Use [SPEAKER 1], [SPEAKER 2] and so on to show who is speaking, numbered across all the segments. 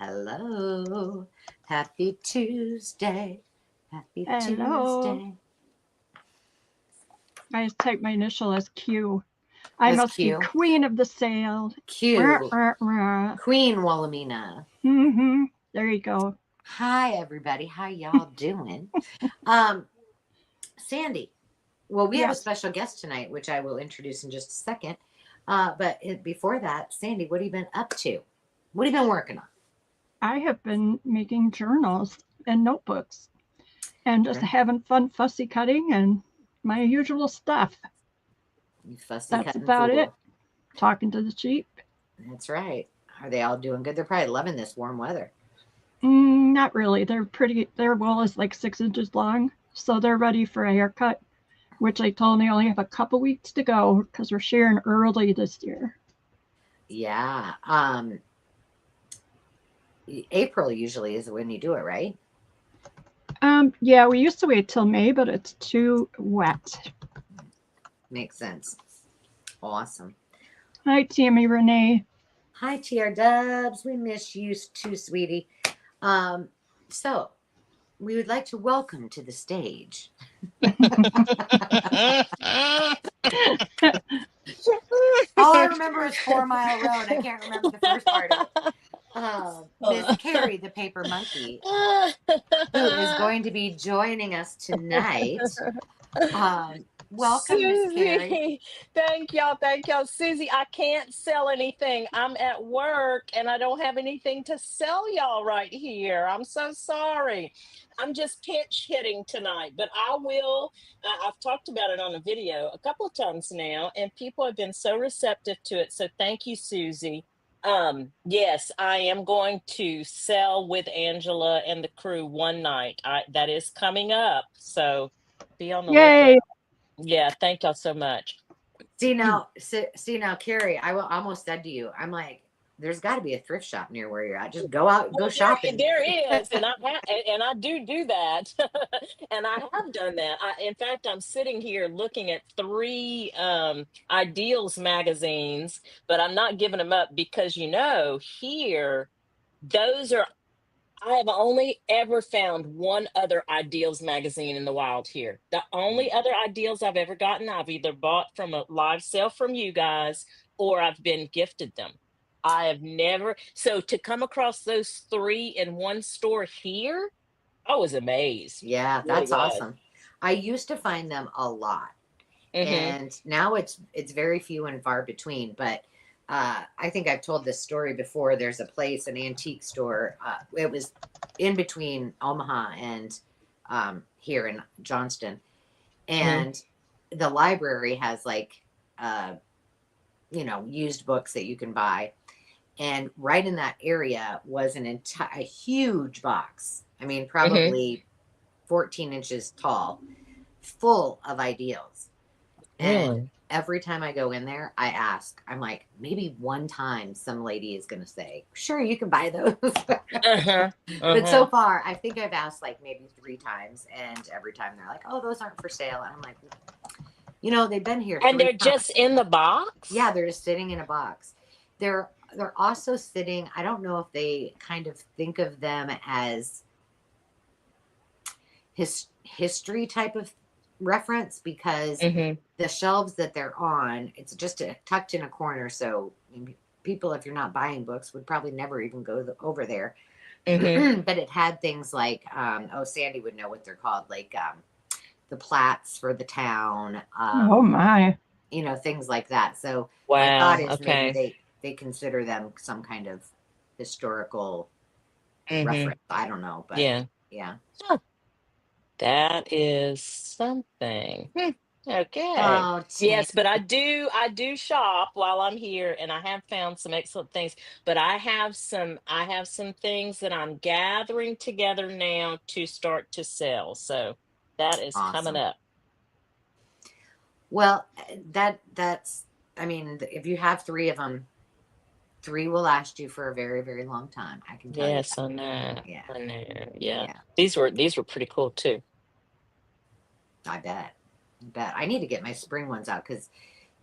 [SPEAKER 1] Hello. Happy Tuesday. Happy
[SPEAKER 2] Hello.
[SPEAKER 1] Tuesday.
[SPEAKER 2] I just typed my initial as Q. I
[SPEAKER 1] That's
[SPEAKER 2] must be
[SPEAKER 1] Q.
[SPEAKER 2] queen of the sale.
[SPEAKER 1] Q. Queen Wilhelmina.
[SPEAKER 2] Mm-hmm. There you go.
[SPEAKER 1] Hi, everybody. How y'all doing? Sandy. Well, we have a
[SPEAKER 2] Yes.
[SPEAKER 1] special guest tonight, which I will introduce in just a second. But before that, Sandy, what have you been up to? What have you been working on?
[SPEAKER 2] I have been making journals and notebooks and just having fun fussy cutting and my usual stuff.
[SPEAKER 1] You fussy
[SPEAKER 2] That's
[SPEAKER 1] cutting
[SPEAKER 2] about it.
[SPEAKER 1] fool.
[SPEAKER 2] Talking to the sheep.
[SPEAKER 1] That's right. Are they all doing good? They're probably loving this warm weather.
[SPEAKER 2] Not really. Their wool is like 6 inches long, so they're ready for a haircut, which I told them they only have a couple weeks to go because we're shearing early this year.
[SPEAKER 1] Yeah. April usually is when you do it, right?
[SPEAKER 2] Yeah, we used to wait till May, but it's too wet.
[SPEAKER 1] Makes sense. Awesome.
[SPEAKER 2] Hi, Tammy Renee.
[SPEAKER 1] Hi, TR Dubs. We miss you too, sweetie. So we would like to welcome to the stage. All I remember is 4 Mile Road. I can't remember the first part of it. Miss Carrie, the paper monkey, who is going to be joining us tonight. Welcome, Miss Carrie.
[SPEAKER 3] Susie, thank y'all. Susie, I can't sell anything. I'm at work and I don't have anything to sell y'all right here. I'm so sorry. I'm just pinch hitting tonight, but I will. I've talked about it on a video a couple of times now, and people have been so receptive to it. So thank you, Susie. Yes, I am going to sell with Angela and the crew one night. That is coming up. So be on the lookout.
[SPEAKER 2] Yay!
[SPEAKER 3] Yeah, thank y'all so much.
[SPEAKER 1] See now, Carrie, I almost said to you, I'm like, there's got to be a thrift shop near where you're at. Just go out, go shopping.
[SPEAKER 3] There is, and I do that, and I have done that. In fact, I'm sitting here looking at three Ideals magazines, but I'm not giving them up because here those are. I have only ever found one other Ideals magazine in the wild here. The only other Ideals I've ever gotten, I've either bought from a live sale from you guys or I've been gifted them. I have never, so to come across those three in one store here, I was amazed.
[SPEAKER 1] Yeah,
[SPEAKER 3] Really
[SPEAKER 1] that's
[SPEAKER 3] was.
[SPEAKER 1] awesome. I used to find them a lot,
[SPEAKER 3] Mm-hmm.
[SPEAKER 1] and now it's very few and far between. But I think I've told this story before. There's a place, an antique store. It was in between Omaha and here in Johnston,
[SPEAKER 3] Mm-hmm.
[SPEAKER 1] and the library has like used books that you can buy. And right in that area was a huge box. I mean,
[SPEAKER 3] Mm-hmm.
[SPEAKER 1] probably 14 inches tall, full of ideals. And
[SPEAKER 3] Really?
[SPEAKER 1] every time I go in there, I ask, I'm like, maybe one time some lady is going to say, sure, you can buy those.
[SPEAKER 3] Uh-huh.
[SPEAKER 1] But so
[SPEAKER 3] Uh-huh.
[SPEAKER 1] far, I think I've asked like maybe 3 times. And every time they're like, oh, those aren't for sale. And I'm like, they've been here
[SPEAKER 3] And
[SPEAKER 1] 3
[SPEAKER 3] they're
[SPEAKER 1] times.
[SPEAKER 3] just in the box?
[SPEAKER 1] Yeah, they're just sitting in a box. They're also sitting. I don't know if they kind of think of them as history type of reference because
[SPEAKER 3] Mm-hmm.
[SPEAKER 1] the shelves that they're on, it's just tucked in a corner. So people, if you're not buying books, would probably never even go over there.
[SPEAKER 3] Mm-hmm.
[SPEAKER 1] But it had things like, Sandy would know what they're called, like the plats for the town,
[SPEAKER 2] Oh my.
[SPEAKER 1] things like that. So my thought
[SPEAKER 3] Wow.
[SPEAKER 1] is maybe
[SPEAKER 3] Okay.
[SPEAKER 1] they consider them some kind of historical
[SPEAKER 3] Mm-hmm.
[SPEAKER 1] reference. I don't know, but
[SPEAKER 3] Yeah.
[SPEAKER 1] yeah.
[SPEAKER 3] That is something. Okay.
[SPEAKER 1] Oh, Tam.
[SPEAKER 3] Yes, but I do shop while I'm here and I have found some excellent things, but I have some things that I'm gathering together now to start to sell. So that is coming
[SPEAKER 1] Awesome.
[SPEAKER 3] up.
[SPEAKER 1] Well, that's. I mean, if you have 3 of them, 3 will last you for a very, very long time. I can tell you
[SPEAKER 3] Yes,
[SPEAKER 1] that.
[SPEAKER 3] I know.
[SPEAKER 1] Yeah,
[SPEAKER 3] I know. Yeah.
[SPEAKER 1] yeah.
[SPEAKER 3] These were pretty cool too.
[SPEAKER 1] I bet. I bet. I need to get my spring ones out because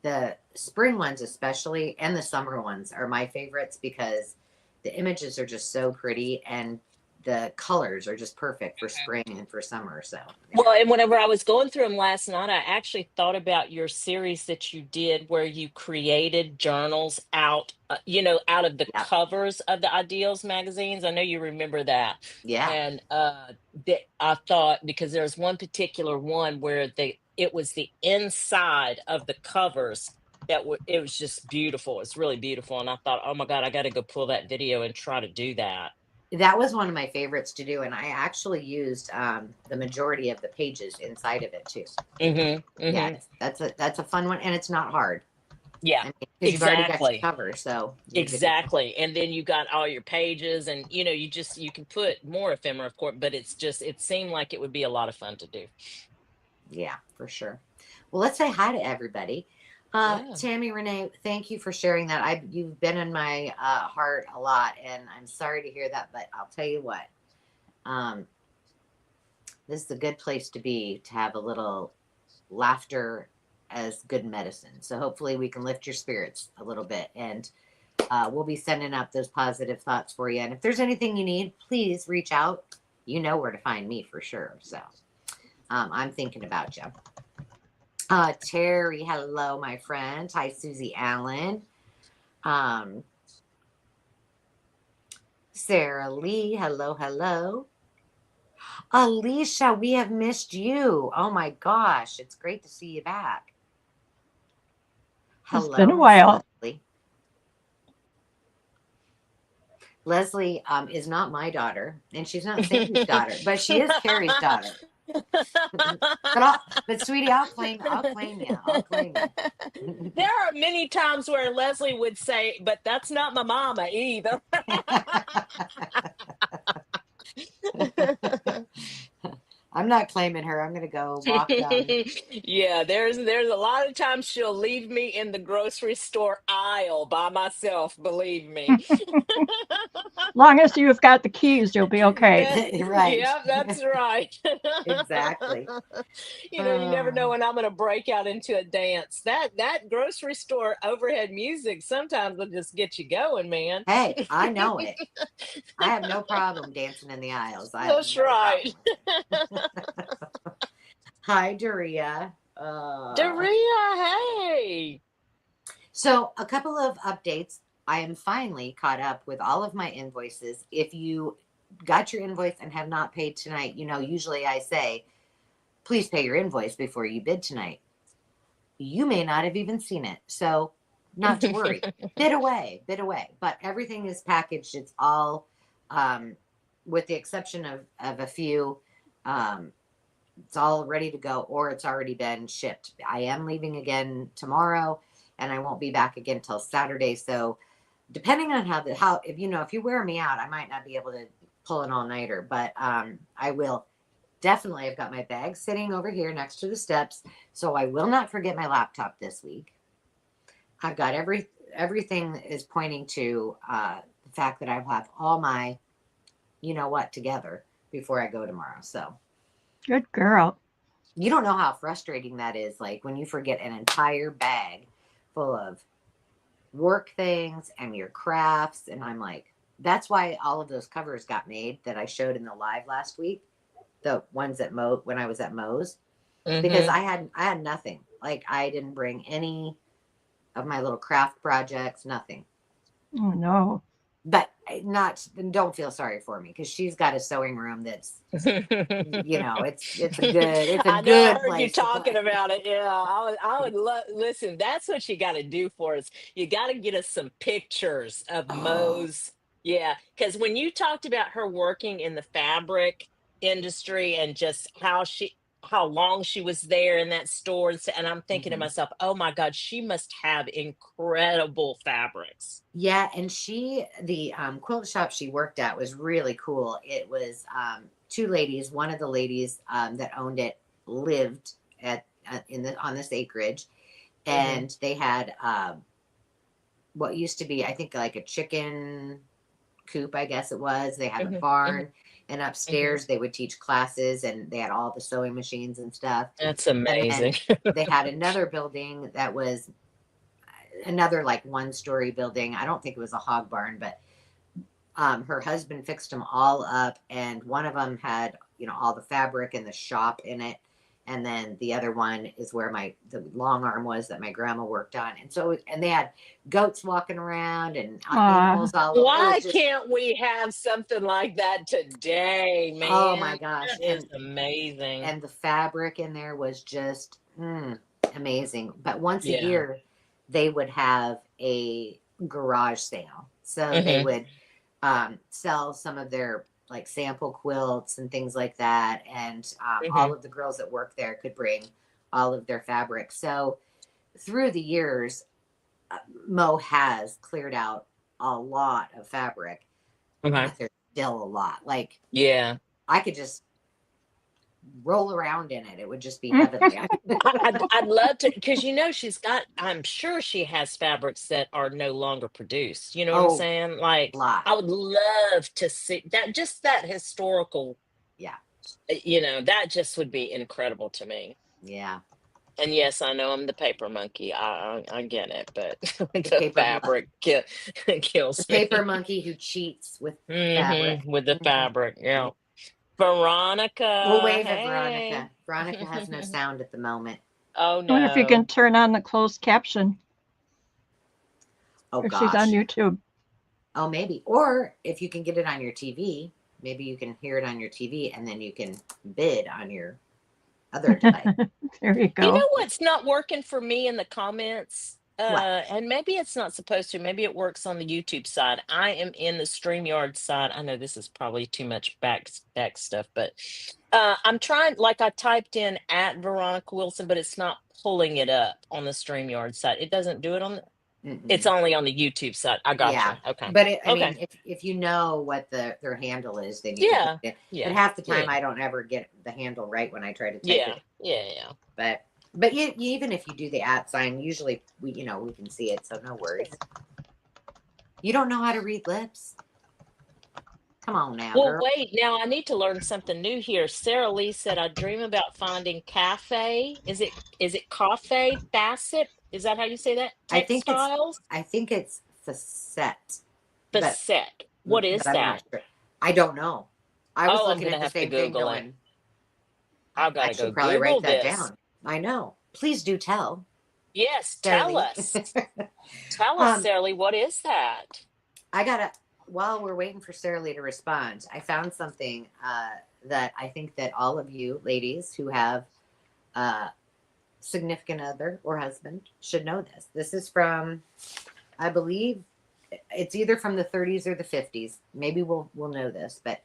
[SPEAKER 1] the spring ones, especially, and the summer ones, are my favorites because the images are just so pretty, and the colors are just perfect for spring and for summer. So yeah.
[SPEAKER 3] Well, and whenever I was going through them last night, I actually thought about your series that you did where you created journals out, out of the
[SPEAKER 1] Yeah.
[SPEAKER 3] covers of the Ideals magazines. I know you remember that.
[SPEAKER 1] Yeah.
[SPEAKER 3] And I thought, because there's one particular one where it was the inside of the covers it was just beautiful. It's really beautiful. And I thought, oh my God, I got to go pull that video and try to do that.
[SPEAKER 1] That was one of my favorites to do, and I actually used the majority of the pages inside of it too. Yeah, that's a fun one, and it's not hard.
[SPEAKER 3] Yeah,
[SPEAKER 1] I mean, because you've already got your
[SPEAKER 3] exactly.
[SPEAKER 1] cover, so
[SPEAKER 3] Exactly. And then you got all your pages, and you can put more ephemera, of course, but it seemed like it would be a lot of fun to do.
[SPEAKER 1] Yeah, for sure. Well, let's say hi to everybody.
[SPEAKER 3] Yeah.
[SPEAKER 1] Tammy Renee, thank you for sharing that. You've been in my heart a lot, and I'm sorry to hear that, but I'll tell you what. This is a good place to be, to have a little laughter as good medicine. So hopefully we can lift your spirits a little bit, and we'll be sending up those positive thoughts for you. And if there's anything you need, please reach out. You know where to find me for sure. So I'm thinking about you. Terry, hello, my friend. Hi, Susie Allen. Sarah Lee, hello, hello. Alicia, we have missed you. Oh my gosh, it's great to see you back. Hello,
[SPEAKER 2] it's been a while.
[SPEAKER 1] Leslie. Leslie is not my daughter, and she's not Cindy's daughter, but she is Carrie's daughter. but sweetie, I'll claim you. I'll claim you.
[SPEAKER 3] There are many times where Leslie would say, "But that's not my mama either."
[SPEAKER 1] I'm not claiming her. I'm gonna go walk down.
[SPEAKER 3] Yeah, there's a lot of times she'll leave me in the grocery store aisle by myself, believe me.
[SPEAKER 2] Long as you've got the keys, you'll be okay.
[SPEAKER 1] Right.
[SPEAKER 3] Yeah, that's right.
[SPEAKER 1] Exactly.
[SPEAKER 3] You never know when I'm going to break out into a dance. That grocery store overhead music sometimes will just get you going, man.
[SPEAKER 1] Hey, I know it. I have no problem dancing in the aisles.
[SPEAKER 3] That's right.
[SPEAKER 1] Hi, Daria.
[SPEAKER 3] Daria, hey.
[SPEAKER 1] So a couple of updates. I am finally caught up with all of my invoices. If you got your invoice and have not paid tonight, usually I say, please pay your invoice before you bid tonight. You may not have even seen it. So not to worry. Bid away. But everything is packaged. It's all, with the exception of a few, it's all ready to go, or it's already been shipped. I am leaving again tomorrow, and I won't be back again till Saturday. So depending on if you wear me out, I might not be able to pull an all-nighter, but I will definitely. I've got my bag sitting over here next to the steps, so I will not forget my laptop this week. I've got everything is pointing to the fact that I have all my together before I go tomorrow. So
[SPEAKER 2] Good girl.
[SPEAKER 1] You don't know how frustrating that is, like when you forget an entire bag full of work things and your crafts. And I'm like, that's why all of those covers got made that I showed in the live last week. The ones at when I was at Moe's, because I had nothing. Like I didn't bring any of my little craft projects, nothing.
[SPEAKER 2] Oh no.
[SPEAKER 1] But don't feel sorry for me, because she's got a sewing room that's, it's a good,
[SPEAKER 3] I
[SPEAKER 1] good
[SPEAKER 3] heard
[SPEAKER 1] place
[SPEAKER 3] you talking about it. Yeah, I would love. Listen, that's what you got to do for us. You got to get us some pictures of Moe's. Yeah, because when you talked about her working in the fabric industry and just how long she was there in that store, and I'm thinking to myself, oh my God, she must have incredible fabrics.
[SPEAKER 1] Yeah, and the quilt shop she worked at was really cool. It was two ladies. One of the ladies that owned it lived on this acreage, and they had what used to be, I think, like a chicken coop, I guess it was. They had a barn, and upstairs they would teach classes, and they had all the sewing machines and stuff.
[SPEAKER 3] That's amazing.
[SPEAKER 1] They had another building that was another like 1-story building. I don't think it was a hog barn, but Her husband fixed them all up, and one of them had, all the fabric and the shop in it. And then the other one is where the long arm was that my grandma worked on. And so, and they had goats walking around and animals all over.
[SPEAKER 3] Why can't we have something like that today, man?
[SPEAKER 1] Oh my gosh.
[SPEAKER 3] That is amazing.
[SPEAKER 1] And the fabric in there was just amazing. But once a year, they would have a garage sale. So they would sell some of their like sample quilts and things like that. And all of the girls that work there could bring all of their fabric. So through the years, Mo has cleared out a lot of fabric. But there's still a lot. Like, I could just roll around in it. It would just be heavenly.
[SPEAKER 3] I'd love to, because I'm sure she has fabrics that are no longer produced. You know what I'm saying? Like, I would love to see that, just that historical.
[SPEAKER 1] Yeah.
[SPEAKER 3] That just would be incredible to me.
[SPEAKER 1] Yeah.
[SPEAKER 3] And yes, I know I'm the paper monkey. I get it, but the fabric kills
[SPEAKER 1] the
[SPEAKER 3] me.
[SPEAKER 1] paper monkey who cheats with fabric.
[SPEAKER 3] With the fabric, yeah. Veronica.
[SPEAKER 1] We'll wave at Veronica. Veronica has no sound at the moment.
[SPEAKER 3] Oh, no.
[SPEAKER 2] I wonder if you can turn on the closed caption.
[SPEAKER 1] Oh,
[SPEAKER 2] if
[SPEAKER 1] gosh.
[SPEAKER 2] She's on YouTube.
[SPEAKER 1] Oh, maybe. Or if you can get it on your TV, maybe you can hear it on your TV and then you can bid on your other device.
[SPEAKER 2] There you go.
[SPEAKER 3] You know what's not working for me in the comments? And maybe it's not supposed to. Maybe it works on the YouTube side. I am in the StreamYard side. I know this is probably too much back stuff, but I'm trying. Like, I typed in at Veronica Wilson, but it's not pulling it up on the StreamYard side. It doesn't do it on the. It's only on the YouTube side. I got you. Okay.
[SPEAKER 1] But I mean, if you know what their handle is, then you can put it. But half the time, I don't ever get the handle right when I try to type it.
[SPEAKER 3] Yeah.
[SPEAKER 1] But even if you do the @ sign, usually we can see it, so no worries. You don't know how to read lips? Come on now,
[SPEAKER 3] Well,
[SPEAKER 1] girl.
[SPEAKER 3] wait. Now I need to learn something new here. Sarah Lee said, "I dream about finding cafe. Is it cafe facet? Is that how you say that? Textiles?
[SPEAKER 1] I think it's facet.
[SPEAKER 3] Facet. What is that?
[SPEAKER 1] Sure. I don't know. I was looking
[SPEAKER 3] I'm
[SPEAKER 1] at the
[SPEAKER 3] have
[SPEAKER 1] same
[SPEAKER 3] to
[SPEAKER 1] thing
[SPEAKER 3] Google
[SPEAKER 1] going,
[SPEAKER 3] I've got
[SPEAKER 1] I
[SPEAKER 3] to
[SPEAKER 1] should
[SPEAKER 3] go
[SPEAKER 1] probably
[SPEAKER 3] Google
[SPEAKER 1] write that
[SPEAKER 3] this.
[SPEAKER 1] down. I know. Please do tell.
[SPEAKER 3] Yes,
[SPEAKER 1] Sarah
[SPEAKER 3] tell
[SPEAKER 1] Lee.
[SPEAKER 3] us. Tell us, Sarah Lee, what is that?
[SPEAKER 1] While we're waiting for Sarah Lee to respond, I found something that I think that all of you ladies who have significant other or husband should know this. This is from, I believe, it's either from the 30s or the 50s. Maybe we'll know this, but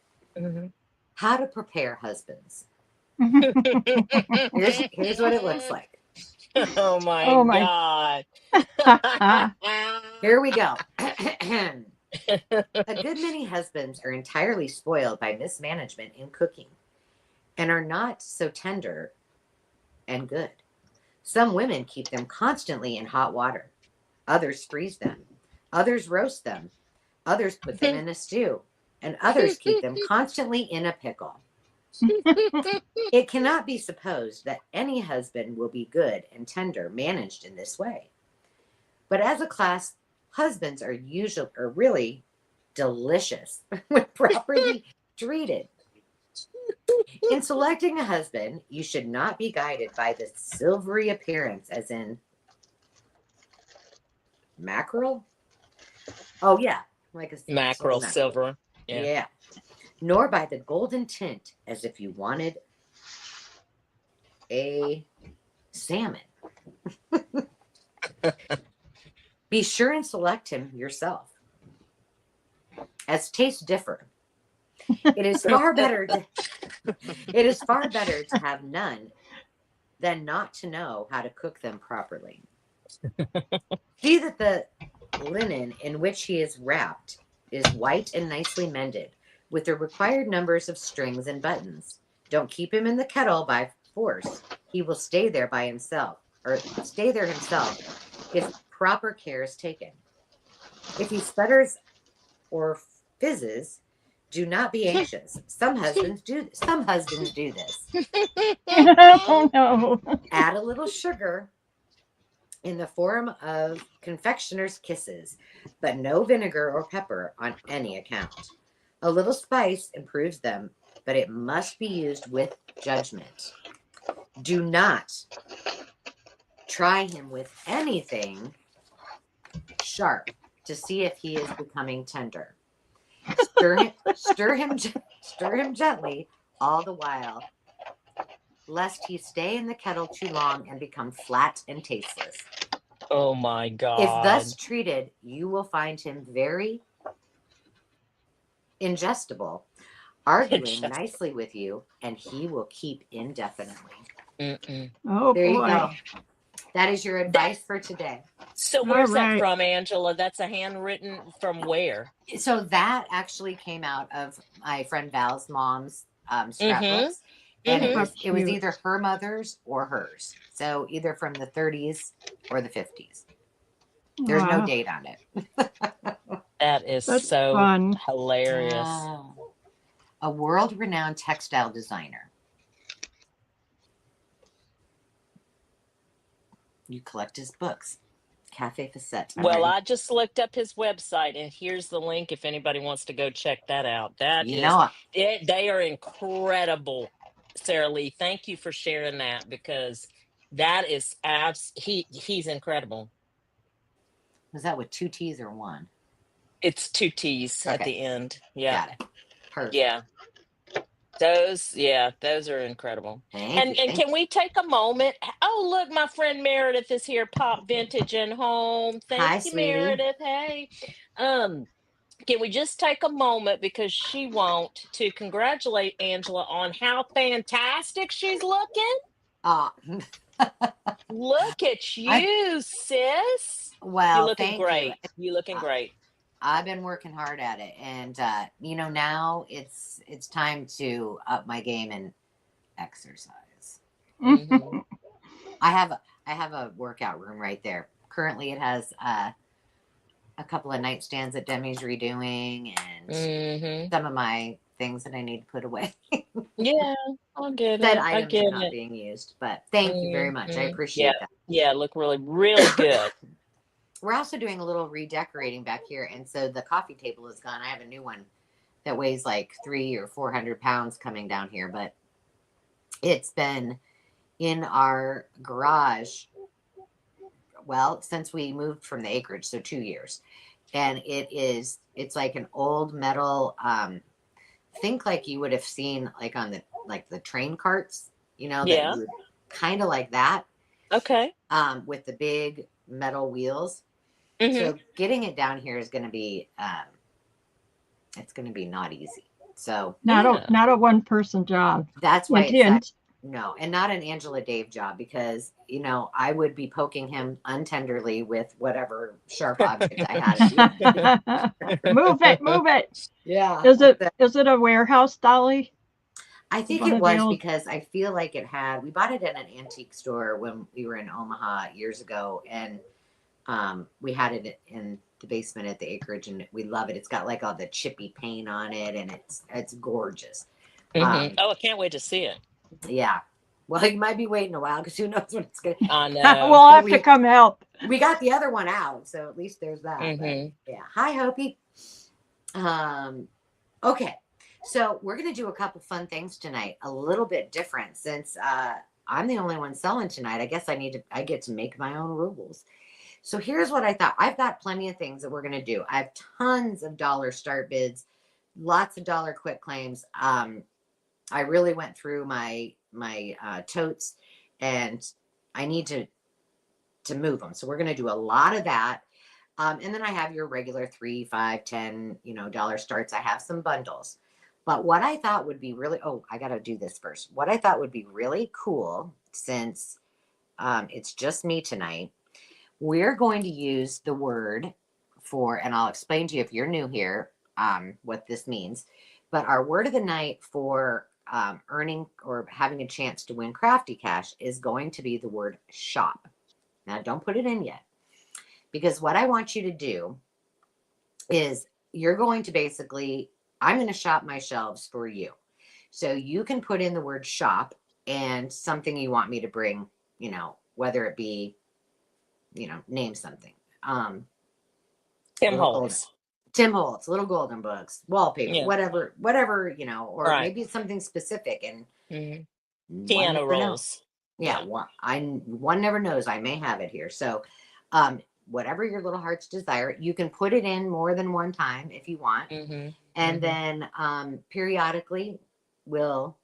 [SPEAKER 1] how to prepare husbands. Here's what it looks like.
[SPEAKER 3] Oh my God.
[SPEAKER 1] Here we go. A good many husbands are entirely spoiled by mismanagement in cooking and are not so tender and good. Some women keep them constantly in hot water. Others freeze them. Others roast them. Others put them in a stew. And others keep them constantly in a pickle. It cannot be supposed that any husband will be good and tender managed in this way. But as a class, husbands are really delicious when properly treated. In selecting a husband, you should not be guided by the silvery appearance, as in mackerel. Oh yeah, like a
[SPEAKER 3] mackerel silver.
[SPEAKER 1] Yeah. Nor by the golden tint, as if you wanted a salmon. Be sure and select him yourself, as tastes differ. It is far better to have none than not to know how to cook them properly. See that the linen in which he is wrapped is white and nicely mended, with the required numbers of strings and buttons. Don't keep him in the kettle by force. He will stay there himself, if proper care is taken. If he sputters or fizzes, do not be anxious. Some husbands do this.
[SPEAKER 2] Oh no.
[SPEAKER 1] Add a little sugar in the form of confectioner's kisses, but no vinegar or pepper on any account. A little spice improves them, but it must be used with judgment. Do not try him with anything sharp to see if he is becoming tender. Stir him gently all the while, lest he stay in the kettle too long and become flat and tasteless.
[SPEAKER 3] Oh my
[SPEAKER 1] If thus
[SPEAKER 3] God.
[SPEAKER 1] treated, you will find him very ingestible, arguing
[SPEAKER 3] Just,
[SPEAKER 1] nicely with you, and he will keep indefinitely.
[SPEAKER 3] mm-mm.
[SPEAKER 2] Oh
[SPEAKER 1] There you go.
[SPEAKER 2] boy.
[SPEAKER 1] That is your
[SPEAKER 3] That,
[SPEAKER 1] advice for today.
[SPEAKER 3] so
[SPEAKER 2] All
[SPEAKER 3] where's that
[SPEAKER 2] right.
[SPEAKER 3] from, Angela? That's a handwritten from where?
[SPEAKER 1] So that actually came out of my friend Val's mom's
[SPEAKER 3] Mm-hmm.
[SPEAKER 1] scrapbooks, and
[SPEAKER 3] Mm-hmm.
[SPEAKER 2] How
[SPEAKER 1] it was
[SPEAKER 2] cute.
[SPEAKER 1] either her mother's or hers. So either from the 30s or the 50s. There's no
[SPEAKER 2] Wow.
[SPEAKER 1] date on it.
[SPEAKER 3] That is
[SPEAKER 2] That's
[SPEAKER 3] so
[SPEAKER 2] fun.
[SPEAKER 3] hilarious.
[SPEAKER 1] A world-renowned textile designer. You collect his books. Cafe Facette. I'm
[SPEAKER 3] Well,
[SPEAKER 1] ready.
[SPEAKER 3] I just looked up his website, and here's the link if anybody wants to go check that out. That
[SPEAKER 1] You
[SPEAKER 3] is,
[SPEAKER 1] know,
[SPEAKER 3] they are incredible. Sarah Lee, thank you for sharing that, because that is he's incredible.
[SPEAKER 1] was that with 2 T's or 1?
[SPEAKER 3] It's 2 T's at
[SPEAKER 1] Okay,
[SPEAKER 3] the end. Yeah.
[SPEAKER 1] got it. Perfect.
[SPEAKER 3] Yeah. Those are incredible.
[SPEAKER 1] Thank
[SPEAKER 3] And
[SPEAKER 1] you.
[SPEAKER 3] can we take a moment? Oh, look, my friend Meredith is here, Pop Vintage and Home. Thank
[SPEAKER 1] Hi,
[SPEAKER 3] you,
[SPEAKER 1] sweetie.
[SPEAKER 3] Meredith. Hey. Um, can we just take a moment, because she won't, to congratulate Angela on how fantastic she's looking?
[SPEAKER 1] Uh,
[SPEAKER 3] Look at
[SPEAKER 1] I
[SPEAKER 3] you, sis. You
[SPEAKER 1] well,
[SPEAKER 3] looking
[SPEAKER 1] thank you.
[SPEAKER 3] great. You looking great.
[SPEAKER 1] I've been working hard at it, and now it's time to up my game and exercise.
[SPEAKER 3] Hmm.
[SPEAKER 1] I have a workout room right there. Currently, it has a couple of nightstands that Demi's redoing, and
[SPEAKER 3] Hmm.
[SPEAKER 1] some of my things that I need to put away.
[SPEAKER 3] Yeah, I get
[SPEAKER 1] Said
[SPEAKER 3] it. I
[SPEAKER 1] items are
[SPEAKER 3] get
[SPEAKER 1] not
[SPEAKER 3] it.
[SPEAKER 1] being used, but thank you very much. I
[SPEAKER 3] Yeah,
[SPEAKER 1] appreciate that.
[SPEAKER 3] yeah, look really, really good.
[SPEAKER 1] We're also doing a little redecorating back here, and so the coffee table is gone. I have a new one that weighs like 300 or 400 pounds coming down here, but it's been in our garage, well, since we moved from the acreage, so 2 years. And it's like an old metal, think like you would have seen like on the train carts, that
[SPEAKER 3] Yeah.
[SPEAKER 1] you would kind of like that,
[SPEAKER 3] Okay.
[SPEAKER 1] with the big metal wheels.
[SPEAKER 3] Hmm.
[SPEAKER 1] So getting it down here is going to be, it's going to be not easy. So
[SPEAKER 3] Yeah.
[SPEAKER 2] Not a one person job.
[SPEAKER 1] that's
[SPEAKER 2] You
[SPEAKER 1] why it's that.
[SPEAKER 2] didn't.
[SPEAKER 1] No, and not an Angela Dave job, because I would be poking him untenderly with whatever sharp object I had.
[SPEAKER 2] Move it, move it.
[SPEAKER 1] Yeah.
[SPEAKER 2] Is it a warehouse dolly?
[SPEAKER 1] I think
[SPEAKER 2] One
[SPEAKER 1] it
[SPEAKER 2] of the
[SPEAKER 1] was
[SPEAKER 2] old
[SPEAKER 1] because I feel like we bought it in an antique store when we were in Omaha years ago, and we had it in the basement at the acreage, and we love it. It's got like all the chippy paint on it, and it's gorgeous.
[SPEAKER 3] Oh, I can't wait to see it.
[SPEAKER 1] Yeah. Well, you might be waiting a while, because who knows when it's gonna.
[SPEAKER 3] I know.
[SPEAKER 2] we'll have to come help.
[SPEAKER 1] We got the other one out, so at least there's that. But
[SPEAKER 3] Hmm.
[SPEAKER 1] yeah. Hi, Hopi. Okay. So we're gonna do a couple fun things tonight, a little bit different, since I'm the only one selling tonight. I guess I get to make my own rules. So here's what I thought. I've got plenty of things that we're gonna do. I have tons of dollar start bids, lots of dollar quit claims. I really went through my totes, and I need to move them. So we're going to do a lot of that. And then I have your regular 3, 5, 10, dollar starts. I have some bundles. But what I thought would be really, I got to do this first. What I thought would be really cool, since it's just me tonight, we're going to use the word and I'll explain to you if you're new here, what this means. But our word of the night for earning or having a chance to win Crafty Cash is going to be the word shop. Now, don't put it in yet, because what I want you to do is you're going to I'm going to shop my shelves for you. So you can put in the word shop and something you want me to bring, whether it be name something.
[SPEAKER 3] Tim
[SPEAKER 1] Little golden,
[SPEAKER 3] Holtz.
[SPEAKER 1] Tim Holtz, little golden books, wallpaper,
[SPEAKER 3] Yeah.
[SPEAKER 1] whatever, or
[SPEAKER 3] Right.
[SPEAKER 1] maybe it's something specific, and one
[SPEAKER 3] Piano
[SPEAKER 1] never knows.
[SPEAKER 3] rolls.
[SPEAKER 1] Yeah, one never knows. I may have it here. So, whatever your little heart's desire, you can put it in more than one time if you want, and then periodically we'll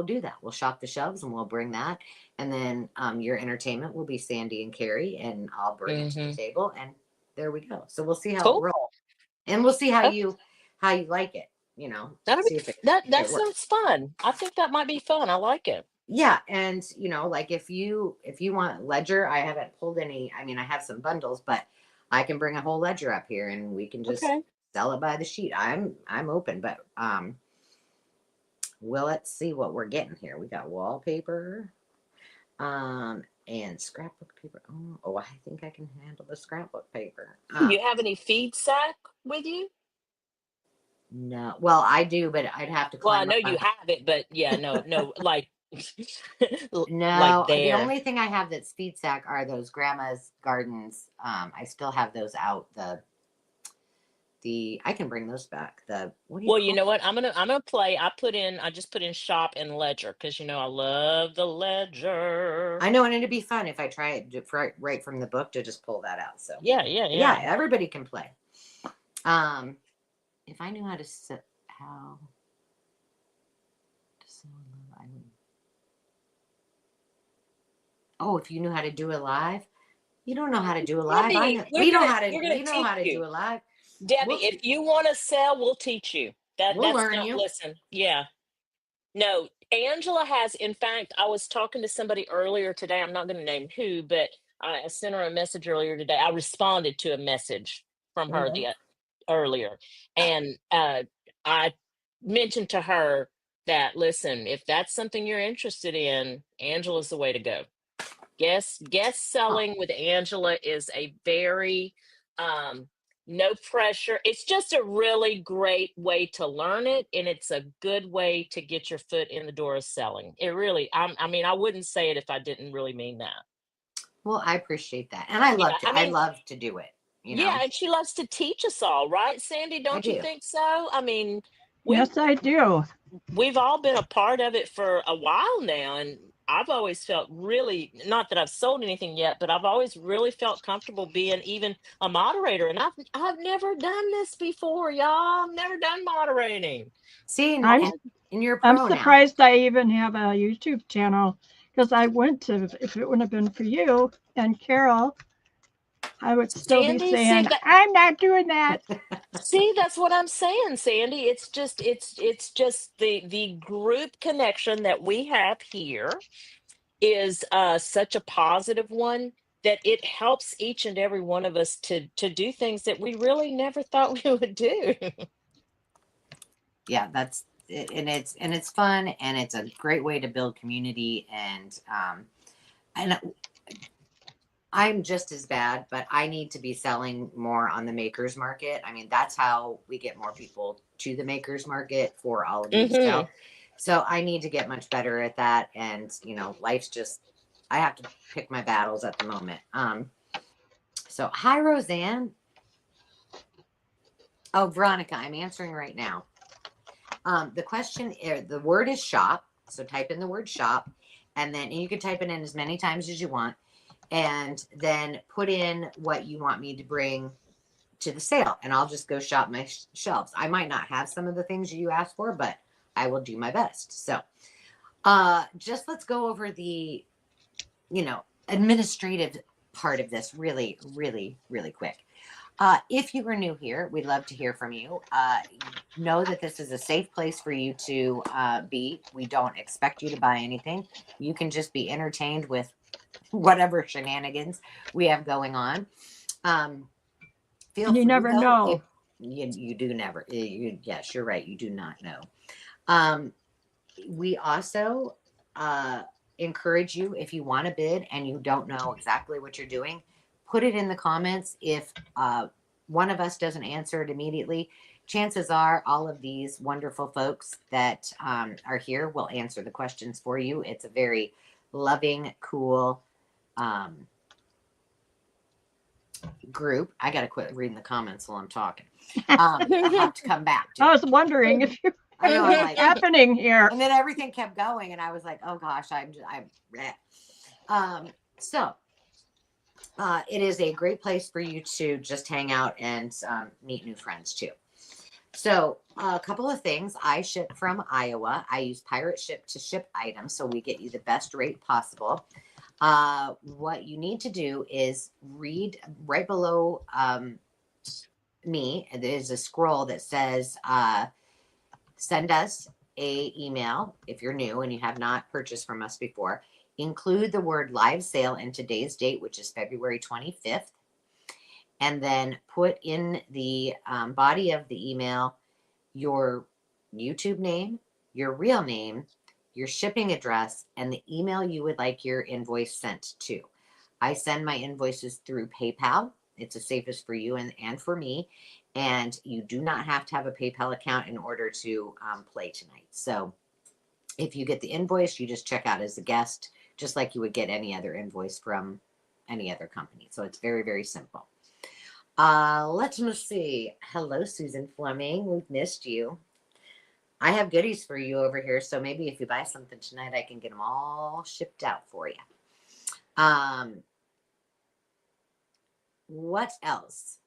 [SPEAKER 1] do that. We'll shop the shelves and we'll bring that, and then your entertainment will be Sandy and Carrie, and I'll bring it to the table, and there we go. So we'll see how it rolls, and we'll see how you like it. See if
[SPEAKER 3] That sounds fun. I think that might be fun. I like it.
[SPEAKER 1] Yeah, and like if you want ledger, I haven't pulled any. I mean, I have some bundles, but I can bring a whole ledger up here, and we can just sell it by the sheet. I'm open, but well, let's see what we're getting here. We got wallpaper, and scrapbook paper. Oh, I think I can handle the scrapbook paper.
[SPEAKER 3] You have any feed sack with you?
[SPEAKER 1] No, well, I do, but I'd have to
[SPEAKER 3] Well, I
[SPEAKER 1] climb
[SPEAKER 3] know
[SPEAKER 1] up
[SPEAKER 3] you have it, but yeah, no, like
[SPEAKER 1] No, the
[SPEAKER 3] there.
[SPEAKER 1] only thing I have that's feed sack are those grandma's gardens. I still have those out. I can bring those back. What do you
[SPEAKER 3] Well,
[SPEAKER 1] call
[SPEAKER 3] you know what? I'm gonna play. I just put in shop and ledger because I love the ledger.
[SPEAKER 1] I know, and it'd be fun if I try it right from the book to just pull that out. So
[SPEAKER 3] Yeah.
[SPEAKER 1] everybody can play. If I knew how to sew I would. Oh, if you knew how to do it live. You don't know how to do a live. I know. We know how to. We know how to do a live.
[SPEAKER 3] Debbie, if you want to sell, we'll teach you.
[SPEAKER 1] We'll learn you.
[SPEAKER 3] Listen, yeah. No, Angela has. In fact, I was talking to somebody earlier today. I'm not going to name who, but I sent her a message earlier today. I responded to a message from her earlier, and I mentioned to her that, listen, if that's something you're interested in, Angela's the way to go. Guest selling with Angela is a very no pressure. It's just a really great way to learn it, and it's a good way to get your foot in the door of selling. It really, I mean, I wouldn't say it if I didn't really mean that.
[SPEAKER 1] Well, I appreciate that, and I love to do it.
[SPEAKER 3] Yeah, and she loves to teach us all, right, Sandy? Don't you think so? I mean,
[SPEAKER 2] yes, I do.
[SPEAKER 3] We've all been a part of it for a while now, and I've always felt really, not that I've sold anything yet, but I've always really felt comfortable being even a moderator. And I've never done this before, y'all. I've never done moderating.
[SPEAKER 1] See,
[SPEAKER 2] I'm surprised I even have a YouTube channel, because I went to, if it wouldn't have been for you and Carol, I would still be saying, I'm not doing that.
[SPEAKER 3] See, that's what I'm saying, Sandy. It's just the group connection that we have here is such a positive one that it helps each and every one of us to do things that we really never thought we would do.
[SPEAKER 1] Yeah, that's it, and it's fun, and it's a great way to build community, and I'm just as bad, but I need to be selling more on the makers market. I mean, that's how we get more people to the makers market for all of these stuff. So I need to get much better at that. And, life's just, I have to pick my battles at the moment. So hi, Roseanne. Oh, Veronica, I'm answering right now. The question, the word is shop. So type in the word shop, and then you can type it in as many times as you want. And then put in what you want me to bring to the sale, and I'll just go shop my shelves. I might not have some of the things you asked for, but I will do my best. So just let's go over the administrative part of this really, really, really quick. If you are new here, we'd love to hear from you. Know that this is a safe place for you to be. We don't expect you to buy anything. You can just be entertained with whatever shenanigans we have going on.
[SPEAKER 2] You never know.
[SPEAKER 1] You do never. Yes, you're right. You do not know. We also encourage you, if you want to bid and you don't know exactly what you're doing, put it in the comments. If one of us doesn't answer it immediately, chances are all of these wonderful folks that are here will answer the questions for you. It's a very loving, cool group. I got to quit reading the comments while I'm talking. I'll have to come back to
[SPEAKER 2] I was wondering if you
[SPEAKER 1] I know, I'm
[SPEAKER 2] what's
[SPEAKER 1] like,
[SPEAKER 2] happening here.
[SPEAKER 1] and then everything kept going, and I was like, oh gosh, so it is a great place for you to just hang out and meet new friends too. So a couple of things. I ship from Iowa. I use Pirate Ship to ship items, so we get you the best rate possible. What you need to do is read right below me. There's a scroll that says send us a email if you're new and you have not purchased from us before. Include the word live sale in today's date, which is February 25th. And then put in the body of the email your YouTube name, your real name, your shipping address, and the email you would like your invoice sent to. I send my invoices through PayPal. It's the safest for you and for me. And you do not have to have a PayPal account in order to play tonight. So if you get the invoice, you just check out as a guest, just like you would get any other invoice from any other company. So it's very, very simple. Let me see. Hello, Susan Fleming. We've missed you. I have goodies for you over here. So maybe if you buy something tonight, I can get them all shipped out for you. What else?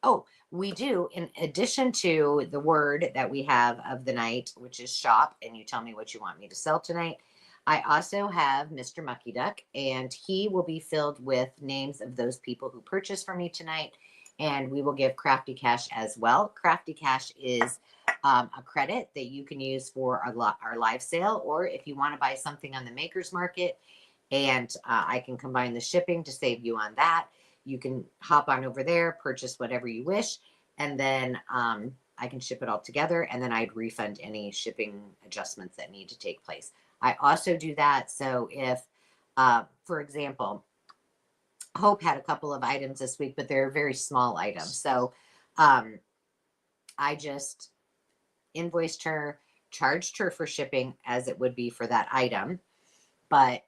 [SPEAKER 1] Oh, we do, in addition to the word that we have of the night, which is shop, and you tell me what you want me to sell tonight. I also have Mr. Mucky Duck, and he will be filled with names of those people who purchased from me tonight, and we will give Crafty Cash as well. Crafty Cash is a credit that you can use for our live sale, or if you want to buy something on the Maker's Market, and I can combine the shipping to save you on that. You can hop on over there, purchase whatever you wish, and then I can ship it all together, and then I'd refund any shipping adjustments that need to take place. I also do that. So if, for example, Hope had a couple of items this week, but they're very small items. So I just invoiced her, charged her for shipping as it would be for that item, but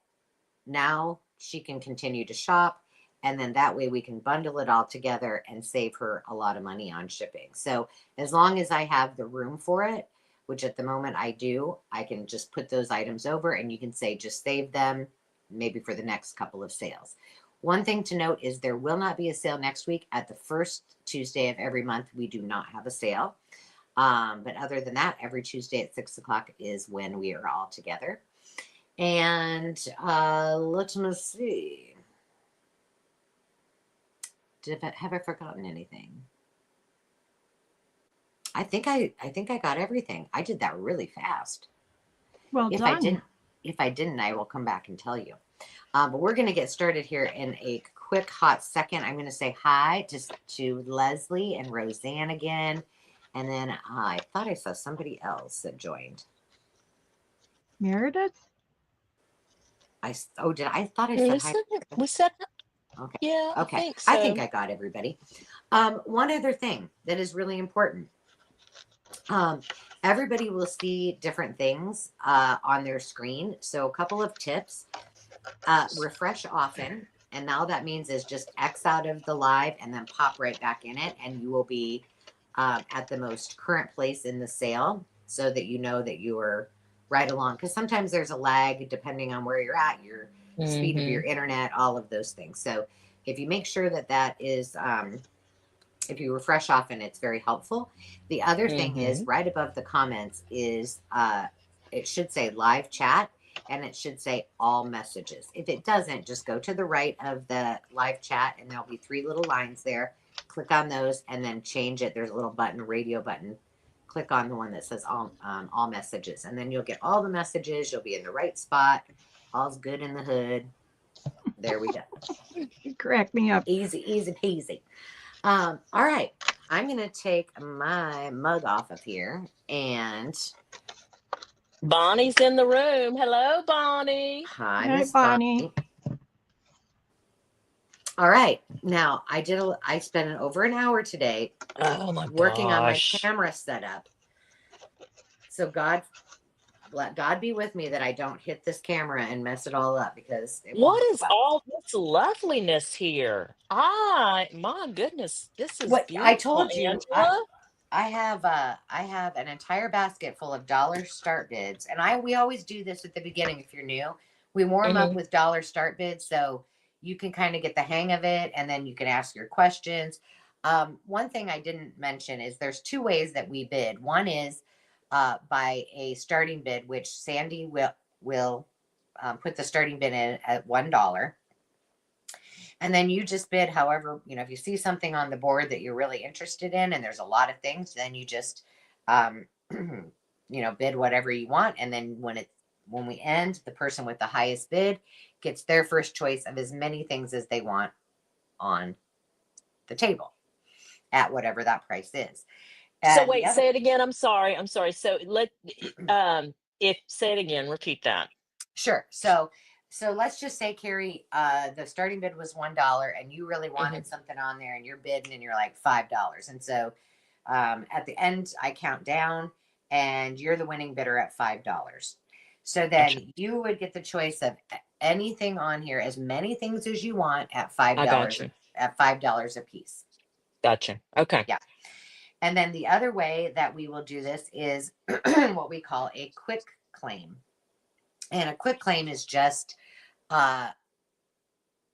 [SPEAKER 1] now she can continue to shop. And then that way we can bundle it all together and save her a lot of money on shipping. So as long as I have the room for it, which at the moment I do, I can just put those items over and you can say, just save them maybe for the next couple of sales. One thing to note is there will not be a sale next week. At the first Tuesday of every month, we do not have a sale. But other than that, every Tuesday at 6 o'clock is when we are all together. And let me see. Have I forgotten anything? I think I got everything. I did that really fast.
[SPEAKER 2] Well done.
[SPEAKER 1] If I didn't, I will come back and tell you. But we're going to get started here in a quick hot second. I'm going to say hi to Leslie and Roseanne again. And then I thought I saw somebody else that joined.
[SPEAKER 2] Meredith?
[SPEAKER 1] I thought I said hi.
[SPEAKER 3] We said
[SPEAKER 1] Okay.
[SPEAKER 3] Yeah,
[SPEAKER 1] Okay.
[SPEAKER 3] I think so.
[SPEAKER 1] I think I got everybody. One other thing that is really important. Everybody will see different things on their screen. So a couple of tips. Refresh often. And now that means is just X out of the live and then pop right back in it. And you will be at the most current place in the sale so that you know that you are right along. Because sometimes there's a lag depending on where you're at, your speed of your internet, all of those things. So if you make sure that is, if you refresh often, it's very helpful. The other thing is right above the comments is it should say live chat and it should say all messages. If it doesn't, just go to the right of the live chat and there'll be 3 little lines there. Click on those and then change it. There's a little button, radio button. Click on the one that says all messages, and then you'll get all the messages. You'll be in the right spot. All's good in the hood. There we go.
[SPEAKER 2] You crack me up.
[SPEAKER 1] Easy peasy. All right. I'm going to take my mug off of here, and
[SPEAKER 3] Bonnie's in the room. Hello, Bonnie.
[SPEAKER 1] Hi, Miss Bonnie. All right. Now I spent over an hour today
[SPEAKER 3] working
[SPEAKER 1] on my camera setup. So let God be with me that I don't hit this camera and mess it all up because it won't
[SPEAKER 3] What
[SPEAKER 1] go
[SPEAKER 3] is
[SPEAKER 1] well.
[SPEAKER 3] all this loveliness here? My goodness, this is
[SPEAKER 1] What I
[SPEAKER 3] beautiful,
[SPEAKER 1] told you,
[SPEAKER 3] Angela.
[SPEAKER 1] I have an entire basket full of dollar start bids, and we always do this at the beginning. If you're new, we warm up
[SPEAKER 3] Hmm.
[SPEAKER 1] with dollar start bids so you can kind of get the hang of it, and then you can ask your questions. One thing I didn't mention is there's two ways that we bid. One is by a starting bid, which Sandy will put the starting bid in at $1. And then you just bid however, if you see something on the board that you're really interested in and there's a lot of things, then you just, um, bid whatever you want. And then when we end, the person with the highest bid gets their first choice of as many things as they want on the table at whatever that price is.
[SPEAKER 3] So
[SPEAKER 1] And the
[SPEAKER 3] wait,
[SPEAKER 1] other,
[SPEAKER 3] say it again. I'm sorry. I'm sorry. So if say it again, repeat that.
[SPEAKER 1] sure. So let's just say, Carrie, the starting bid was $1 and you really
[SPEAKER 3] Hmm.
[SPEAKER 1] wanted something on there and you're bidding and you're like $5. And so at the end, I count down and you're the winning bidder at $5. So
[SPEAKER 3] Gotcha.
[SPEAKER 1] then you would get the choice of anything on here, as many things as you want at
[SPEAKER 3] I got
[SPEAKER 1] $5
[SPEAKER 3] you.
[SPEAKER 1] at $5 a piece.
[SPEAKER 3] Gotcha. Okay.
[SPEAKER 1] Yeah. And then the other way that we will do this is what we call a quick claim. And a quick claim is just uh,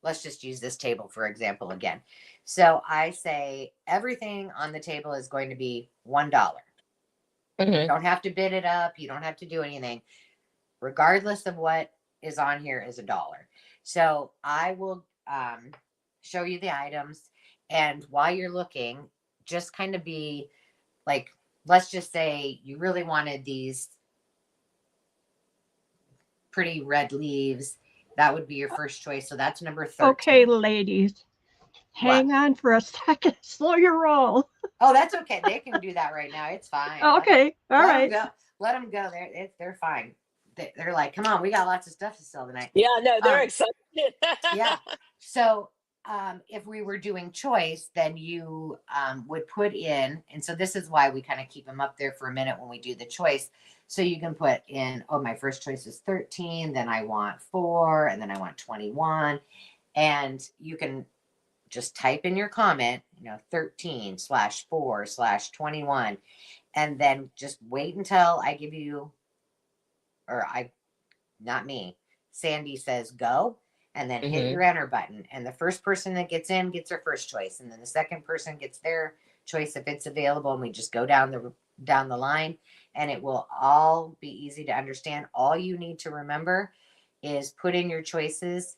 [SPEAKER 1] let's just use this table for example again. So I say everything on the table is going to be $1. You
[SPEAKER 3] Hmm.
[SPEAKER 1] don't have to bid it up. You don't have to do anything. Regardless of what is on here is $1. So I will show you the items. And while you're looking, just kind of be like, let's just say you really wanted these pretty red leaves. That would be your first choice. So that's number
[SPEAKER 2] Okay,
[SPEAKER 1] 13.
[SPEAKER 2] ladies,
[SPEAKER 1] What?
[SPEAKER 2] hang on for a second. Slow your roll.
[SPEAKER 1] Oh, that's okay. They can do that right now. It's fine.
[SPEAKER 2] Okay, all
[SPEAKER 1] Let them
[SPEAKER 2] right.
[SPEAKER 1] go. Let them go. They're fine. They're like, come on, we got lots of stuff to sell tonight.
[SPEAKER 3] Yeah, no, they're
[SPEAKER 1] Um,
[SPEAKER 3] excited.
[SPEAKER 1] yeah. So if we were doing choice, then you would put in, and so this is why we kind of keep them up there for a minute when we do the choice. So you can put in, oh, my first choice is 13, then I want 4, and then I want 21. And you can just type in your comment, 13/4/21, and then just wait until I give you, or not me, Sandy says go, and then hit
[SPEAKER 3] Hmm.
[SPEAKER 1] your enter button. And the first person that gets in gets their first choice. And then the second person gets their choice if it's available. And we just go down the line, and it will all be easy to understand. All you need to remember is put in your choices,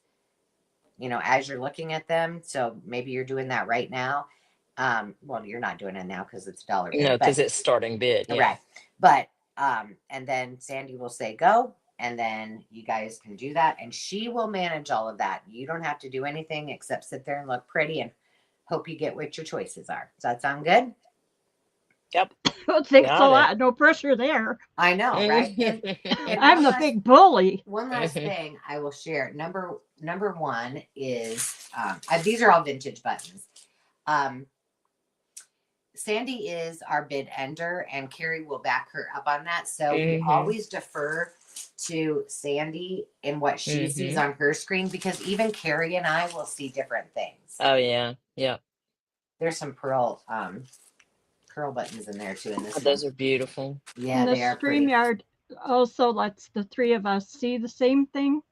[SPEAKER 1] as you're looking at them. So maybe you're doing that right now. Well, you're not doing it now because it's a dollar
[SPEAKER 3] No,
[SPEAKER 1] bid, but
[SPEAKER 3] because it's starting bid. Yeah.
[SPEAKER 1] right. But and then Sandy will say go, and then you guys can do that, and she will manage all of that. You don't have to do anything except sit there and look pretty and hope you get what your choices are. Does that sound good?
[SPEAKER 3] Yep.
[SPEAKER 2] Well, thanks a
[SPEAKER 3] Got it.
[SPEAKER 2] lot. No pressure there.
[SPEAKER 1] I know, right? And
[SPEAKER 2] I'm the big bully.
[SPEAKER 1] one last thing I will share. Number one is these are all vintage buttons. Um, Sandy is our bid ender, and Carrie will back her up on that. So we
[SPEAKER 3] Hmm.
[SPEAKER 1] always defer to Sandy in what she sees
[SPEAKER 3] Hmm.
[SPEAKER 1] on her screen, because even Carrie and I will see different things.
[SPEAKER 3] Oh yeah. Yeah.
[SPEAKER 1] There's some pearl buttons in there too in
[SPEAKER 3] Oh,
[SPEAKER 1] this one.
[SPEAKER 3] those are beautiful.
[SPEAKER 1] Yeah,
[SPEAKER 2] And the
[SPEAKER 1] they are pretty.
[SPEAKER 2] StreamYard also lets the three of us see the same thing.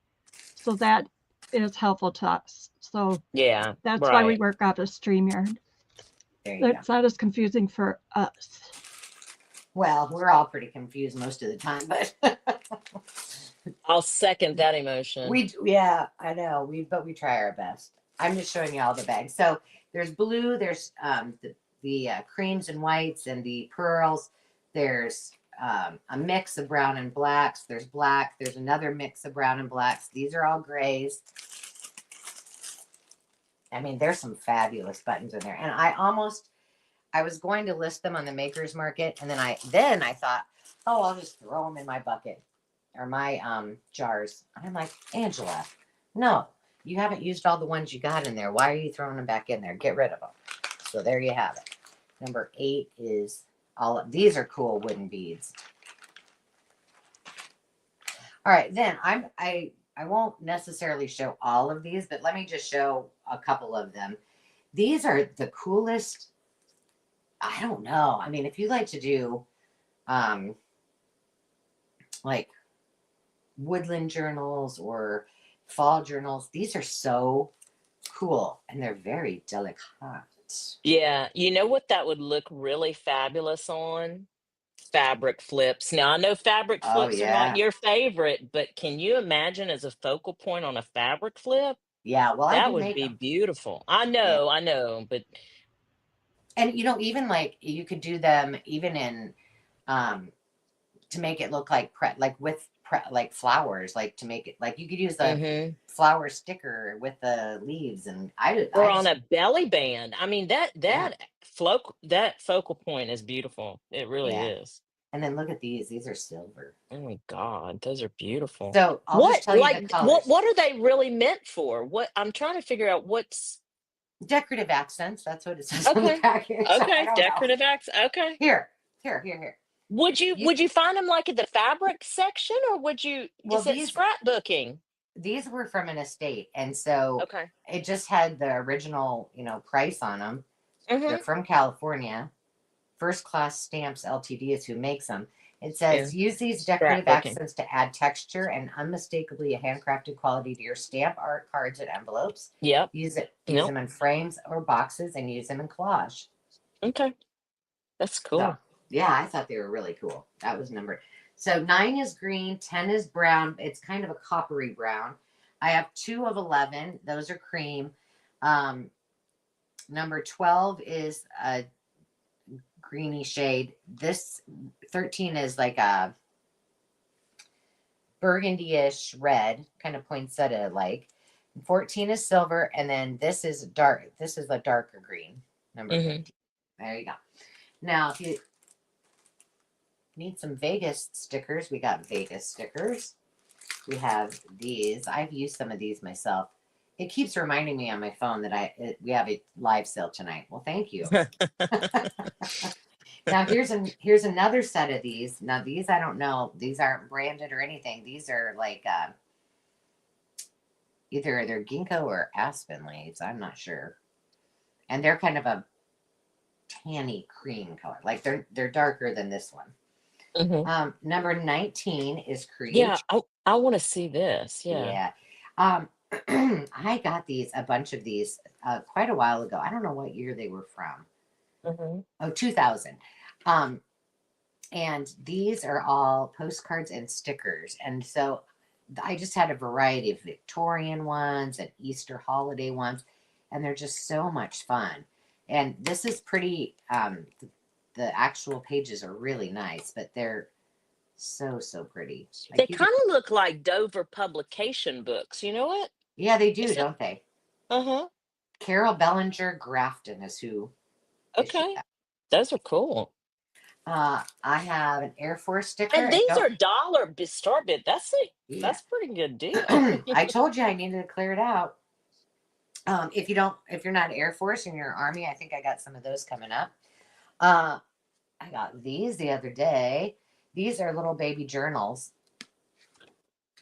[SPEAKER 2] So that is helpful to us. So
[SPEAKER 3] Yeah.
[SPEAKER 2] that's why we
[SPEAKER 3] Right.
[SPEAKER 2] work off of StreamYard.
[SPEAKER 1] There you go.
[SPEAKER 2] It's not as confusing for us.
[SPEAKER 1] Well, we're all pretty confused most of the time, but
[SPEAKER 3] I'll second that emotion.
[SPEAKER 1] yeah, I know. But we try our best. I'm just showing you all the bags. So there's blue, there's the creams and whites and the pearls. There's a mix of brown and blacks. There's black. There's another mix of brown and blacks. These are all grays. I mean, there's some fabulous buttons in there. And I was going to list them on the Makers Market, and then I thought, oh, I'll just throw them in my bucket or my jars. And I'm like, Angela, no, you haven't used all the ones you got in there. Why are you throwing them back in there? Get rid of them. So there you have it. Number 8 is these are cool wooden beads. All right, then I won't necessarily show all of these, but let me just show a couple of them. These are the coolest. I don't know. I mean, if you like to do um like woodland journals or fall journals, these are so cool and they're very delicate.
[SPEAKER 3] Yeah, you know what that would look really fabulous on? Fabric flips. Now, I know fabric
[SPEAKER 1] Oh
[SPEAKER 3] flips are not
[SPEAKER 1] yeah.
[SPEAKER 3] your favorite, but can you imagine as a focal point on a fabric flip?
[SPEAKER 1] Yeah, well I
[SPEAKER 3] That
[SPEAKER 1] do
[SPEAKER 3] would
[SPEAKER 1] make
[SPEAKER 3] be
[SPEAKER 1] them.
[SPEAKER 3] beautiful.
[SPEAKER 1] Yeah.
[SPEAKER 3] I know, but
[SPEAKER 1] And even like you could do them even in um to make it look like like with like flowers, like to make it like you could use the
[SPEAKER 3] mhm.
[SPEAKER 1] flower sticker with the leaves, and
[SPEAKER 3] Or
[SPEAKER 1] I
[SPEAKER 3] on
[SPEAKER 1] just
[SPEAKER 3] a belly band. I mean,
[SPEAKER 1] yeah,
[SPEAKER 3] that focal point is beautiful. It really
[SPEAKER 1] yeah.
[SPEAKER 3] is.
[SPEAKER 1] And then look at these are silver.
[SPEAKER 3] Oh my God, those are beautiful.
[SPEAKER 1] So I'll
[SPEAKER 3] What
[SPEAKER 1] just tell you the
[SPEAKER 3] like
[SPEAKER 1] colors.
[SPEAKER 3] what are they really meant for? What I'm trying to figure out what's
[SPEAKER 1] Decorative accents, that's what it says on the
[SPEAKER 3] okay.
[SPEAKER 1] package. I
[SPEAKER 3] Okay,
[SPEAKER 1] don't know.
[SPEAKER 3] decorative acts. Okay.
[SPEAKER 1] Here, here. You
[SPEAKER 3] Would you find them like at the fabric section or would you
[SPEAKER 1] well
[SPEAKER 3] is it scrapbooking?
[SPEAKER 1] these were from an estate, and so
[SPEAKER 3] Okay.
[SPEAKER 1] it just had the original, price on them. They're
[SPEAKER 3] Mhm.
[SPEAKER 1] from California. First Class Stamps Ltd is who makes them. It
[SPEAKER 3] Yeah.
[SPEAKER 1] says use these decorative
[SPEAKER 3] Scrapbooking.
[SPEAKER 1] accents to add texture and unmistakably a handcrafted quality to your stamp art cards and envelopes.
[SPEAKER 3] Yep.
[SPEAKER 1] Use
[SPEAKER 3] Yep.
[SPEAKER 1] them in frames or boxes, and use them in collage.
[SPEAKER 3] Okay. That's
[SPEAKER 1] So
[SPEAKER 3] cool.
[SPEAKER 1] yeah, I thought they were really cool. That was number. So 9 is green, 10 is brown. It's kind of a coppery brown. I have 2 of 11. Those are cream. Um, number 12 is a greeny shade. This 13 is like a burgundy-ish red, kind of poinsettia like. 14 is silver, and then this is dark. This is a darker green, number
[SPEAKER 3] Mhm.
[SPEAKER 1] 15. There you go. Now, if you need some Vegas stickers, we got Vegas stickers. We have these. I've used some of these myself. It keeps reminding me on my phone that we have a live sale tonight. Well, thank you. Now here's another set of these. Now these I don't know. These aren't branded or anything. These are like either they're ginkgo or aspen leaves. I'm not sure. And they're kind of a tanny cream color. Like they're darker than this one.
[SPEAKER 3] Mhm.
[SPEAKER 1] Number 19 is
[SPEAKER 3] Yeah,
[SPEAKER 1] create.
[SPEAKER 3] I want to see this. Yeah.
[SPEAKER 1] Yeah. I got a bunch of these quite a while ago. I don't know what year they were from.
[SPEAKER 3] Mhm.
[SPEAKER 1] Oh, 2000. Um, and these are all postcards and stickers. And so I just had a variety of Victorian ones and Easter holiday ones, and they're just so much fun. And this is pretty, the actual pages are really nice, but they're so pretty.
[SPEAKER 3] They
[SPEAKER 1] Like you could,
[SPEAKER 3] kind of look like Dover publication books. You know what?
[SPEAKER 1] yeah, they do,
[SPEAKER 3] Is it?
[SPEAKER 1] don't they?
[SPEAKER 3] Uh-huh.
[SPEAKER 1] Carol Bellinger Grafton is who issued
[SPEAKER 3] Okay.
[SPEAKER 1] that.
[SPEAKER 3] Those are cool.
[SPEAKER 1] I have an Air Force sticker.
[SPEAKER 3] And
[SPEAKER 1] And
[SPEAKER 3] these
[SPEAKER 1] don't,
[SPEAKER 3] are dollar store bid.
[SPEAKER 1] yeah.
[SPEAKER 3] That's pretty good deal.
[SPEAKER 1] I told you I needed to clear it out. If you're not Air Force and you're Army, I think I got some of those coming up. Uh, I got these the other day. These are little baby journals.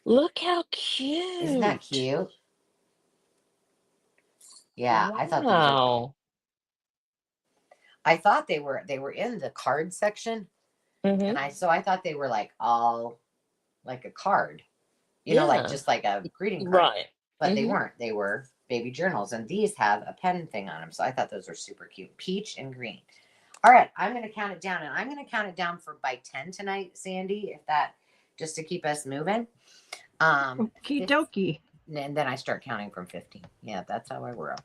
[SPEAKER 3] Look how
[SPEAKER 1] Isn't that
[SPEAKER 3] cute.
[SPEAKER 1] cute? Yeah, I thought these are.
[SPEAKER 3] Wow.
[SPEAKER 1] I thought they were in the card section, and
[SPEAKER 3] Hmm.
[SPEAKER 1] I thought they were like all like a card, like
[SPEAKER 3] Yeah.
[SPEAKER 1] just like a greeting card.
[SPEAKER 3] Right.
[SPEAKER 1] But they
[SPEAKER 3] Hmm.
[SPEAKER 1] weren't. They were baby journals, and these have a pen thing on them. So I thought those were super cute, peach and green. All right, I'm going to count it down, and I'm going to count it down for by 10 tonight, Sandy, if that just to keep us moving.
[SPEAKER 2] Okie dokie.
[SPEAKER 1] And then I start counting from 15. Yeah, that's how I roll.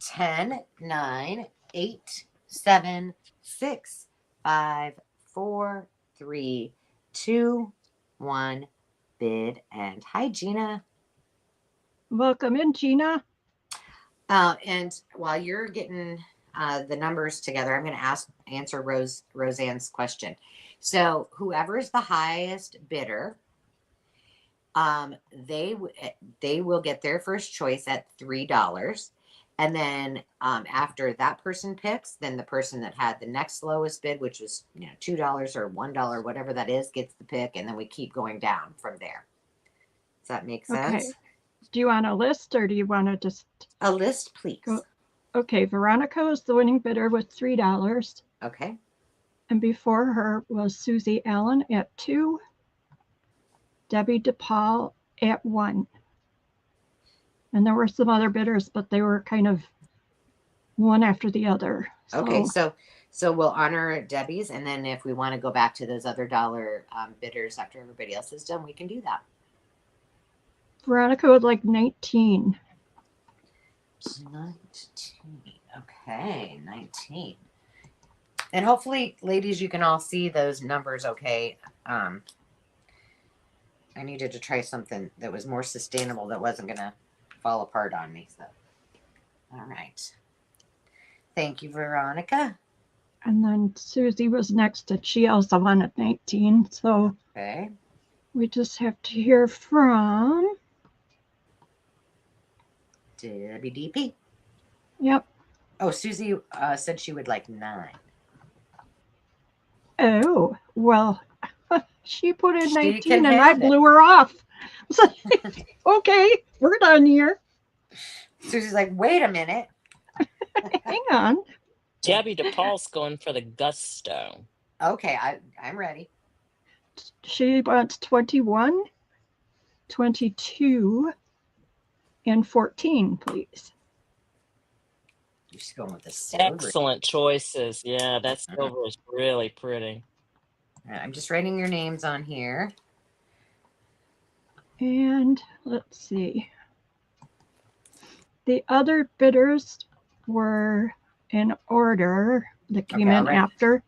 [SPEAKER 1] 10, 9, 8, 7, 6, 5, 4, 3, 2, 1. Bid and hi, Gina.
[SPEAKER 2] Welcome in, Gina.
[SPEAKER 1] And while you're getting the numbers together, I'm going to answer Roseanne's question. So whoever's the highest bidder, they will get their first choice at $3, And then after that person picks, then the person that had the next lowest bid, which was $2 or $1, whatever that is, gets the pick, and then we keep going down from there. Does that make sense?
[SPEAKER 2] Okay. Do you want a list or do you want to just
[SPEAKER 1] a list, please?
[SPEAKER 2] Go? Okay, Veronica is the winning bidder with $3.
[SPEAKER 1] Okay.
[SPEAKER 2] And before her was Susie Allen at 2, Debbie DePaul at 1. And there were some other bidders, but they were kind of one after the other.
[SPEAKER 1] Okay, so we'll honor Debbie's, and then if we want to go back to those other dollar bidders after everybody else is done, we can do that.
[SPEAKER 2] Veronica would like 19.
[SPEAKER 1] 19. Okay, 19. And hopefully, ladies, you can all see those numbers okay. I needed to try something that was more sustainable that wasn't going to fall apart on me. So, all right. Thank you, Veronica.
[SPEAKER 2] And then Susie was next, and she also won at 19. So
[SPEAKER 1] okay,
[SPEAKER 2] we just have to hear from
[SPEAKER 1] Debbie DP.
[SPEAKER 2] Yep.
[SPEAKER 1] Oh, Susie said she would like 9.
[SPEAKER 2] Oh, well, she put in 19 and I blew her off. So, okay, we're done here.
[SPEAKER 1] Susie's like, wait a minute.
[SPEAKER 2] Hang on.
[SPEAKER 3] Debbie DePaul's going for the gusto.
[SPEAKER 1] Okay, I'm ready.
[SPEAKER 2] She wants 21, 22, and 14, please.
[SPEAKER 1] She's going with the silver.
[SPEAKER 3] Excellent choices. Yeah, that silver is really pretty.
[SPEAKER 1] I'm just writing your names on here.
[SPEAKER 2] And let's see. The other bidders were in order that came in after.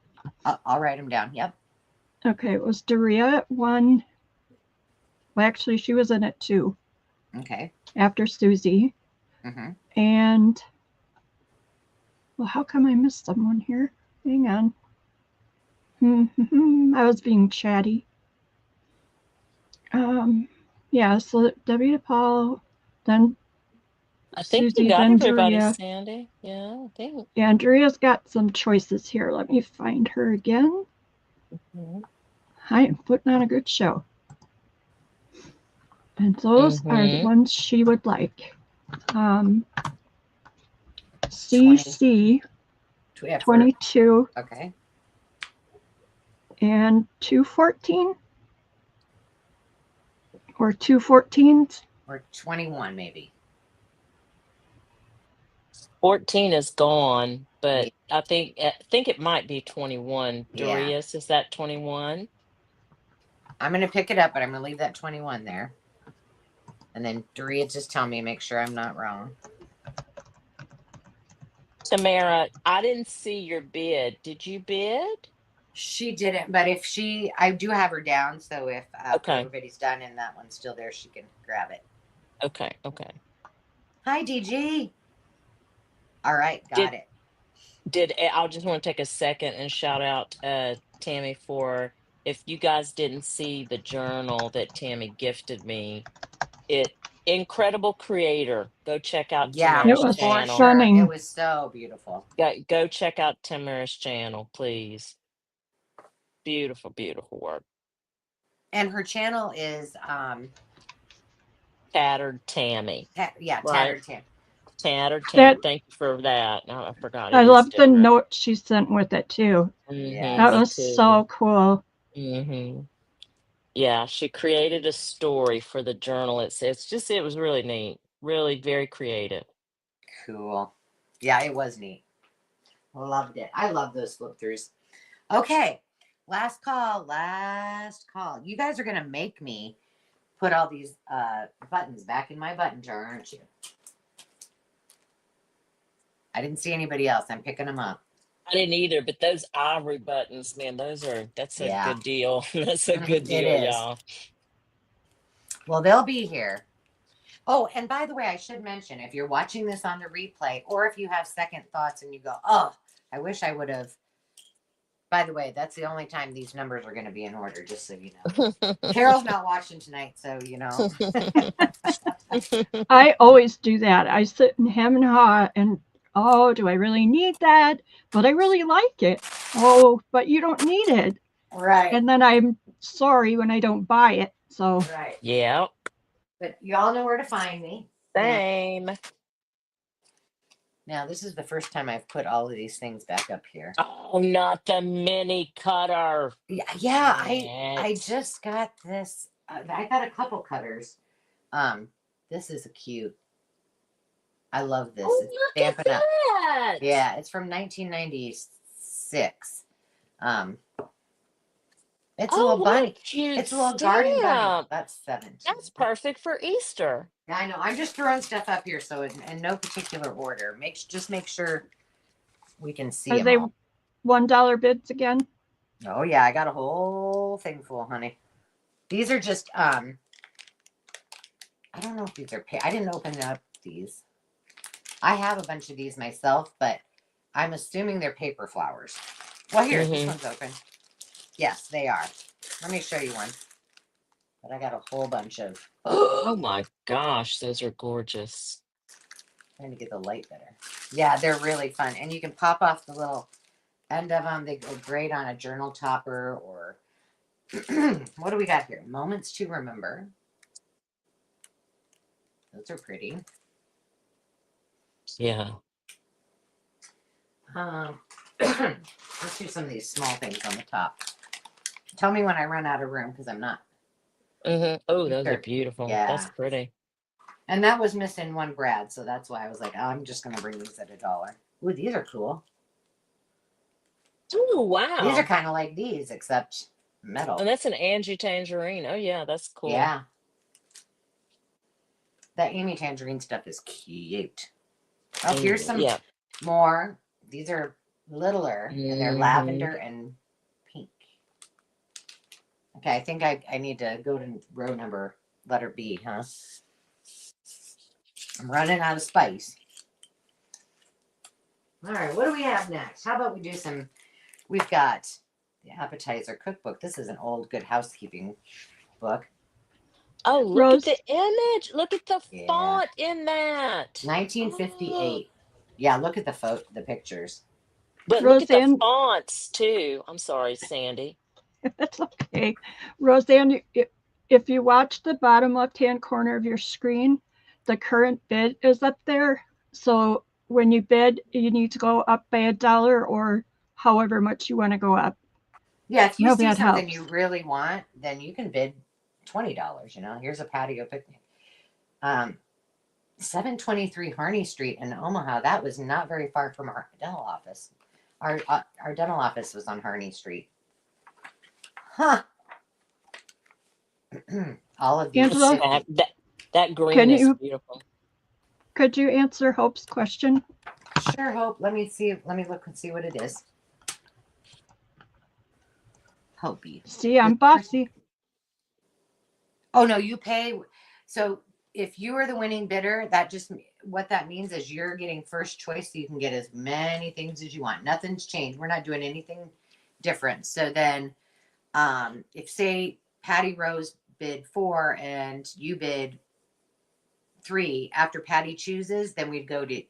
[SPEAKER 1] I'll write them down. Yep.
[SPEAKER 2] Okay, it was Daria at 1. Well, actually, she was in at 2.
[SPEAKER 1] Okay.
[SPEAKER 2] After Susie.
[SPEAKER 1] Mm-hmm.
[SPEAKER 2] And, well, how come I missed someone here? Hang on. I was being chatty. Yeah, so Debbie DePaul, then
[SPEAKER 3] I think
[SPEAKER 2] Susie,
[SPEAKER 3] you got
[SPEAKER 2] then
[SPEAKER 3] everybody,
[SPEAKER 2] Daria.
[SPEAKER 3] Sandy. Yeah, I think.
[SPEAKER 2] Yeah, Andrea's got some choices here. Let me find her again.
[SPEAKER 3] Mm-hmm.
[SPEAKER 2] I am putting on a good show. And those are the ones she would like. CC 22.
[SPEAKER 1] Okay.
[SPEAKER 2] And 214. Or 214s.
[SPEAKER 1] Or 21 maybe.
[SPEAKER 3] 14 is gone, but I think it might be 21. Darius, is that 21?
[SPEAKER 1] I'm going to pick it up, but I'm going to leave that 21 there. And then Darius, just tell me, make sure I'm not wrong.
[SPEAKER 3] Tamara, I didn't see your bid. Did you bid?
[SPEAKER 1] She didn't, but if I do have her down, so if everybody's done and that one's still there, she can grab it.
[SPEAKER 3] Okay.
[SPEAKER 1] Hi, DG. All right, got it.
[SPEAKER 3] I'll just want to take a second and shout out Tammy for, if you guys didn't see the journal that Tammy gifted me, incredible creator. Go check out Tamara's channel.
[SPEAKER 2] Stunning.
[SPEAKER 1] It was so beautiful.
[SPEAKER 3] Go check out Tamara's channel, please. Beautiful, beautiful work.
[SPEAKER 1] And her channel is
[SPEAKER 3] Tattered Tammy.
[SPEAKER 1] Tattered Tammy.
[SPEAKER 3] Tattered Tammy. Thank you for that. I forgot.
[SPEAKER 2] I love the note she sent with it too.
[SPEAKER 3] Mm-hmm,
[SPEAKER 2] that was so cool.
[SPEAKER 3] Mm-hmm. Yeah, she created a story for the journal. It was really neat. Really very creative.
[SPEAKER 1] Cool. Yeah, it was neat. Loved it. I love those flip throughs. Okay. Last call. You guys are going to make me put all these buttons back in my button jar, aren't you? I didn't see anybody else. I'm picking them up.
[SPEAKER 3] I didn't either, but those ivory buttons, man, that's a good deal. That's a good deal, y'all.
[SPEAKER 1] Well, they'll be here. Oh, and by the way, I should mention, if you're watching this on the replay, or if you have second thoughts and you go, oh, I wish I would have. By the way, that's the only time these numbers are going to be in order, just so you know. Carol's not watching tonight, so you know.
[SPEAKER 2] I always do that. I sit and hem and haw and, oh, do I really need that? But I really like it. Oh, but you don't need it.
[SPEAKER 1] Right.
[SPEAKER 2] And then I'm sorry when I don't buy it. So
[SPEAKER 1] Right.
[SPEAKER 3] Yeah.
[SPEAKER 1] But y'all know where to find me.
[SPEAKER 3] Same.
[SPEAKER 1] Now, this is the first time I've put all of these things back up here.
[SPEAKER 3] Oh, not the mini cutter.
[SPEAKER 1] Yeah.
[SPEAKER 3] Dang
[SPEAKER 1] I
[SPEAKER 3] it.
[SPEAKER 1] just got this. I got a couple cutters. This is a cute. I love this.
[SPEAKER 3] Oh,
[SPEAKER 1] It's
[SPEAKER 3] look at
[SPEAKER 1] Stampin' Up.
[SPEAKER 3] that.
[SPEAKER 1] Yeah, it's from 1996. It's a
[SPEAKER 3] Oh,
[SPEAKER 1] little
[SPEAKER 3] what a
[SPEAKER 1] bunny.
[SPEAKER 3] cute
[SPEAKER 1] It's a little garden bunny.
[SPEAKER 3] stamp.
[SPEAKER 1] That's 17.
[SPEAKER 3] That's perfect for Easter.
[SPEAKER 1] Yeah, I know. I'm just throwing stuff up here, so in no particular order. Just make sure we can see
[SPEAKER 2] are
[SPEAKER 1] them
[SPEAKER 2] they
[SPEAKER 1] all.
[SPEAKER 2] $1 bids again?
[SPEAKER 1] Oh yeah, I got a whole thing full, honey. These are just I don't know if these are I didn't open up these. I have a bunch of these myself, but I'm assuming they're paper flowers. Well, here, this one's open. Yes, they are. Let me show you one. But I got a whole bunch of.
[SPEAKER 3] Oh my gosh, those are gorgeous.
[SPEAKER 1] Trying to get the light better. Yeah, they're really fun, and you can pop off the little end of them. They go great on a journal topper or. What do we got here? Moments to remember. Those are pretty.
[SPEAKER 3] Yeah.
[SPEAKER 1] Let's do some of these small things on the top. Tell me when I run out of room because I'm not.
[SPEAKER 3] Oh, those are beautiful.
[SPEAKER 1] Yeah.
[SPEAKER 3] That's pretty.
[SPEAKER 1] And that was missing one brad, so that's why I was like, oh, I'm just gonna bring these at $1. Ooh, these are cool.
[SPEAKER 3] Oh, wow.
[SPEAKER 1] These are kind of like these, except metal.
[SPEAKER 3] And that's an Angie Tangerine. Oh, yeah, that's cool.
[SPEAKER 1] Yeah. That Amy Tangerine stuff is cute. Oh, here's some more. These are littler, and they're lavender and pink. Okay, I think I need to go to row number, letter B, huh? I'm running out of spice. All right, what do we have next? How about we do some, we've got the appetizer cookbook. This is an old Good Housekeeping book.
[SPEAKER 3] Oh, look
[SPEAKER 2] Rose?
[SPEAKER 3] at the image. Look at the font in that.
[SPEAKER 1] 1958. Yeah, look at the pictures.
[SPEAKER 3] But look at the fonts too. I'm sorry, Sandy.
[SPEAKER 2] That's okay. Roseanne, if you watch the bottom left-hand corner of your screen, the current bid is up there. So when you bid, you need to go up by $1 or however much you want to go up.
[SPEAKER 1] Yeah, if you see something you really want, then you can bid $20. You know, here's a patio picnic. 723 Harney Street in Omaha. That was not very far from our dental office. Our dental office was on Harney Street. Huh. All of these.
[SPEAKER 2] Angela,
[SPEAKER 3] that green is beautiful.
[SPEAKER 2] Could you answer Hope's question?
[SPEAKER 1] Sure, Hope. Let me see. Let me look and see what it is. Hope.
[SPEAKER 2] See, I'm bossy.
[SPEAKER 1] Oh no, you pay. So if you are the winning bidder, that just what that means is you're getting first choice, so you can get as many things as you want. Nothing's changed. We're not doing anything different. So then, if say Patty Rose bid 4 and you bid 3, after Patty chooses, then we'd go to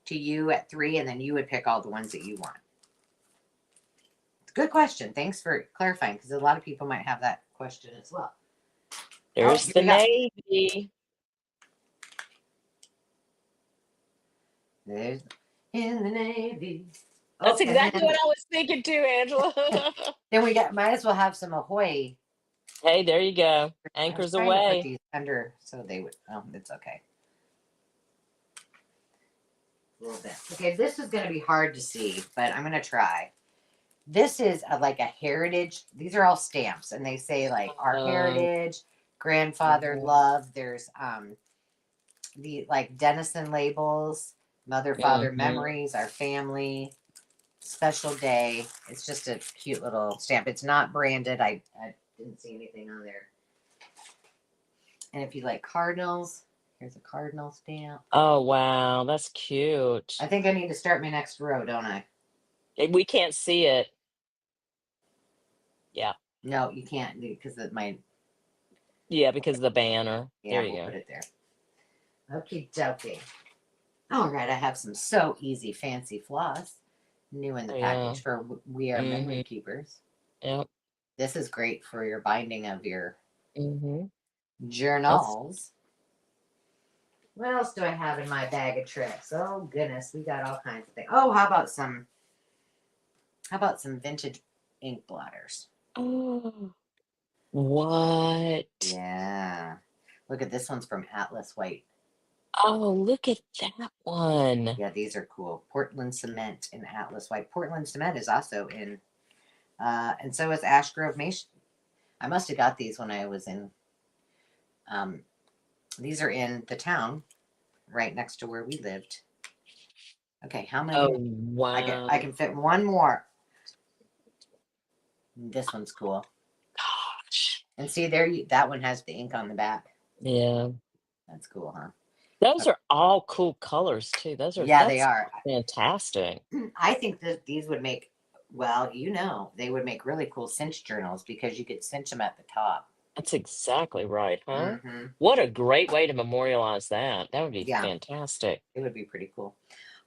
[SPEAKER 1] you at 3, and then you would pick all the ones that you want. Good question. Thanks for clarifying, because a lot of people might have that question as well.
[SPEAKER 3] There's the Navy.
[SPEAKER 1] There's in the Navy.
[SPEAKER 3] That's exactly what I was thinking too, Angela.
[SPEAKER 1] Then we might as well have some Ahoy.
[SPEAKER 3] Hey, there you go. Anchors away.
[SPEAKER 1] Put these under so they would. Oh, it's okay. A little bit. Okay, this is going to be hard to see, but I'm going to try. This is like a heritage. These are all stamps, and they say like our heritage, grandfather love. There's the like Denison labels, mother, father memories, our family, special day. It's just a cute little stamp. It's not branded. I didn't see anything on there. And if you like cardinals, here's a cardinal stamp.
[SPEAKER 3] Oh, wow. That's cute.
[SPEAKER 1] I think I need to start my next row, don't I?
[SPEAKER 3] We can't see it. Yeah.
[SPEAKER 1] No, you can't because of my.
[SPEAKER 3] Yeah, because of the banner.
[SPEAKER 1] Yeah,
[SPEAKER 3] There you
[SPEAKER 1] we'll
[SPEAKER 3] go.
[SPEAKER 1] put it there. Okie dokie. All right, I have some So Easy Fancy Floss new in the
[SPEAKER 3] Oh, yeah.
[SPEAKER 1] package for We Are Memory
[SPEAKER 3] Mm-hmm.
[SPEAKER 1] Keepers.
[SPEAKER 3] Yep.
[SPEAKER 1] This is great for your binding of your
[SPEAKER 3] Mm-hmm. That's
[SPEAKER 1] journals. What else do I have in my bag of tricks? Oh goodness, we got all kinds of things. Oh, how about some vintage ink blotters?
[SPEAKER 3] oh what?
[SPEAKER 1] Yeah. Look at this one's from Atlas White.
[SPEAKER 3] Oh, look at that one.
[SPEAKER 1] Yeah, these are cool. Portland Cement and Atlas White. Portland Cement is also in, and so is Ash Grove Mason. I must have got these when I was in. These are in the town right next to where we lived. Okay, how
[SPEAKER 3] Oh,
[SPEAKER 1] many? I
[SPEAKER 3] wow.
[SPEAKER 1] can fit one more. This one's cool.
[SPEAKER 3] Gosh.
[SPEAKER 1] And see there, that one has the ink on the back.
[SPEAKER 3] Yeah.
[SPEAKER 1] That's cool, huh?
[SPEAKER 3] Those are all cool colors too.
[SPEAKER 1] Yeah, they
[SPEAKER 3] That's
[SPEAKER 1] are.
[SPEAKER 3] fantastic.
[SPEAKER 1] I think that these would make, well, they would make really cool cinch journals because you could cinch them at the top.
[SPEAKER 3] That's exactly right, huh?
[SPEAKER 1] Mm-hmm.
[SPEAKER 3] What a great way to memorialize that. That would be
[SPEAKER 1] Yeah,
[SPEAKER 3] fantastic.
[SPEAKER 1] it would be pretty cool.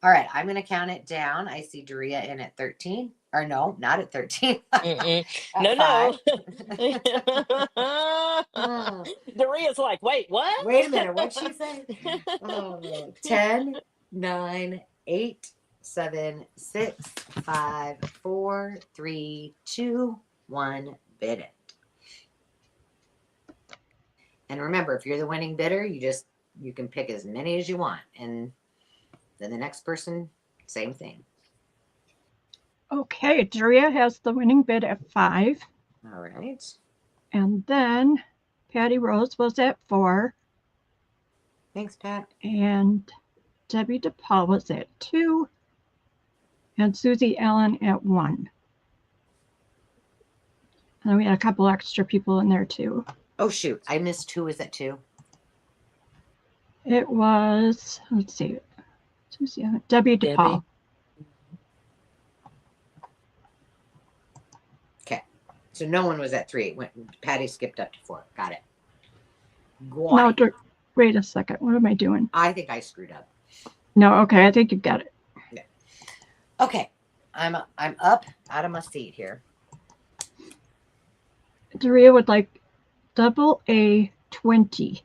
[SPEAKER 1] All right, I'm going to count it down. I see Doria in at 13. Or no, not at 13.
[SPEAKER 3] Mm-mm.
[SPEAKER 1] At
[SPEAKER 3] No,
[SPEAKER 1] 5.
[SPEAKER 3] no. Doria's like, wait, what?
[SPEAKER 1] Wait a minute. What'd she say? 10, 9, 8, 7, 6, 5, 4, 3, 2, 1. Bid it. And remember, if you're the winning bidder, you can pick as many as you want. And then the next person, same thing.
[SPEAKER 2] Okay, Daria has the winning bid at 5.
[SPEAKER 1] All right.
[SPEAKER 2] And then Patty Rose was at 4.
[SPEAKER 1] Thanks, Pat.
[SPEAKER 2] And Debbie DePaul was at 2. And Susie Allen at 1. And we had a couple extra people in there too.
[SPEAKER 1] Oh, shoot. I missed who was at 2.
[SPEAKER 2] It was, let's see, Susie Allen, Debbie DePaul.
[SPEAKER 3] Debbie.
[SPEAKER 1] Okay. So no one was at 3. Patty skipped up to 4. Got it.
[SPEAKER 2] No, wait a second. What am I doing?
[SPEAKER 1] I think I screwed up.
[SPEAKER 2] No, okay. I think you got it.
[SPEAKER 1] Yeah. Okay. I'm up out of my seat here.
[SPEAKER 2] Daria would like double A 20.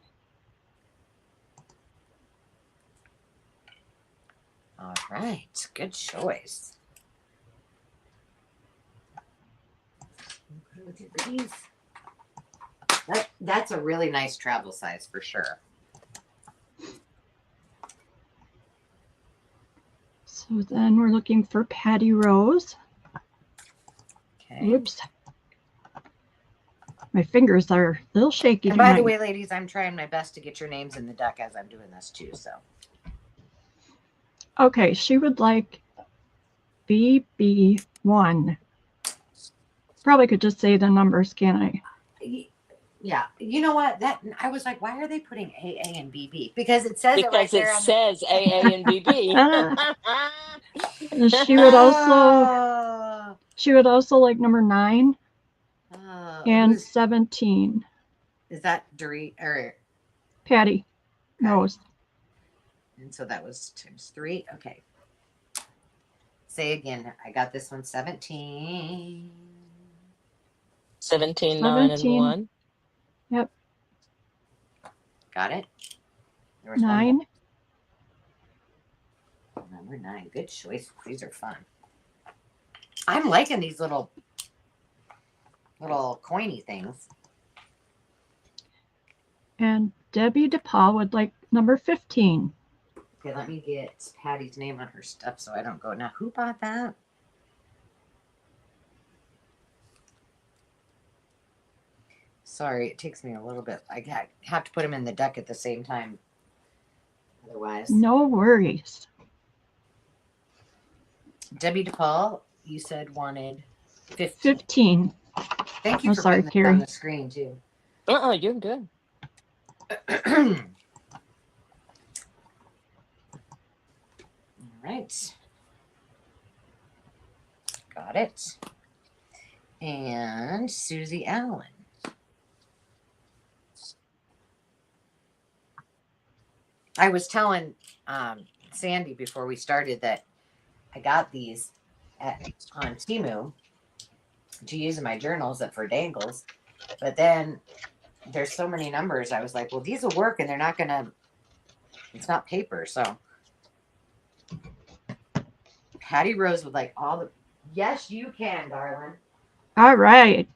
[SPEAKER 1] All right. Good choice. That's a really nice travel size for sure.
[SPEAKER 2] So then we're looking for Patty Rose.
[SPEAKER 1] Okay.
[SPEAKER 2] Oops. My fingers are a little shaky
[SPEAKER 1] And
[SPEAKER 2] tonight.
[SPEAKER 1] by the way, ladies, I'm trying my best to get your names in the deck as I'm doing this too. So.
[SPEAKER 2] Okay, she would like BB1. Probably could just say the numbers, can I?
[SPEAKER 1] Yeah, you know what? That I was like, why are they putting AA and BB? Because it says it right there.
[SPEAKER 3] Because it says AA and BB.
[SPEAKER 2] She would also like number 9 and 17.
[SPEAKER 1] Is that Dory or
[SPEAKER 2] Patty Rose?
[SPEAKER 1] And so that was times 3. Okay. Say again. I got this one 17.
[SPEAKER 3] 17, 9, and 1.
[SPEAKER 2] Yep.
[SPEAKER 1] Got it.
[SPEAKER 2] There was 9.
[SPEAKER 1] Number 9. Good choice. These are fun. I'm liking these little coiny things.
[SPEAKER 2] And Debbie DePaul would like number 15.
[SPEAKER 1] Okay, let me get Patty's name on her stuff so I don't go. Now, who bought that? Sorry, it takes me a little bit. I have to put them in the deck at the same time. Otherwise.
[SPEAKER 2] No worries.
[SPEAKER 1] Debbie DePaul, you said wanted 15.
[SPEAKER 2] 15.
[SPEAKER 1] Thank you for putting this on the screen, too.
[SPEAKER 3] You're good.
[SPEAKER 1] All right. Got it. and Susie Allen. I was telling Sandy before we started that I got these on Temu to use in my journals for dangles, but then there's so many numbers. I was like, well, these will work, and they're not gonna. It's not paper, so. Patty Rose would like all the. Yes, you can, darling.
[SPEAKER 2] All right.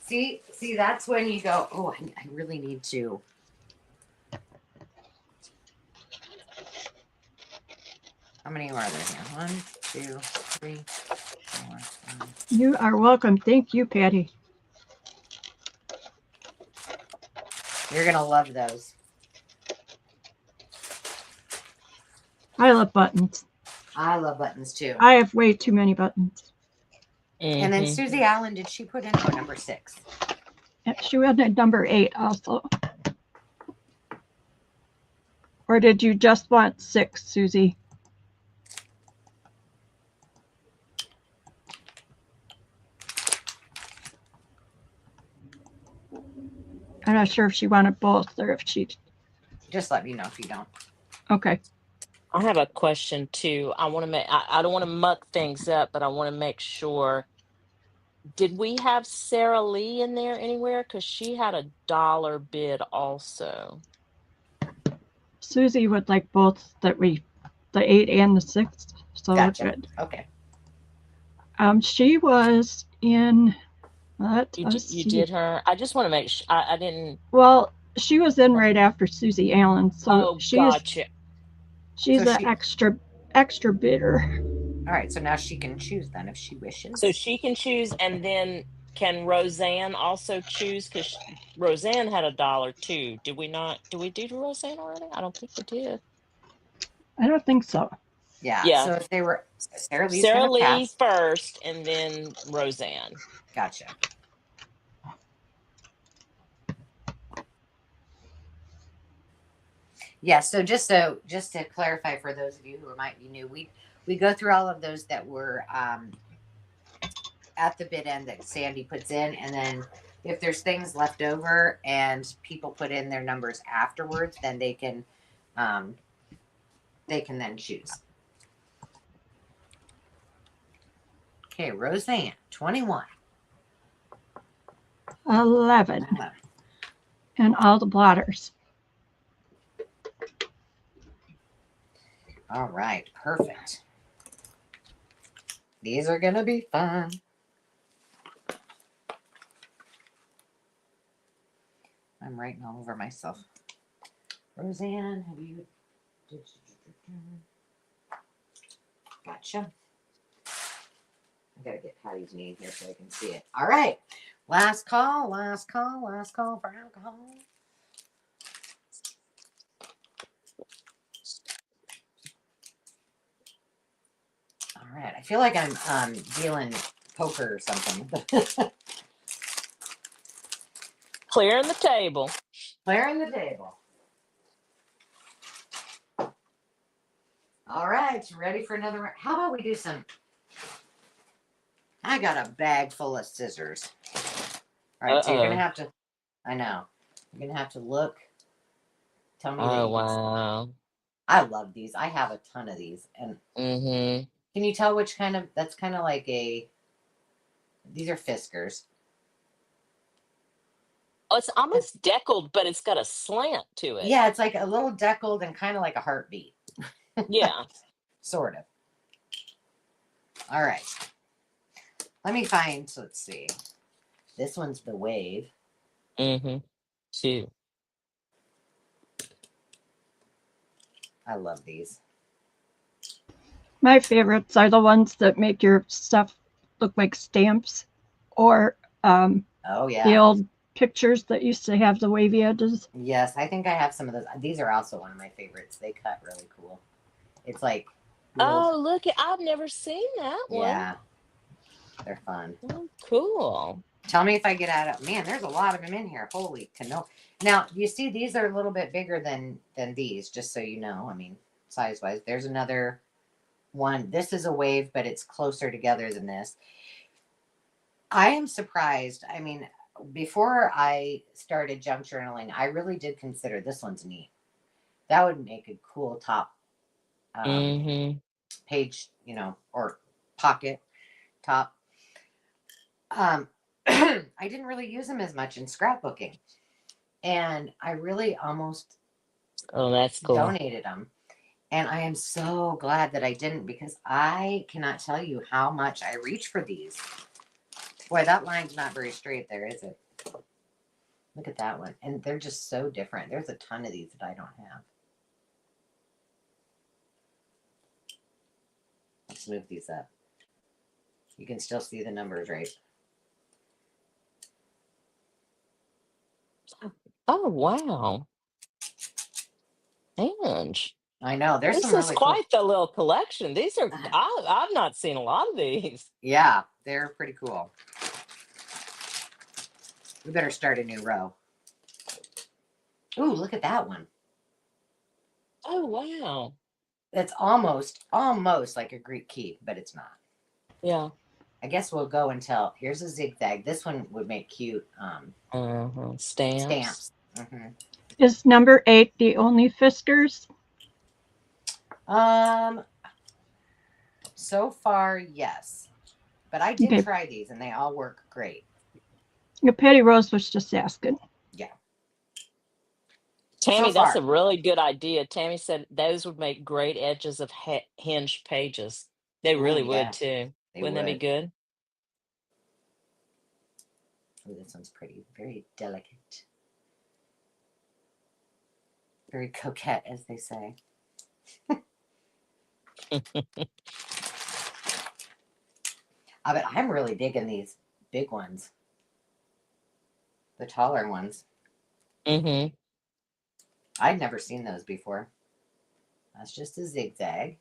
[SPEAKER 1] See, that's when you go, oh, I really need to. How many are there here? 1, 2, 3, 4, 5.
[SPEAKER 2] You are welcome. Thank you, Patty.
[SPEAKER 1] You're going to love those.
[SPEAKER 2] I love buttons.
[SPEAKER 1] I love buttons too.
[SPEAKER 2] I have way too many buttons.
[SPEAKER 1] And then Susie Allen, did she put in number 6?
[SPEAKER 2] She went at number 8 also. Or did you just want 6, Susie? I'm not sure if she wanted both or if she.
[SPEAKER 1] Just let me know if you don't.
[SPEAKER 2] Okay.
[SPEAKER 3] I have a question too. I want to make, I don't want to muck things up, but I want to make sure. Did we have Sarah Lee in there anywhere? Because she had a dollar bid also.
[SPEAKER 2] Susie would like both the 8 and the 6. So
[SPEAKER 1] Gotcha.
[SPEAKER 2] good.
[SPEAKER 1] Okay.
[SPEAKER 2] She was in.
[SPEAKER 3] You did her. I just want to make sure I didn't.
[SPEAKER 2] Well, she was in right after Susie Allen, so
[SPEAKER 3] gotcha.
[SPEAKER 2] She's an extra bidder.
[SPEAKER 1] All right, so now she can choose then if she wishes.
[SPEAKER 3] So she can choose, and then can Roseanne also choose? Because Roseanne had a dollar too. Did we not? Did we do Roseanne already? I don't think we did.
[SPEAKER 2] I don't think so.
[SPEAKER 1] Yeah. So if they were Sarah
[SPEAKER 3] Lee first, and then Roseanne.
[SPEAKER 1] Gotcha. Yeah. So just to clarify for those of you who might be new, we go through all of those that were at the bid end that Sandy puts in, and then if there's things left over and people put in their numbers afterwards, then they can then choose. Okay, Roseanne, 21.
[SPEAKER 2] 11. And all the blotters.
[SPEAKER 1] All right, perfect. These are going to be fun. I'm writing all over myself. Roseanne, have you... Gotcha. I got to get Patty's name here so I can see it. All right. Last call for alcohol. All right. I feel like I'm dealing poker or something.
[SPEAKER 3] Clearing the table.
[SPEAKER 1] Clearing the table. All right. You ready for another round? How about we do some... I got a bag full of scissors. All right. So you're going to have to... I know. You're going to have to look. Tell me
[SPEAKER 3] Oh, wow.
[SPEAKER 1] I love these. I have a ton of these. And can you tell which kind of... That's kind of like a... These are Fiskars.
[SPEAKER 3] Oh, it's almost deckled, but it's got a slant to it.
[SPEAKER 1] Yeah, it's like a little deckled and kind of like a heartbeat.
[SPEAKER 3] Yeah.
[SPEAKER 1] Sort of. All right. Let me find, let's see. This one's the Wave.
[SPEAKER 3] Two.
[SPEAKER 1] I love these.
[SPEAKER 2] My favorites are the ones that make your stuff look like stamps or
[SPEAKER 1] oh yeah,
[SPEAKER 2] the old pictures that used to have the wavy edges.
[SPEAKER 1] Yes, I think I have some of those. These are also one of my favorites. They cut really cool. It's like
[SPEAKER 3] oh, look, I've never seen that one.
[SPEAKER 1] Yeah, they're fun.
[SPEAKER 3] Oh, cool.
[SPEAKER 1] Tell me if I get out of... Man, there's a lot of them in here. Holy canoe. Now, you see, these are a little bit bigger than these, just so you know. I mean, size-wise. There's another one. This is a wave, but it's closer together than this. I am surprised. I mean, before I started junk journaling, I really did consider this one's neat. That would make a cool top page, or pocket top. I didn't really use them as much in scrapbooking, and I really almost
[SPEAKER 3] that's cool.
[SPEAKER 1] donated them. And I am so glad that I didn't, because I cannot tell you how much I reach for these. Boy, that line's not very straight there, is it? Look at that one. And they're just so different. There's a ton of these that I don't have. Let's move these up. You can still see the numbers, right?
[SPEAKER 3] Oh, wow. Ange.
[SPEAKER 1] I know. There's
[SPEAKER 3] This
[SPEAKER 1] some
[SPEAKER 3] is
[SPEAKER 1] really
[SPEAKER 3] quite
[SPEAKER 1] cool.
[SPEAKER 3] the little collection. These are, I've not seen a lot of these.
[SPEAKER 1] Yeah, they're pretty cool. We better start a new row. Ooh, look at that one.
[SPEAKER 3] Oh, wow.
[SPEAKER 1] It's almost like a Greek key, but it's not.
[SPEAKER 3] Yeah.
[SPEAKER 1] I guess we'll go until, here's a zigzag. This one would make cute
[SPEAKER 3] Stamps.
[SPEAKER 1] Mm-hmm.
[SPEAKER 2] Is number 8 the only Fiskars?
[SPEAKER 1] So far, yes. But I did try these, and they all work great.
[SPEAKER 2] Patty Rose was just asking.
[SPEAKER 1] Yeah.
[SPEAKER 3] Tammy, that's a really good idea. Tammy said those would make great edges of hinged pages. They really would, too. Wouldn't that be good?
[SPEAKER 1] Oh, this one's pretty. Very delicate. Very coquette, as they say. But I'm really digging these big ones. The taller ones.
[SPEAKER 3] Mm-hmm.
[SPEAKER 1] I'd never seen those before. That's just a zigzag.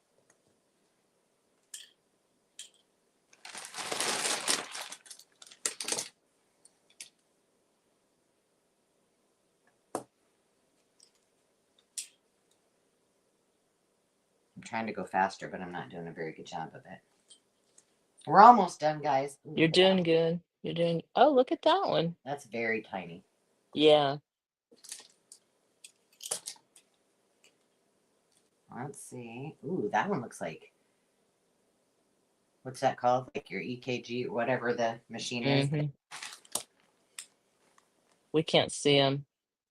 [SPEAKER 1] I'm trying to go faster, but I'm not doing a very good job of it. We're almost done, guys. Ooh,
[SPEAKER 3] you're doing good. You're doing. Oh, look at that one.
[SPEAKER 1] That's very tiny.
[SPEAKER 3] Yeah.
[SPEAKER 1] Let's see. Ooh, that one looks like, what's that called? Like your EKG or whatever the machine is.
[SPEAKER 3] We can't see them.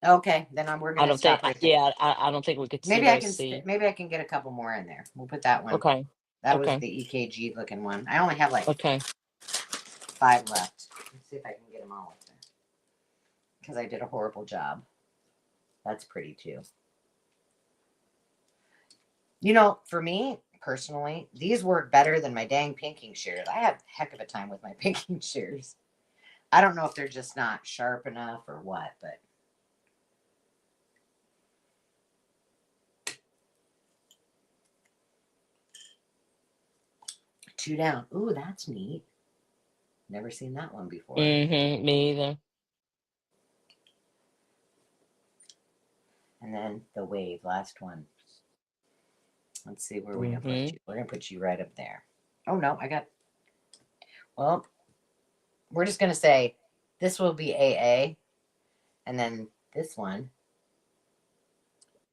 [SPEAKER 1] Okay, then we're gonna stop right there.
[SPEAKER 3] Yeah, I don't think we could see.
[SPEAKER 1] Maybe I can get a couple more in there. We'll put that one.
[SPEAKER 3] Okay.
[SPEAKER 1] That was the EKG looking one. I only have like 5 left. Let's see if I can get them all up there, because I did a horrible job. That's pretty too. For me personally, these work better than my dang pinking shears. I have a heck of a time with my pinking shears. I don't know if they're just not sharp enough or what, but two down. Ooh, that's neat. Never seen that one before.
[SPEAKER 3] Me either.
[SPEAKER 1] And then the wave, last one. Let's see where we're gonna put you. We're gonna put you right up there. Oh no, well, we're just gonna say this will be AA, and then this one.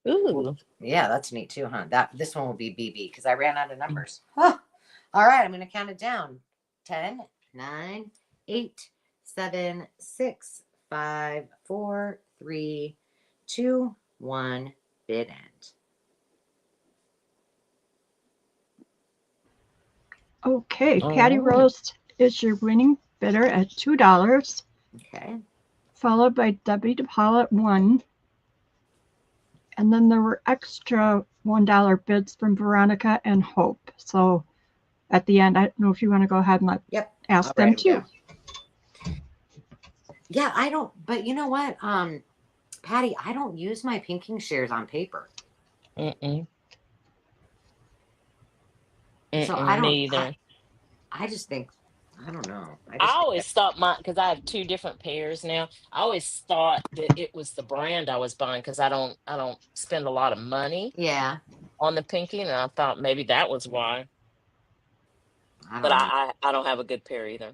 [SPEAKER 3] Ooh.
[SPEAKER 1] Yeah, that's neat too, huh? This one will be BB, because I ran out of numbers. Huh. All right, I'm gonna count it down. 10, 9, 8, 7, 6, 5, 4, 3, 2, 1. Bid end.
[SPEAKER 2] Okay, Patty Rose is your winning bidder at $2.
[SPEAKER 1] Okay.
[SPEAKER 2] Followed by Debbie DePaul at $1. And then there were extra $1 bids from Veronica and Hope. So at the end, I don't know if you want to go ahead and ask them too.
[SPEAKER 1] Yeah, I don't, but you know what, Patty, I don't use my pinking shears on paper. So I don't
[SPEAKER 3] either.
[SPEAKER 1] I just think, I don't know.
[SPEAKER 3] I always thought because I have 2 different pairs now. I always thought that it was the brand I was buying, because I don't spend a lot of money.
[SPEAKER 1] Yeah.
[SPEAKER 3] On the pinking, and I thought maybe that was why.
[SPEAKER 1] I
[SPEAKER 3] But
[SPEAKER 1] don't know.
[SPEAKER 3] I don't have a good pair either.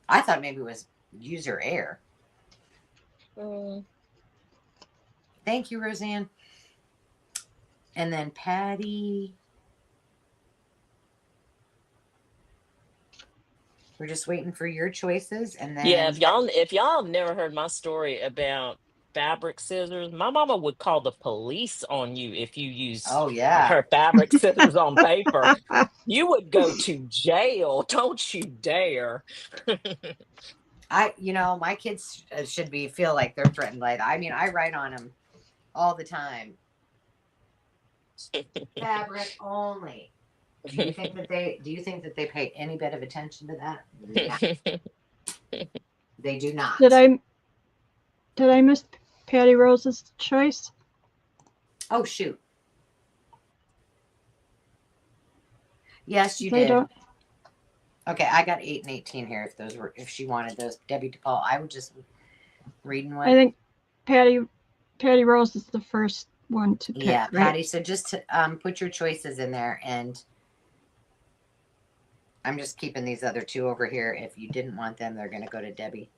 [SPEAKER 1] I thought maybe it was user error.
[SPEAKER 3] Mm.
[SPEAKER 1] Thank you, Roseanne. And then Patty. We're just waiting for your choices, and
[SPEAKER 3] Yeah,
[SPEAKER 1] then
[SPEAKER 3] if y'all have never heard my story about fabric scissors, my mama would call the police on you if you used
[SPEAKER 1] oh yeah,
[SPEAKER 3] her fabric scissors on paper. You would go to jail. Don't you dare.
[SPEAKER 1] my kids should feel like they're threatened. Like I mean, I write on them all the time. Fabric only. Do you think that they pay any bit of attention to that? No, they do not.
[SPEAKER 2] Did I miss Patty Rose's choice?
[SPEAKER 1] Oh shoot. Yes, you
[SPEAKER 2] They
[SPEAKER 1] did.
[SPEAKER 2] don't.
[SPEAKER 1] Okay, I got 8 and 18 here. If she wanted those, Debbie DePaul, I would just reading what.
[SPEAKER 2] I think Patty Rose is the first one to pick.
[SPEAKER 1] Yeah,
[SPEAKER 2] right?
[SPEAKER 1] Patty. So just put your choices in there, and I'm just keeping these other two over here. If you didn't want them, they're going to go to Debbie.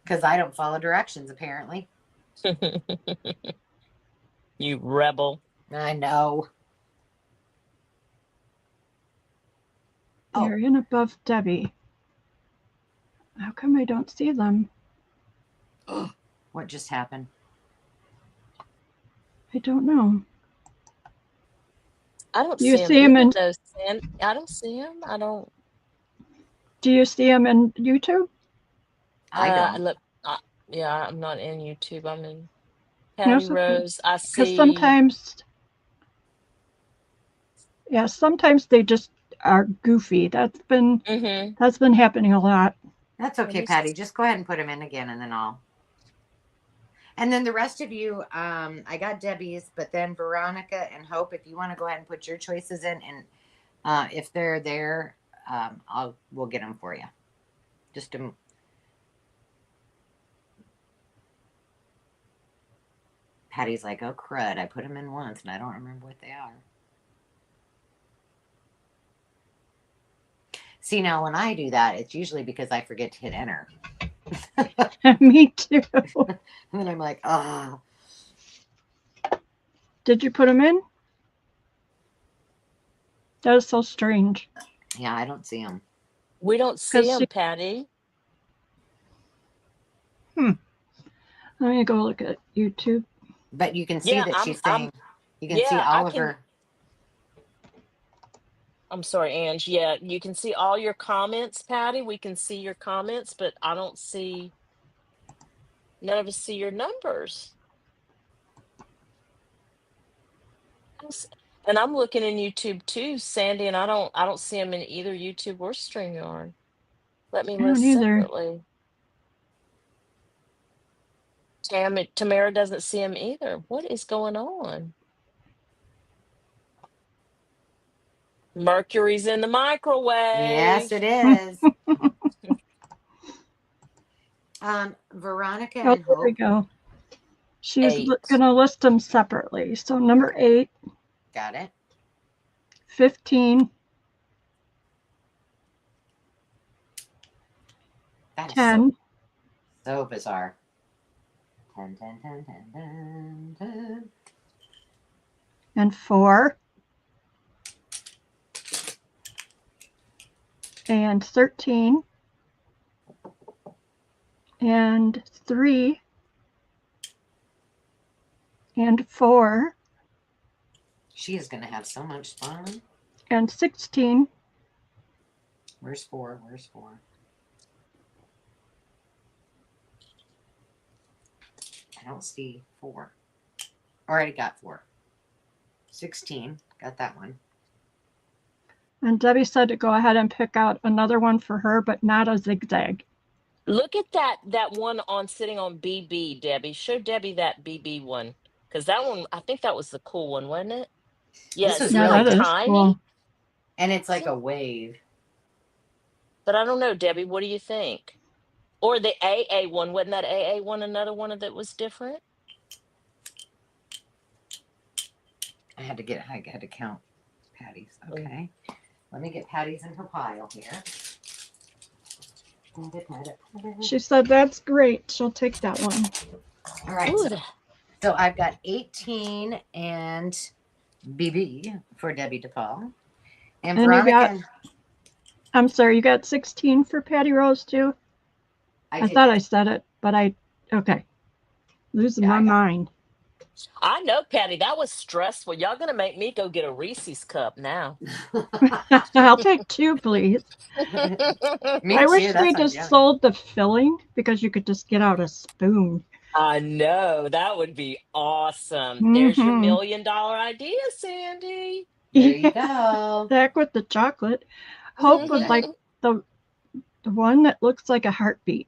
[SPEAKER 1] Because I don't follow directions, apparently.
[SPEAKER 3] You rebel.
[SPEAKER 1] I know.
[SPEAKER 2] They're in above Debbie. How come I don't see them?
[SPEAKER 1] What just happened?
[SPEAKER 2] I don't know.
[SPEAKER 3] I don't
[SPEAKER 2] Do you
[SPEAKER 3] see
[SPEAKER 2] see
[SPEAKER 3] him
[SPEAKER 2] him in?
[SPEAKER 3] either, though. I don't see him. I don't.
[SPEAKER 2] Do you see him in YouTube?
[SPEAKER 1] I don't.
[SPEAKER 3] Look, yeah, I'm not in YouTube. I'm in
[SPEAKER 2] No,
[SPEAKER 3] Patty
[SPEAKER 2] it's okay.
[SPEAKER 3] Rose. I
[SPEAKER 2] Because
[SPEAKER 3] see.
[SPEAKER 2] sometimes they just are goofy. That's been happening a lot.
[SPEAKER 1] That's okay, Patty. Just go ahead and put them in again, and then I'll. And then the rest of you, I got Debbie's, but then Veronica and Hope, if you want to go ahead and put your choices in, and if they're there, we'll get them for you. Just a. Patty's like, oh crud! I put them in once, and I don't remember what they are. See, now when I do that, it's usually because I forget to hit enter.
[SPEAKER 2] Me too.
[SPEAKER 1] And then I'm like, oh.
[SPEAKER 2] Did you put them in? That is so strange.
[SPEAKER 1] Yeah, I don't see them.
[SPEAKER 3] We don't see them, Patty.
[SPEAKER 2] Let me go look at YouTube.
[SPEAKER 1] But you can see that she's saying, you can see all of her.
[SPEAKER 3] I'm sorry, Ange. Yeah, you can see all your comments, Patty. We can see your comments, but I don't see. None of us see your numbers. And I'm looking in YouTube too, Sandy, and I don't see them in either YouTube or StreamYard. Let me list separately. Tamara doesn't see them either. What is going on? Mercury's in the microwave.
[SPEAKER 1] Yes, it is. Veronica and Hope.
[SPEAKER 2] There we go. She's going to list them separately. So number 8.
[SPEAKER 1] Got it.
[SPEAKER 2] 15.
[SPEAKER 1] That's
[SPEAKER 2] 10.
[SPEAKER 1] So bizarre. 10, 10, 10, 10, 10, 10.
[SPEAKER 2] And 4. And 13. And 3. And 4.
[SPEAKER 1] She is going to have so much fun.
[SPEAKER 2] And 16.
[SPEAKER 1] Where's 4? Where's 4? I don't see 4. Already got 4. 16. Got that one.
[SPEAKER 2] And Debbie said to go ahead and pick out another one for her, but not a zigzag.
[SPEAKER 3] Look at that one sitting on BB, Debbie. Show Debbie that BB one. Because that one, I think that was the cool one, wasn't it? Yeah,
[SPEAKER 1] this was
[SPEAKER 3] really
[SPEAKER 1] really
[SPEAKER 3] tiny.
[SPEAKER 2] Cool.
[SPEAKER 1] And it's like a wave.
[SPEAKER 3] But I don't know, Debbie. What do you think? Or the AA one. Wasn't that AA one another one that was different?
[SPEAKER 1] I had to count. Patty's. Okay. Let me get Patty's in her pile here.
[SPEAKER 2] She said that's great. She'll take that one.
[SPEAKER 1] All right. So I've got 18 and BB for Debbie DePaul. And Veronica.
[SPEAKER 2] I'm sorry, you got 16 for Patty Rose too? I thought I said it, but okay. Losing my mind.
[SPEAKER 3] I know, Patty, that was stressful. Y'all gonna make me go get a Reese's cup now.
[SPEAKER 2] I'll take 2, please.
[SPEAKER 1] I
[SPEAKER 2] wish we just sold the filling because you could just get out a spoon.
[SPEAKER 3] I know, that would be awesome. There's your $1 million idea, Sandy.
[SPEAKER 1] There you go.
[SPEAKER 2] Heck with the chocolate. Hope was like the one that looks like a heartbeat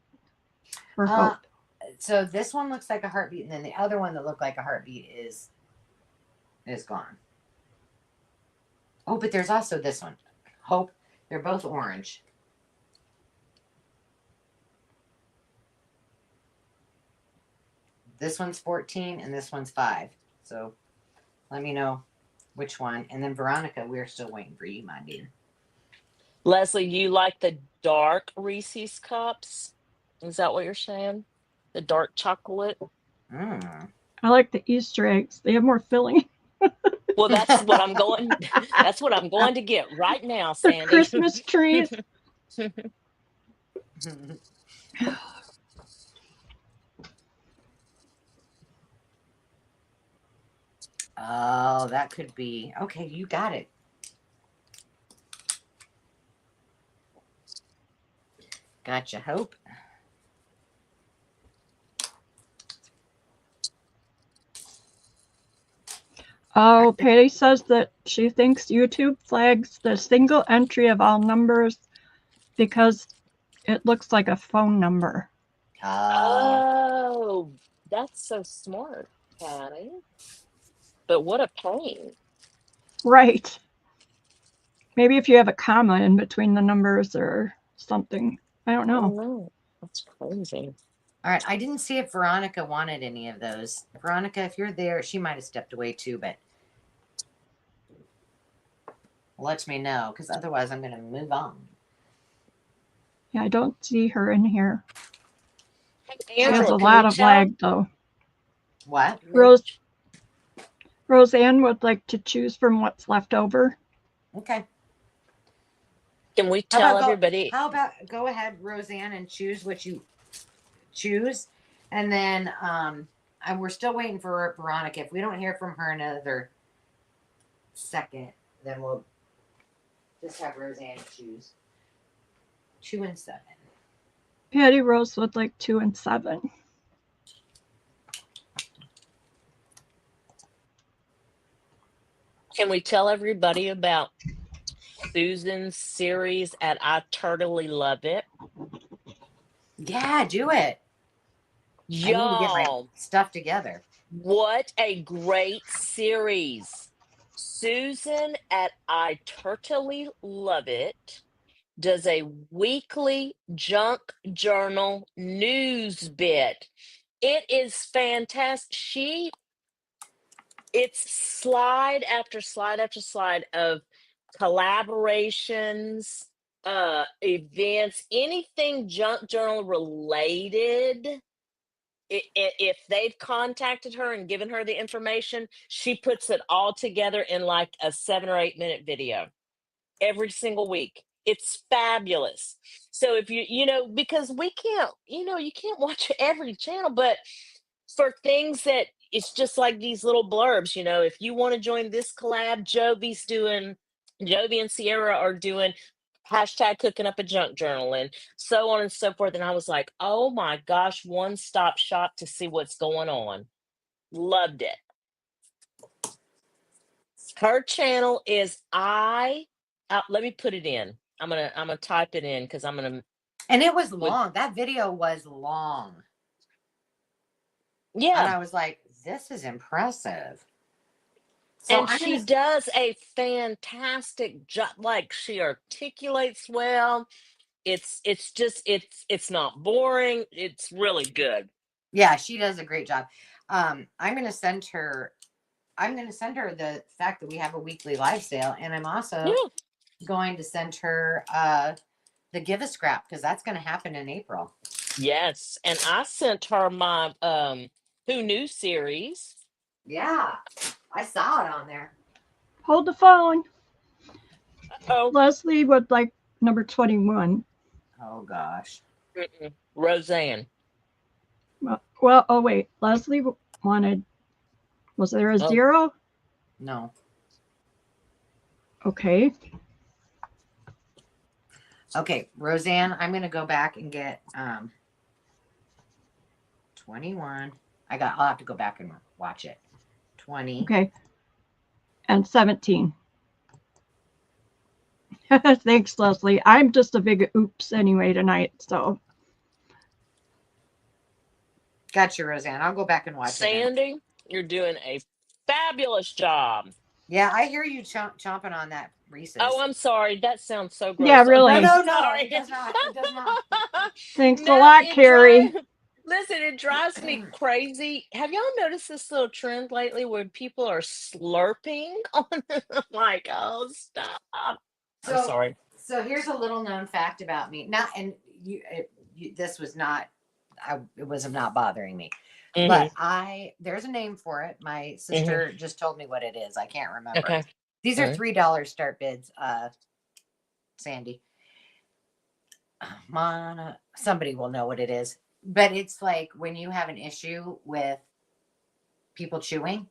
[SPEAKER 2] for Hope.
[SPEAKER 1] So this one looks like a heartbeat, and then the other one that looked like a heartbeat is gone. Oh, but there's also this one. Hope. They're both orange. This one's 14 and this one's 5. So let me know which one. And then Veronica, we're still waiting for you, my dear.
[SPEAKER 3] Leslie, you like the dark Reese's cups? Is that what you're saying? The dark chocolate?
[SPEAKER 2] I like the Easter eggs. They have more filling.
[SPEAKER 3] Well, that's what I'm going. That's what I'm going to get right now, Sandy.
[SPEAKER 2] The Christmas trees.
[SPEAKER 1] Oh, that could be. Okay, you got it. Gotcha, Hope.
[SPEAKER 2] Oh, Patty says that she thinks YouTube flags the single entry of all numbers because it looks like a phone number.
[SPEAKER 3] Oh, that's so smart, Patty. But what a pain.
[SPEAKER 2] Right. Maybe if you have a comma in between the numbers or something. I don't know.
[SPEAKER 3] Oh, that's crazy.
[SPEAKER 1] All right. I didn't see if Veronica wanted any of those. Veronica, if you're there, she might have stepped away too, but let me know, because otherwise I'm going to move on.
[SPEAKER 2] Yeah, I don't see her in here.
[SPEAKER 3] Angela,
[SPEAKER 2] she has a lot of lag, though.
[SPEAKER 1] What?
[SPEAKER 2] Roseanne would like to choose from what's left over.
[SPEAKER 1] Okay.
[SPEAKER 3] Can we tell everybody?
[SPEAKER 1] How about go ahead, Roseanne, and choose what you choose, and then we're still waiting for Veronica. If we don't hear from her another second, then we'll just have Roseanne choose 2 and 7.
[SPEAKER 2] Patty Rose would like 2 and 7.
[SPEAKER 3] Can we tell everybody about Susan's series at I Totally Love It?
[SPEAKER 1] Yeah, do it.
[SPEAKER 3] Y'all,
[SPEAKER 1] I need to get my stuff together.
[SPEAKER 3] What a great series. Susan at I Totally Love It does a weekly junk journal news bit. It is fantastic. It's slide after slide after slide of collaborations, events, anything junk journal related. If they've contacted her and given her the information, she puts it all together in like a 7 or 8 minute video every single week. It's fabulous. So if because we can't, you can't watch every channel, but for things that it's just like these little blurbs, if you want to join this collab, Jovi and Sierra are doing hashtag cooking up a junk journal and so on and so forth. And I was like, oh my gosh, one-stop shop to see what's going on. Loved it. Her channel is let me put it in. I'm gonna type it in because I'm gonna.
[SPEAKER 1] And it was long. That video was long.
[SPEAKER 3] Yeah.
[SPEAKER 1] And I was like, this is impressive. So
[SPEAKER 3] and she does a fantastic job. Like, she articulates well. It's not boring. It's really good.
[SPEAKER 1] Yeah, she does a great job. I'm going to send her I'm going to send her the fact that we have a weekly live sale, and I'm also
[SPEAKER 3] Yeah.
[SPEAKER 1] going to send her the Give a Scrap, because that's going to happen in April.
[SPEAKER 3] Yes, and I sent her my Who Knew series.
[SPEAKER 1] Yeah, I saw it on there.
[SPEAKER 2] Hold the phone.
[SPEAKER 3] Oh,
[SPEAKER 2] Leslie would like number 21.
[SPEAKER 1] Oh gosh.
[SPEAKER 3] Roseanne.
[SPEAKER 2] Well, oh wait, Leslie wanted. Was there a
[SPEAKER 3] Oh,
[SPEAKER 2] 0?
[SPEAKER 1] No.
[SPEAKER 2] Okay.
[SPEAKER 1] Okay, Roseanne, I'm gonna go back and get 21. I'll have to go back and watch it. 20.
[SPEAKER 2] Okay. And 17. Thanks, Leslie. I'm just a big oops anyway tonight. So
[SPEAKER 1] Gotcha, Roseanne. I'll go back and watch it.
[SPEAKER 3] Sandy, you're doing a fabulous job.
[SPEAKER 1] Yeah, I hear you chomping on that Reese's.
[SPEAKER 3] Oh, I'm sorry. That sounds so gross.
[SPEAKER 2] Yeah, really.
[SPEAKER 1] No,
[SPEAKER 3] Sorry.
[SPEAKER 1] it does not. It does not.
[SPEAKER 2] Thanks a lot, Carrie.
[SPEAKER 3] Listen, it drives me crazy. Have y'all noticed this little trend lately where people are slurping on it? I'm like, oh, stop. I'm sorry.
[SPEAKER 1] So here's a little known fact about me. Not, and this was not, it was not bothering me.
[SPEAKER 3] Mhm.
[SPEAKER 1] But there's a name for it. My sister just told me what it is. I can't remember.
[SPEAKER 3] Okay.
[SPEAKER 1] These are $3 start bids, Sandy. Somebody will know what it is. But it's like when you have an issue with people chewing.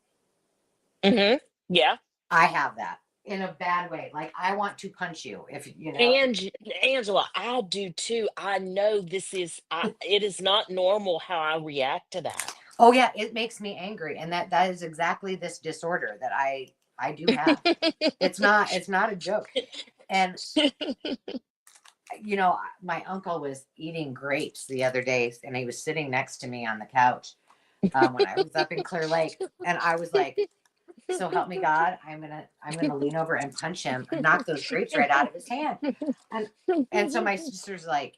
[SPEAKER 3] Yeah.
[SPEAKER 1] I have that in a bad way. Like I want to punch you if you know.
[SPEAKER 3] And Angela, I do too. I know it is not normal how I react to that.
[SPEAKER 1] Oh yeah, it makes me angry, and that is exactly this disorder that I do have. It's not a joke. And my uncle was eating grapes the other day, and he was sitting next to me on the couch when I was up in Clear Lake, and I was like, so help me God, I'm gonna lean over and punch him and knock those grapes right out of his hand. And so my sister's like,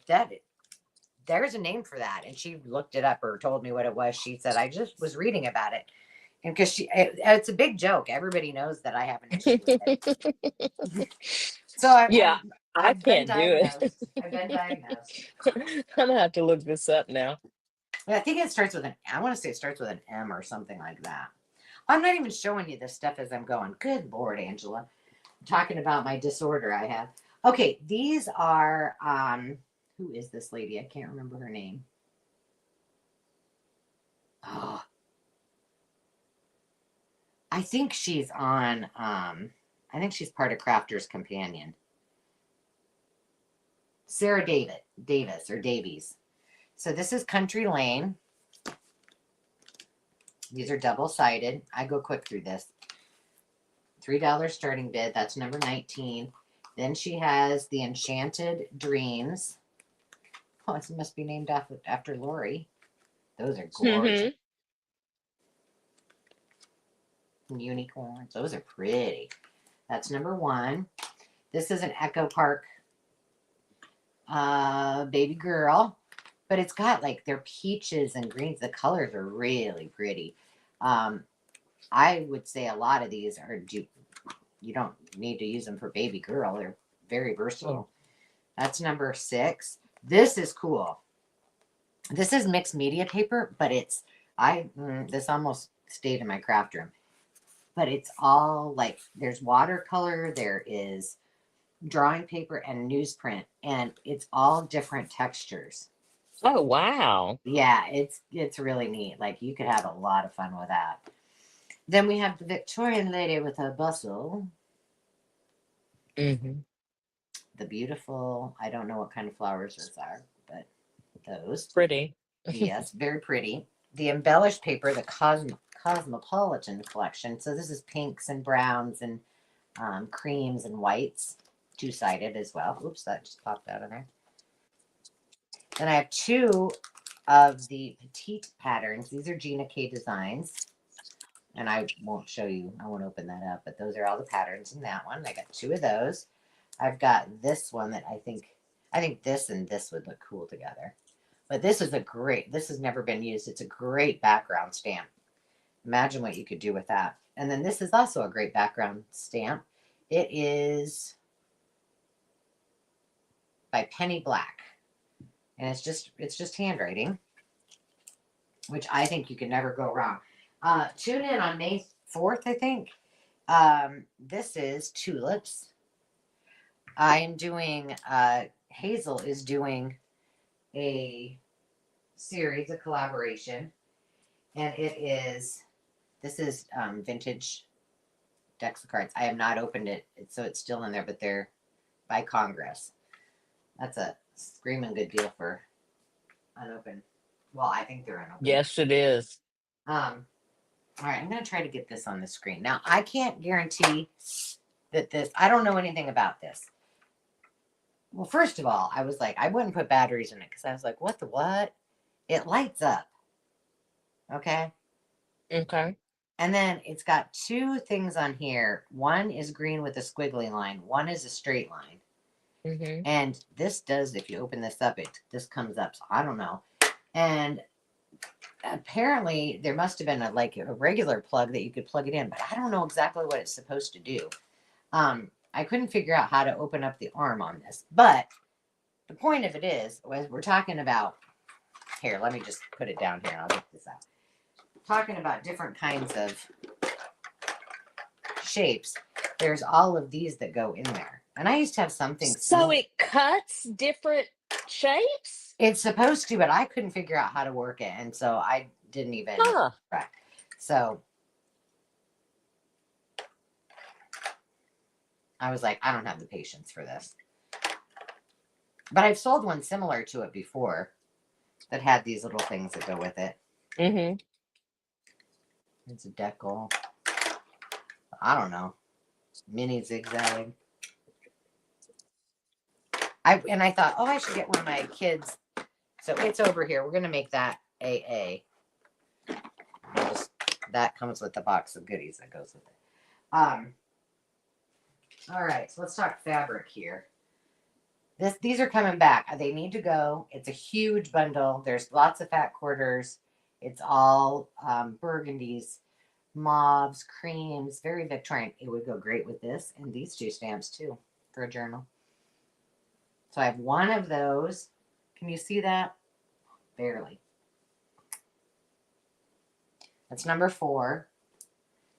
[SPEAKER 1] that there's a name for that. And she looked it up or told me what it was. She said, I just was reading about it. And because it's a big joke. Everybody knows that I have an issue with it. So
[SPEAKER 3] I
[SPEAKER 1] been
[SPEAKER 3] can't do
[SPEAKER 1] diagnosed.
[SPEAKER 3] it.
[SPEAKER 1] I've been diagnosed.
[SPEAKER 3] I'm gonna have to look this up now.
[SPEAKER 1] I think it starts with I want to say it starts with an M or something like that. I'm not even showing you this stuff as I'm going. Good Lord, Angela. I'm talking about my disorder I have. Okay, these are who is this lady? I can't remember her name. Oh. I think she's on I think she's part of Crafter's Companion. Sarah Davis or Davies. So this is Country Lane. These are double-sided. I go quick through this. $3 starting bid. That's number 19. Then she has the Enchanted Dreams. Oh, it must be named after Lori. Those are gorgeous. Unicorns. Those are pretty. That's number 1. This is an Echo Park baby girl. But it's got like they're peaches and greens. The colors are really pretty. I would say a lot of these you don't need to use them for baby girl. They're very versatile. That's number 6. This is cool. This is mixed media paper, but this almost stayed in my craft room. But it's all like there's watercolor, there is drawing paper and newsprint, and it's all different textures.
[SPEAKER 3] Oh wow.
[SPEAKER 1] Yeah, it's really neat. Like you could have a lot of fun with that. Then we have the Victorian lady with her bustle.
[SPEAKER 3] Mm-hmm.
[SPEAKER 1] The beautiful, I don't know what kind of flowers those are, but those.
[SPEAKER 3] Pretty.
[SPEAKER 1] Yes, very pretty. The embellished paper, the Cosmopolitan collection. So this is pinks and browns and creams and whites. 2-sided as well. Oops, that just popped out of there. Then I have 2 of the petite patterns. These are Gina K Designs. And I won't show you. I won't open that up. But those are all the patterns in that one. I got 2 of those. I've got this one that I think this and this would look cool together. But this has never been used. It's a great background stamp. imagine what you could do with that. And then this is also a great background stamp. It is by Penny Black. And it's just handwriting, which I think you can never go wrong. Tune in on May 4th, I think. This is tulips. I am doing, Hazel is doing a series, a collaboration, and this is vintage decks of cards. I have not opened it, so it's still in there, but they're by Congress. That's a screaming good deal for unopened. Well, I think they're unopened.
[SPEAKER 3] Yes, it is.
[SPEAKER 1] All right, I'm going to try to get this on the screen. Now, I can't guarantee that I don't know anything about this. Well, first of all, I was like, I wouldn't put batteries in it because I was like, what? It lights up. Okay.
[SPEAKER 3] Okay.
[SPEAKER 1] And then it's got two things on here. One is green with a squiggly line. One is a straight line.
[SPEAKER 3] Mm-hmm.
[SPEAKER 1] And this does, if you open this up, this comes up. So I don't know. And apparently there must have been a regular plug that you could plug it in, but I don't know exactly what it's supposed to do. I couldn't figure out how to open up the arm on this, but the point of it is we're talking about here. Let me just put it down here and I'll get this out. Talking about different kinds of shapes. There's all of these that go in there. And I used to have something.
[SPEAKER 3] So it cuts different shapes?
[SPEAKER 1] It's supposed to, but I couldn't figure out how to work it. And so I didn't even try. So I was like, I don't have the patience for this. But I've sold one similar to it before that had these little things that go with it.
[SPEAKER 3] Mm-hmm.
[SPEAKER 1] It's a decal. I don't know. Mini zigzag. I thought, I should get one of my kids. So it's over here. We're going to make that AA. That comes with the box of goodies that goes with it. All right. So let's talk fabric here. These are coming back. They need to go. It's a huge bundle. There's lots of fat quarters. It's all burgundies, mauves, creams, very Victorian. It would go great with this and these two stamps too for a journal. So I have one of those. Can you see that? Barely. That's number 4.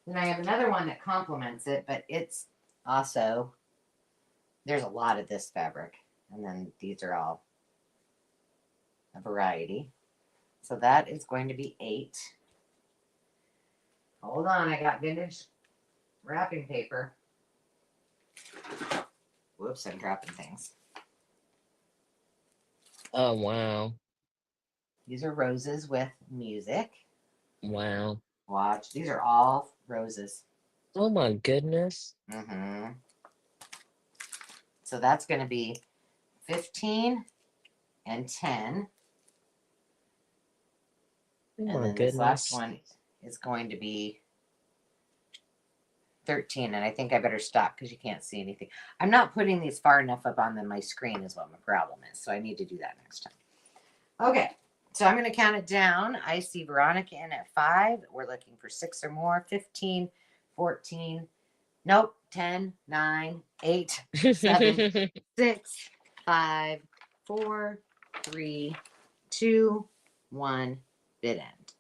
[SPEAKER 1] Then I have another one that complements it, but it's also, there's a lot of this fabric. And then these are all a variety. So that is going to be 8. Hold on, I got vintage wrapping paper. Whoops, I'm dropping things.
[SPEAKER 3] Oh, wow.
[SPEAKER 1] These are roses with music.
[SPEAKER 3] Wow.
[SPEAKER 1] Watch, these are all roses.
[SPEAKER 3] Oh my goodness.
[SPEAKER 1] Mm-hmm. So that's going to be 15 and 10.
[SPEAKER 3] Oh
[SPEAKER 1] and
[SPEAKER 3] my
[SPEAKER 1] then
[SPEAKER 3] goodness.
[SPEAKER 1] This last one is going to be 13. And I think I better stop because you can't see anything. I'm not putting these far enough up on my screen is what my problem is. So I need to do that next time. Okay. So I'm going to count it down. I see Veronica in at 5. We're looking for 6 or more. 15, 14. Nope. 10, 9, 8, 7, 6, 5, 4, 3, 2, 1. Bid end.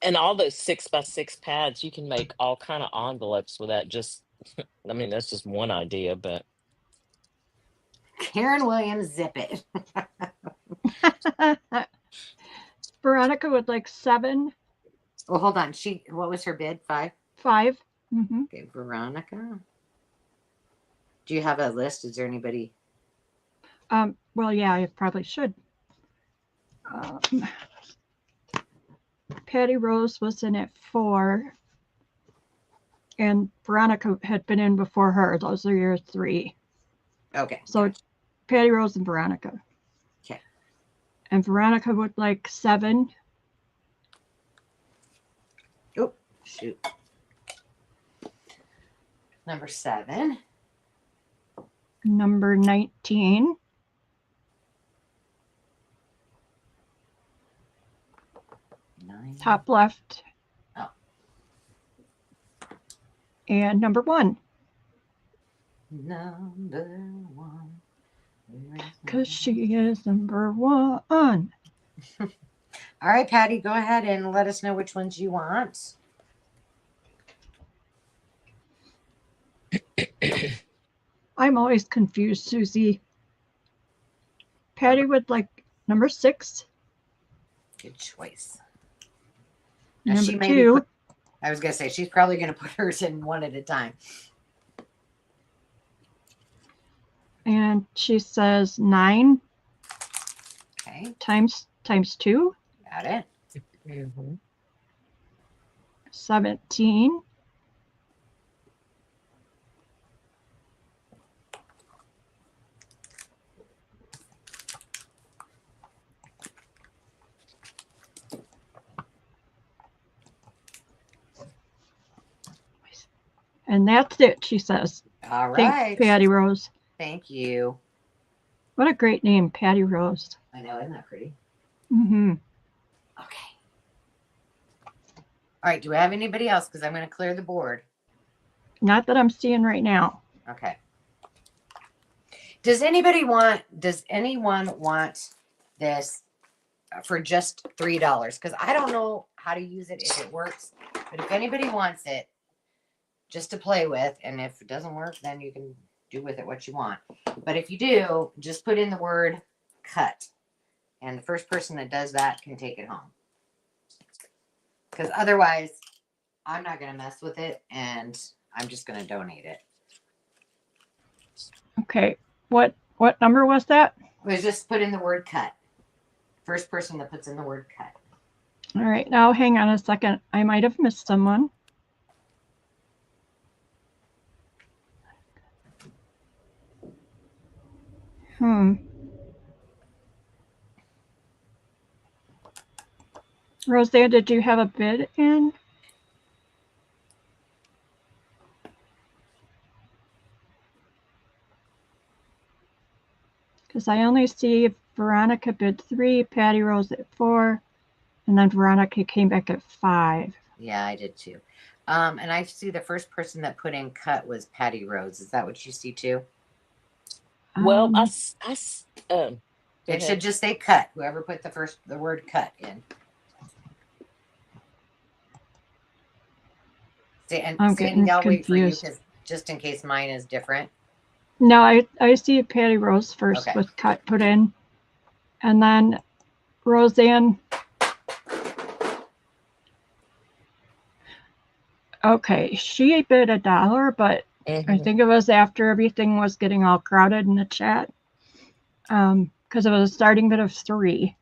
[SPEAKER 3] And all those 6x6 pads, you can make all kind of envelopes with that. Just, I mean, that's just one idea, but.
[SPEAKER 1] Karen Williams, zip it.
[SPEAKER 2] Veronica would like 7.
[SPEAKER 1] Well, hold on. What was her bid? 5?
[SPEAKER 2] 5. Mm-hmm.
[SPEAKER 1] Okay, Veronica. Do you have a list? Is there anybody?
[SPEAKER 2] Well, yeah, I probably should. Patty Rose was in at 4. And Veronica had been in before her. Those are your 3.
[SPEAKER 1] Okay.
[SPEAKER 2] So
[SPEAKER 1] gotcha.
[SPEAKER 2] Patty Rose and Veronica.
[SPEAKER 1] Okay.
[SPEAKER 2] And Veronica would like 7.
[SPEAKER 1] Oh, shoot. Number 7.
[SPEAKER 2] Number 19. top left.
[SPEAKER 1] Oh.
[SPEAKER 2] And number 1.
[SPEAKER 1] Number 1.
[SPEAKER 2] Because she is number 1.
[SPEAKER 1] All right, Patty, go ahead and let us know which ones you want.
[SPEAKER 2] I'm always confused, Susie. Patty would like number 6.
[SPEAKER 1] Good choice. Now
[SPEAKER 2] Number
[SPEAKER 1] she may
[SPEAKER 2] 2.
[SPEAKER 1] I was going to say, she's probably going to put hers in one at a time.
[SPEAKER 2] And she says 9
[SPEAKER 1] Okay.
[SPEAKER 2] times 2.
[SPEAKER 1] Got it.
[SPEAKER 2] 17. And that's it, she says.
[SPEAKER 1] All right.
[SPEAKER 2] Thanks, Patty Rose.
[SPEAKER 1] Thank you.
[SPEAKER 2] What a great name, Patty Rose.
[SPEAKER 1] I know, isn't that pretty?
[SPEAKER 2] Mm-hmm.
[SPEAKER 1] Okay. All right, do we have anybody else? Because I'm going to clear the board.
[SPEAKER 2] Not that I'm seeing right now.
[SPEAKER 1] Okay. Does anyone want this for just $3? Because I don't know how to use it, if it works. But if anybody wants it just to play with, and if it doesn't work, then you can do with it what you want. But if you do, just put in the word cut. And the first person that does that can take it home. Because otherwise, I'm not going to mess with it, and I'm just going to donate it.
[SPEAKER 2] Okay. What number was that?
[SPEAKER 1] It was just put in the word cut. First person that puts in the word cut.
[SPEAKER 2] All right. Now, hang on a second. I might have missed someone. Roseanne, did you have a bid in? Because I only see Veronica bid 3, Patty Rose at 4, and then Veronica came back at 5.
[SPEAKER 1] Yeah, I did too. And I see the first person that put in cut was Patty Rose. Is that what you see too?
[SPEAKER 3] Well,
[SPEAKER 1] It should just say cut. Whoever put the word cut in. And
[SPEAKER 2] I'm
[SPEAKER 1] Sandy,
[SPEAKER 2] getting
[SPEAKER 1] I'll wait for you
[SPEAKER 2] confused.
[SPEAKER 1] because just in case mine is different.
[SPEAKER 2] No, I see Patty Rose first
[SPEAKER 1] Okay.
[SPEAKER 2] with cut put in. And then Roseanne. Okay, she bid $1, but I think it was after everything was getting all crowded in the chat. Because it was a starting bid of 3.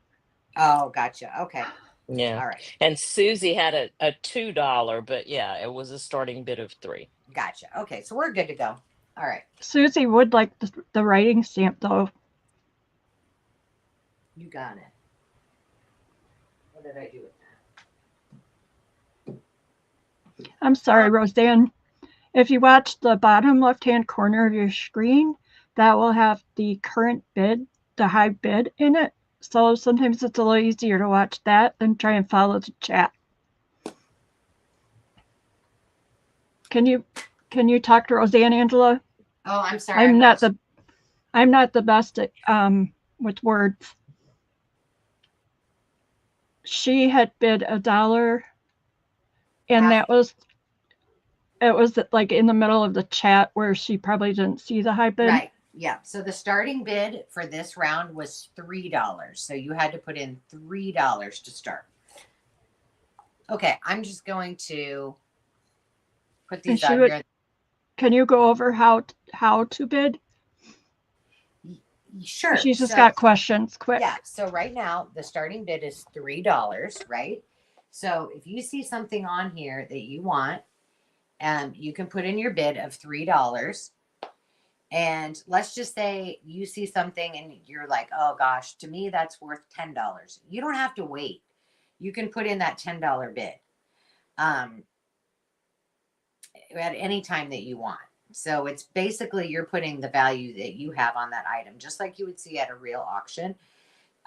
[SPEAKER 1] Oh, gotcha. Okay.
[SPEAKER 3] Yeah.
[SPEAKER 1] All right.
[SPEAKER 3] And Susie had a $2, but yeah, it was a starting bid of 3.
[SPEAKER 1] Gotcha. Okay, so we're good to go. All right.
[SPEAKER 2] Susie would like the writing stamp, though.
[SPEAKER 1] You got it. What did I do with that?
[SPEAKER 2] I'm sorry, Roseanne. If you watch the bottom left-hand corner of your screen, that will have the current bid, the high bid in it. So sometimes it's a little easier to watch that than try and follow the chat. Can you talk to Roseanne, Angela?
[SPEAKER 1] Oh, I'm sorry.
[SPEAKER 2] I'm not the best at with words. She had bid $1, and it was like in the middle of the chat where she probably didn't see the high bid.
[SPEAKER 1] Right. Yeah. So the starting bid for this round was $3. So you had to put in $3 to start. Okay. I'm just going to put these out here.
[SPEAKER 2] Can you go over how to bid?
[SPEAKER 1] Sure.
[SPEAKER 2] She's just got questions. Quick.
[SPEAKER 1] Yeah. So right now the starting bid is $3, right? So if you see something on here that you want, you can put in your bid of $3. And let's just say you see something and you're like, oh gosh, to me that's worth $10. You don't have to wait. You can put in that $10 bid at any time that you want. So it's basically you're putting the value that you have on that item, just like you would see at a real auction.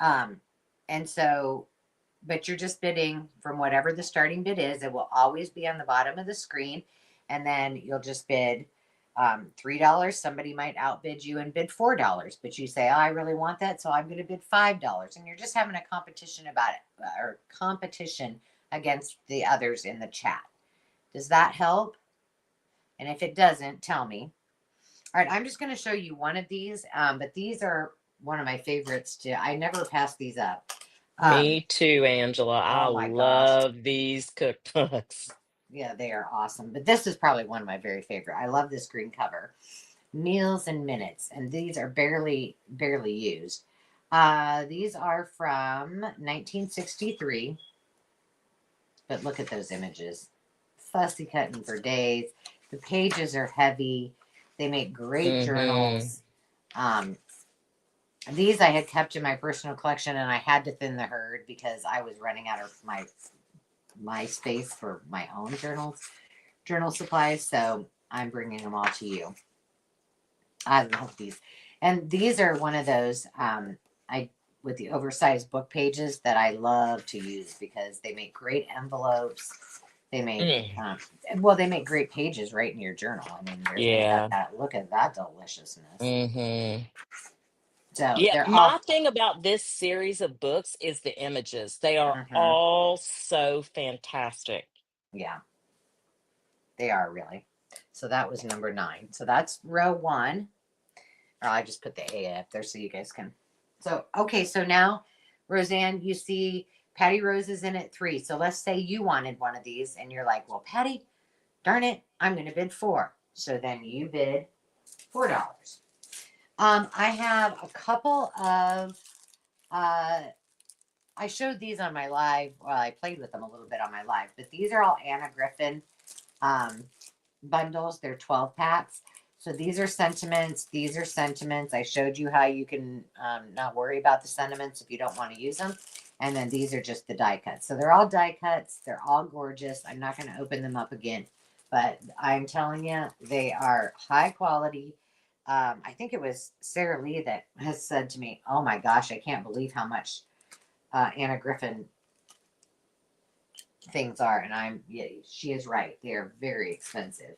[SPEAKER 1] And so but you're just bidding from whatever the starting bid is. It will always be on the bottom of the screen. And then you'll just bid $3. Somebody might outbid you and bid $4, but you say, oh, I really want that, so I'm going to bid $5. And you're just having a competition about it, or competition against the others in the chat. Does that help? And if it doesn't, tell me. All right, I'm just going to show you one of these, but these are one of my favorites too. I never pass these up.
[SPEAKER 3] Me too, Angela. I
[SPEAKER 1] Oh my gosh.
[SPEAKER 3] love these cookbooks.
[SPEAKER 1] Yeah, they are awesome. But this is probably one of my very favorite. I love this green cover. Meals and Minutes. And these are barely used. These are from 1963. But look at those images. Fussy cutting for days. The pages are heavy. They make great journals. These I had kept in my personal collection, and I had to thin the herd because I was running out of my space for my own journal supplies. So I'm bringing them all to you. I love these. And these are one of those with the oversized book pages that I love to use because they make great envelopes. They make they make great pages right in your journal. I mean, look at that deliciousness. So
[SPEAKER 3] yeah, my thing about this series of books is the images. They are all so fantastic.
[SPEAKER 1] Yeah, they are really. So that was number 9. So that's row 1. Or I just put the A up there so you guys can. So, okay, so now, Roseanne, you see Patty Rose is in at 3. So let's say you wanted one of these and you're like, well, Patty, darn it, I'm going to bid 4. So then you bid $4. I have a couple of, I showed these on my live. Well, I played with them a little bit on my live, but these are all Anna Griffin bundles. They're 12 packs. So these are sentiments. These are sentiments. I showed you how you can not worry about the sentiments if you don't want to use them. And then these are just the die cuts. So they're all die cuts. They're all gorgeous. I'm not going to open them up again, but I'm telling you, they are high quality. I think it was Sarah Lee that has said to me, oh my gosh, I can't believe how much Anna Griffin things are. And she is right. They are very expensive.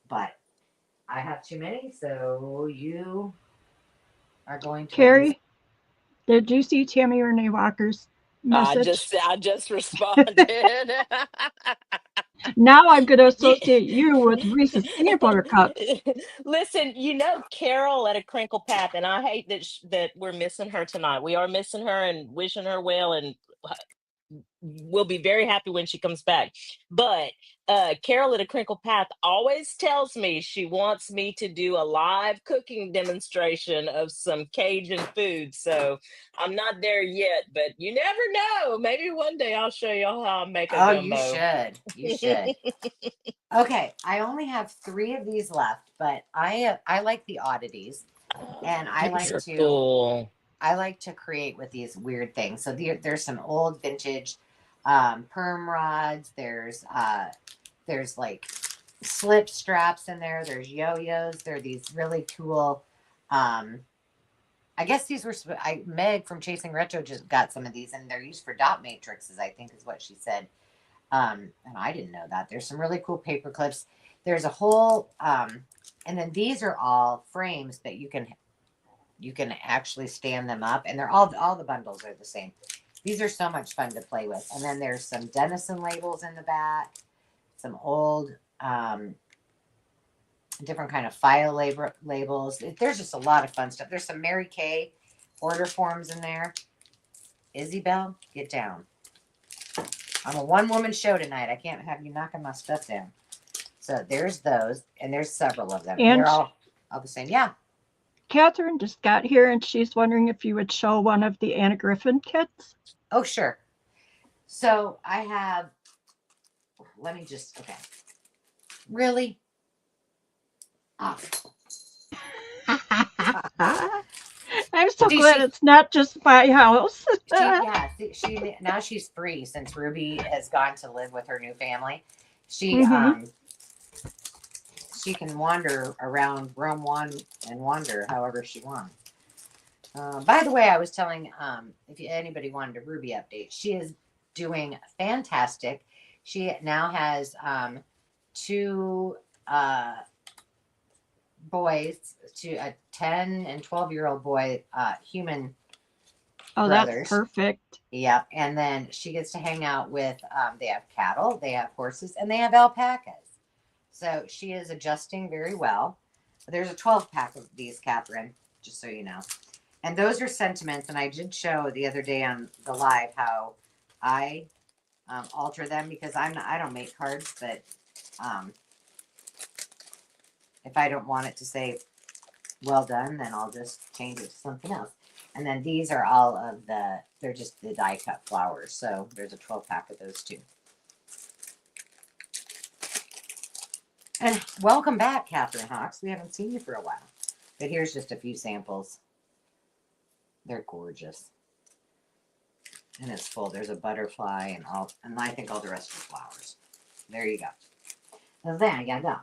[SPEAKER 1] But I have too many, so you are going to...
[SPEAKER 2] Carrie, did you see Tammy Renee Walker's message?
[SPEAKER 3] I just responded.
[SPEAKER 2] Now I'm going to associate you with Reese's peanut butter cups.
[SPEAKER 3] Listen, Carol at A Crinkle Path, and I hate that we're missing her tonight. We are missing her and wishing her well, and we'll be very happy when she comes back. But Carol at A Crinkle Path always tells me she wants me to do a live cooking demonstration of some Cajun food. So I'm not there yet, but you never know. Maybe one day I'll show y'all how I make a gumbo.
[SPEAKER 1] You should. Okay, I only have 3 of these left, but I like the oddities, and I like to create with these weird things. So there's some old vintage perm rods. There's like slip straps in there. There's yo-yos. There are these really cool. I guess these were Meg from Chasing Retro just got some of these, and they're used for dot matrices, I think is what she said. And I didn't know that. There's some really cool paper clips. There's a whole and then these are all frames, but you can actually stand them up, and they're all the bundles are the same. These are so much fun to play with. And then there's some Denison labels in the back, some old different kind of file labels. There's just a lot of fun stuff. There's some Mary Kay order forms in there. Isabel, get down. I'm a one-woman show tonight. I can't have you knocking my stuff down. So there's those, and there's several of them. And they're all the same. Yeah.
[SPEAKER 2] Catherine just got here, and she's wondering if you would show one of the Anna Griffin kits.
[SPEAKER 1] Oh, sure. So I have, okay. Really? Oh.
[SPEAKER 2] I'm so glad it's not just my house.
[SPEAKER 1] Now she's free since Ruby has gone to live with her new family. She can wander around Rome and wander however she wants. By the way, I was telling if anybody wanted a Ruby update, she is doing fantastic. She now has two boys, a 10 and 12-year-old boy, human
[SPEAKER 2] Oh,
[SPEAKER 1] brothers.
[SPEAKER 2] that's perfect.
[SPEAKER 1] Yeah, and then she gets to hang out with. They have cattle, they have horses, and they have alpacas. So she is adjusting very well. There's a 12-pack of these, Catherine, just so you know. And those are sentiments. And I did show the other day on the live how I alter them because I don't make cards, but if I don't want it to say well done, then I'll just change it to something else. And then these are all of they're just the die cut flowers. So there's a 12-pack of those too. And welcome back, Catherine Hawks. We haven't seen you for a while. But here's just a few samples. They're gorgeous. And it's full. There's a butterfly and I think all the rest are flowers. There you go. So there you go.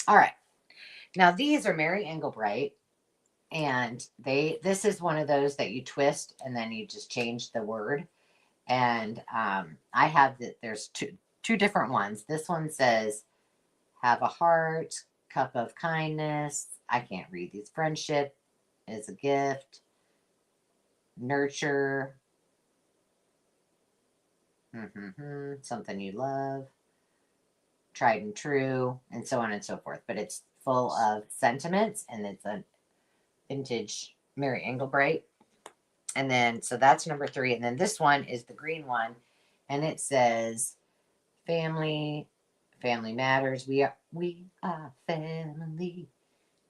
[SPEAKER 1] All right. Now these are Mary Englebright. And this is one of those that you twist and then you just change the word. And I have there's two different ones. This one says, have a heart, cup of kindness. I can't read these. Friendship is a gift. Nurture. Something you love. Tried and true. And so on and so forth. But it's full of sentiments and it's a vintage Mary Englebright. And then, so that's number 3. And then this one is the green one. And it says, family matters. We are family.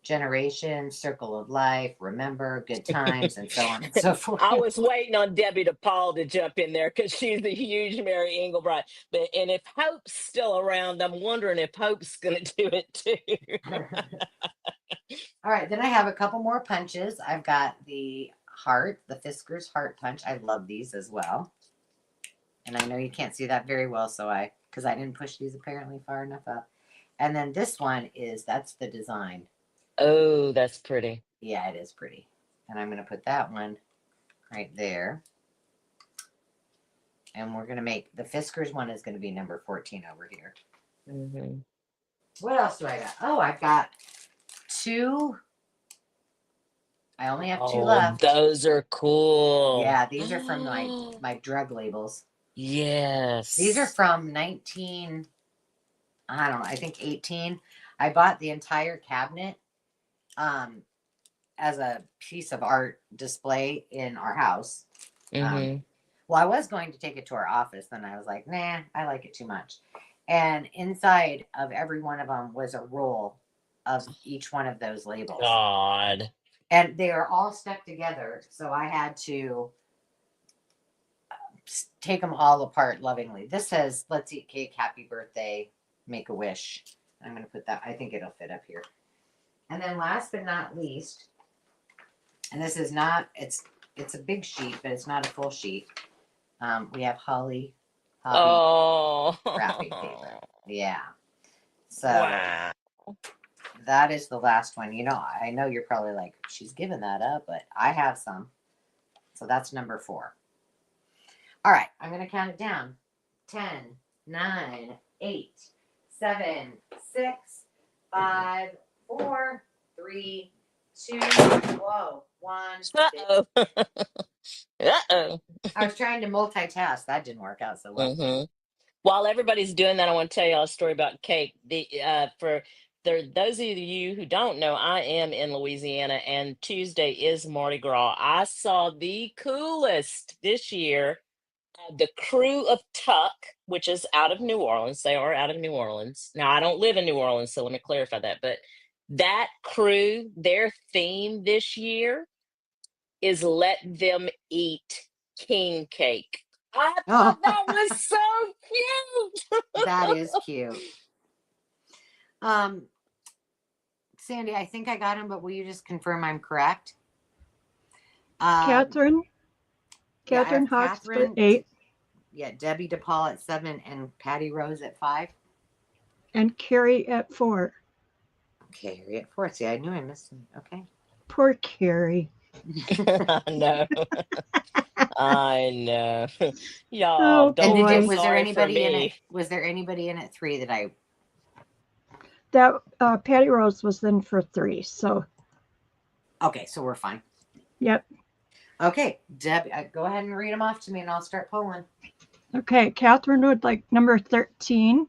[SPEAKER 1] Generation, circle of life, remember, good times, and so on and so forth.
[SPEAKER 3] I was waiting on Debbie DePaul to jump in there because she's a huge Mary Englebright. And if Hope's still around, I'm wondering if Hope's going to do it too.
[SPEAKER 1] All right, then I have a couple more punches. I've got the heart, the Fisker's heart punch. I love these as well. And I know you can't see that very well, because I didn't push these apparently far enough up. And then this one that's the design.
[SPEAKER 3] Oh, that's pretty.
[SPEAKER 1] Yeah, it is pretty. And I'm going to put that one right there. And we're going to make the Fisker's one is going to be number 14 over here. What else do I got? Oh, I've got 2. I only have 2 left.
[SPEAKER 3] Those are cool.
[SPEAKER 1] Yeah, these are from my drug labels.
[SPEAKER 3] Yes.
[SPEAKER 1] These are from I think 18. I bought the entire cabinet as a piece of art display in our house. Well, I was going to take it to our office, then I was like, nah, I like it too much. And inside of every one of them was a roll of each one of those labels.
[SPEAKER 3] God.
[SPEAKER 1] And they are all stuck together, so I had to take them all apart lovingly. This says, let's eat cake, happy birthday, make a wish. I'm going to put that, I think it'll fit up here. And then last but not least, and this is not, it's a big sheet, but it's not a full sheet. We have Holly wrapping paper. Yeah. So
[SPEAKER 3] wow.
[SPEAKER 1] That is the last one. I know you're probably like, she's given that up, but I have some. So that's number 4. All right. I'm going to count it down. 10, 9, 8, 7, 6, 5, 4, 3, 2, whoa, 1.
[SPEAKER 3] Uh-oh. Uh-oh.
[SPEAKER 1] I was trying to multitask. That didn't work out so well.
[SPEAKER 3] While everybody's doing that, I want to tell y'all a story about cake. For those of you who don't know, I am in Louisiana, and Tuesday is Mardi Gras. I saw the coolest this year. The crew of Tuck, which is out of New Orleans. They are out of New Orleans. Now, I don't live in New Orleans, so let me clarify that. But that crew, their theme this year is let them eat king cake. I thought that was so cute.
[SPEAKER 1] That is cute. Sandy, I think I got him, but will you just confirm I'm correct?
[SPEAKER 2] Catherine Hawks for 8.
[SPEAKER 1] Yeah, Debbie DePaul at 7 and Patty Rose at 5.
[SPEAKER 2] And Carrie at 4.
[SPEAKER 1] Carrie at 4. See, I knew I missed him. Okay.
[SPEAKER 2] Poor Carrie.
[SPEAKER 3] I know. I know. Y'all,
[SPEAKER 2] Oh,
[SPEAKER 3] don't
[SPEAKER 1] And
[SPEAKER 3] feel
[SPEAKER 2] boy.
[SPEAKER 1] was there
[SPEAKER 3] sorry for
[SPEAKER 1] anybody in it?
[SPEAKER 3] me.
[SPEAKER 1] Was there anybody in at 3 that I?
[SPEAKER 2] That Patty Rose was in for 3. So,
[SPEAKER 1] Okay, so we're fine.
[SPEAKER 2] yep.
[SPEAKER 1] Okay, Deb, go ahead and read them off to me, and I'll start pulling.
[SPEAKER 2] Okay, Catherine would like number 13.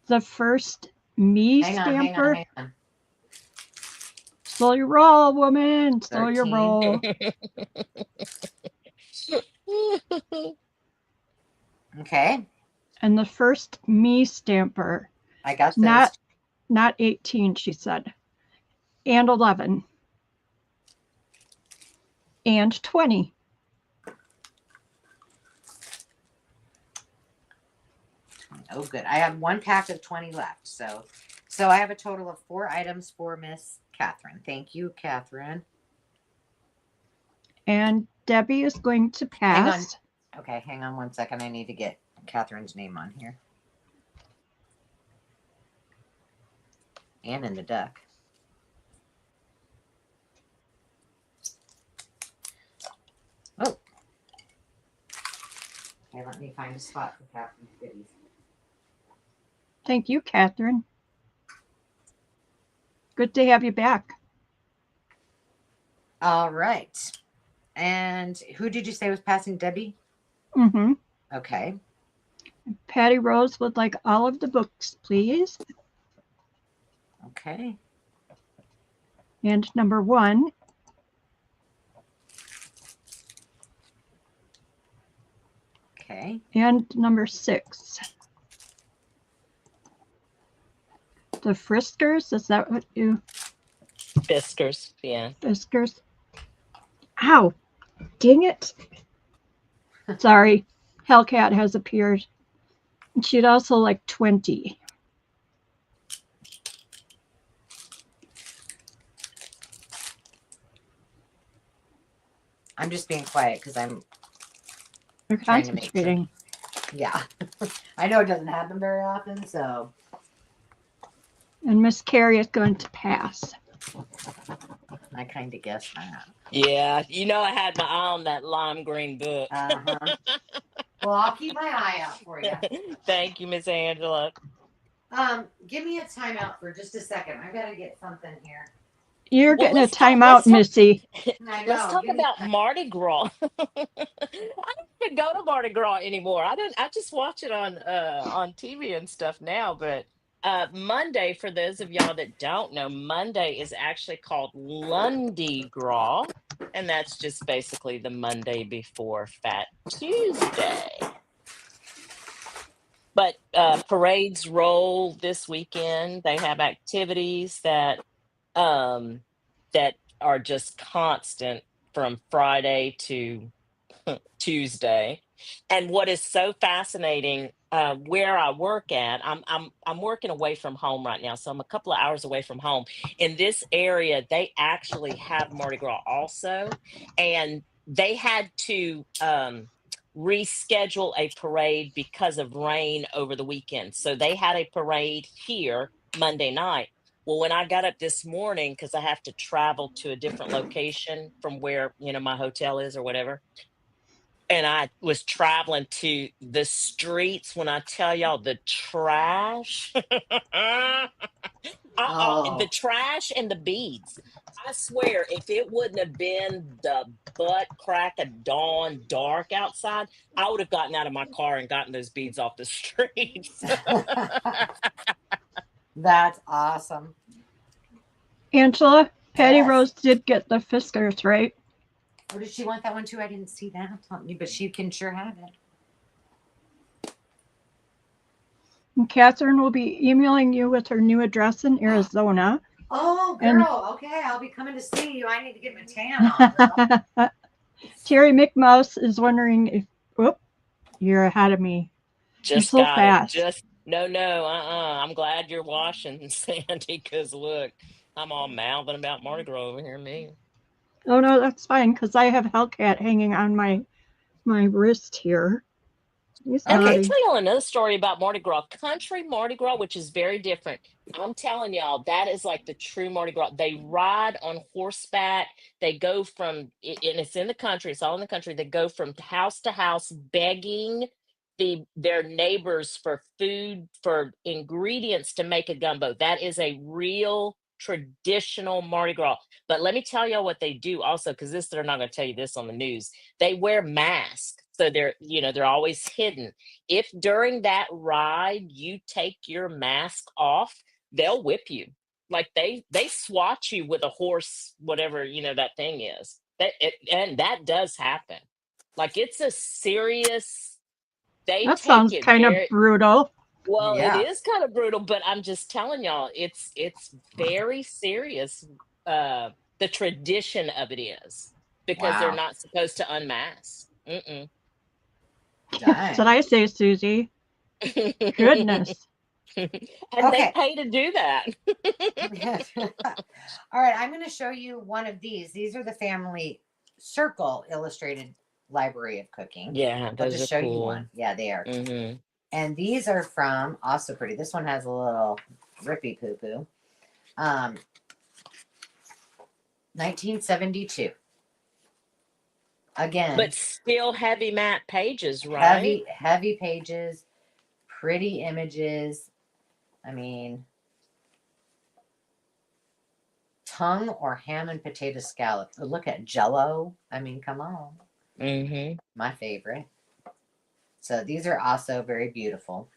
[SPEAKER 2] The first me stamper.
[SPEAKER 1] Hang on.
[SPEAKER 2] Slow your roll, woman. Slow your
[SPEAKER 1] 13.
[SPEAKER 2] roll.
[SPEAKER 1] Okay.
[SPEAKER 2] And the first me stamper.
[SPEAKER 1] I got this.
[SPEAKER 2] Not 18, she said. And 11. And 20.
[SPEAKER 1] Oh, good. I have 1 pack of 20 left. So I have a total of 4 items for Miss Catherine. Thank you, Catherine.
[SPEAKER 2] And Debbie is going to pass.
[SPEAKER 1] Hang on. Okay, hang on 1 second. I need to get Catherine's name on here. And in the duck. Oh. Okay, let me find a spot for Catherine's goodies.
[SPEAKER 2] Thank you, Catherine. Good to have you back.
[SPEAKER 1] All right. And who did you say was passing? Debbie?
[SPEAKER 2] Mm-hmm.
[SPEAKER 1] Okay.
[SPEAKER 2] Patty Rose would like all of the books, please.
[SPEAKER 1] Okay.
[SPEAKER 2] And number 1.
[SPEAKER 1] Okay.
[SPEAKER 2] And number 6. The Friskers, is that what you?
[SPEAKER 3] Fiskars, yeah.
[SPEAKER 2] Fiskars. Ow, dang it. Sorry, Hellcat has appeared. And she'd also like 20.
[SPEAKER 1] I'm just being quiet because I'm
[SPEAKER 2] They're
[SPEAKER 1] trying to make sure.
[SPEAKER 2] concentrating.
[SPEAKER 1] Yeah. I know it doesn't happen very often, so.
[SPEAKER 2] And Miss Carrie is going to pass.
[SPEAKER 1] I kind of guessed that.
[SPEAKER 3] Yeah, I had my eye on that lime green book.
[SPEAKER 1] Uh-huh. Well, I'll keep my eye out for you.
[SPEAKER 3] Thank you, Miss Angela.
[SPEAKER 1] Give me a timeout for just a second. I gotta get something here.
[SPEAKER 2] You're getting a timeout, Missy.
[SPEAKER 1] I know.
[SPEAKER 3] Let's talk about Mardi Gras. I don't even go to Mardi Gras anymore. I just watch it on TV and stuff now. But Monday, for those of y'all that don't know, Monday is actually called Lundy Gras, and that's just basically the Monday before Fat Tuesday. But parades roll this weekend. They have activities that are just constant from Friday to Tuesday. And what is so fascinating, where I work at, I'm working away from home right now, so I'm a couple of hours away from home. In this area, they actually have Mardi Gras also, and they had to reschedule a parade because of rain over the weekend. So they had a parade here Monday night. Well, when I got up this morning, because I have to travel to a different location from where, my hotel is or whatever. And I was traveling to the streets. When I tell y'all the trash, the trash and the beads. I swear, if it wouldn't have been the butt crack of dawn dark outside, I would have gotten out of my car and gotten those beads off the streets.
[SPEAKER 1] That's awesome.
[SPEAKER 2] Angela, Patty Rose did get the Fiskars, right?
[SPEAKER 1] Oh, did she want that one too? I didn't see that, but she can sure have it.
[SPEAKER 2] And Catherine will be emailing you with her new address in Arizona.
[SPEAKER 1] Oh, girl. Okay, I'll be coming to see you. I need to get my tan on, girl.
[SPEAKER 2] Terry McMouse is wondering if, whoop, you're ahead of me. You're so fast.
[SPEAKER 3] No, I'm glad you're washing, Sandy, because look, I'm all mouthing about Mardi Gras over here, me.
[SPEAKER 2] Oh, no, that's fine, because I have Hellcat hanging on my wrist here. He's
[SPEAKER 3] And let me
[SPEAKER 2] naughty.
[SPEAKER 3] tell y'all another story about Mardi Gras. Country Mardi Gras, which is very different. I'm telling y'all, that is like the true Mardi Gras. They ride on horseback. They go from, and it's in the country, it's all in the country. They go from house to house begging their neighbors for food, for ingredients to make a gumbo. That is a real traditional Mardi Gras. But let me tell y'all what they do also, because this, they're not going to tell you this on the news. They wear masks. So they're always hidden. If during that ride you take your mask off, they'll whip you. Like they swat you with a horse, whatever that thing is. And that does happen. Like it's a serious. They
[SPEAKER 2] That
[SPEAKER 3] take
[SPEAKER 2] sounds
[SPEAKER 3] it
[SPEAKER 2] kind of
[SPEAKER 3] very
[SPEAKER 2] brutal.
[SPEAKER 3] well. It
[SPEAKER 1] Yeah.
[SPEAKER 3] is kind of brutal, but I'm just telling y'all, it's very serious. Uh, the tradition of it is because they're
[SPEAKER 1] Wow.
[SPEAKER 3] not supposed to unmask. Mm-mm.
[SPEAKER 2] That's what
[SPEAKER 1] Dang.
[SPEAKER 2] I say, Susie. Goodness.
[SPEAKER 3] And they
[SPEAKER 1] Okay.
[SPEAKER 3] pay to do that.
[SPEAKER 1] All right. I'm going to show you one of these. These are the Family Circle Illustrated Library of Cooking.
[SPEAKER 3] Yeah,
[SPEAKER 1] I'll
[SPEAKER 3] those
[SPEAKER 1] just
[SPEAKER 3] are
[SPEAKER 1] show you
[SPEAKER 3] cool.
[SPEAKER 1] one. Yeah, they are.
[SPEAKER 3] Mm-hmm.
[SPEAKER 1] And these are from, also pretty. This one has a little rippy poo poo. 1972. Again,
[SPEAKER 3] But still heavy matte pages, right?
[SPEAKER 1] heavy pages, pretty images. I mean, tongue or ham and potato scallop. Oh, look at Jello. I mean, come on.
[SPEAKER 3] Mm-hmm.
[SPEAKER 1] My favorite. So these are also very beautiful.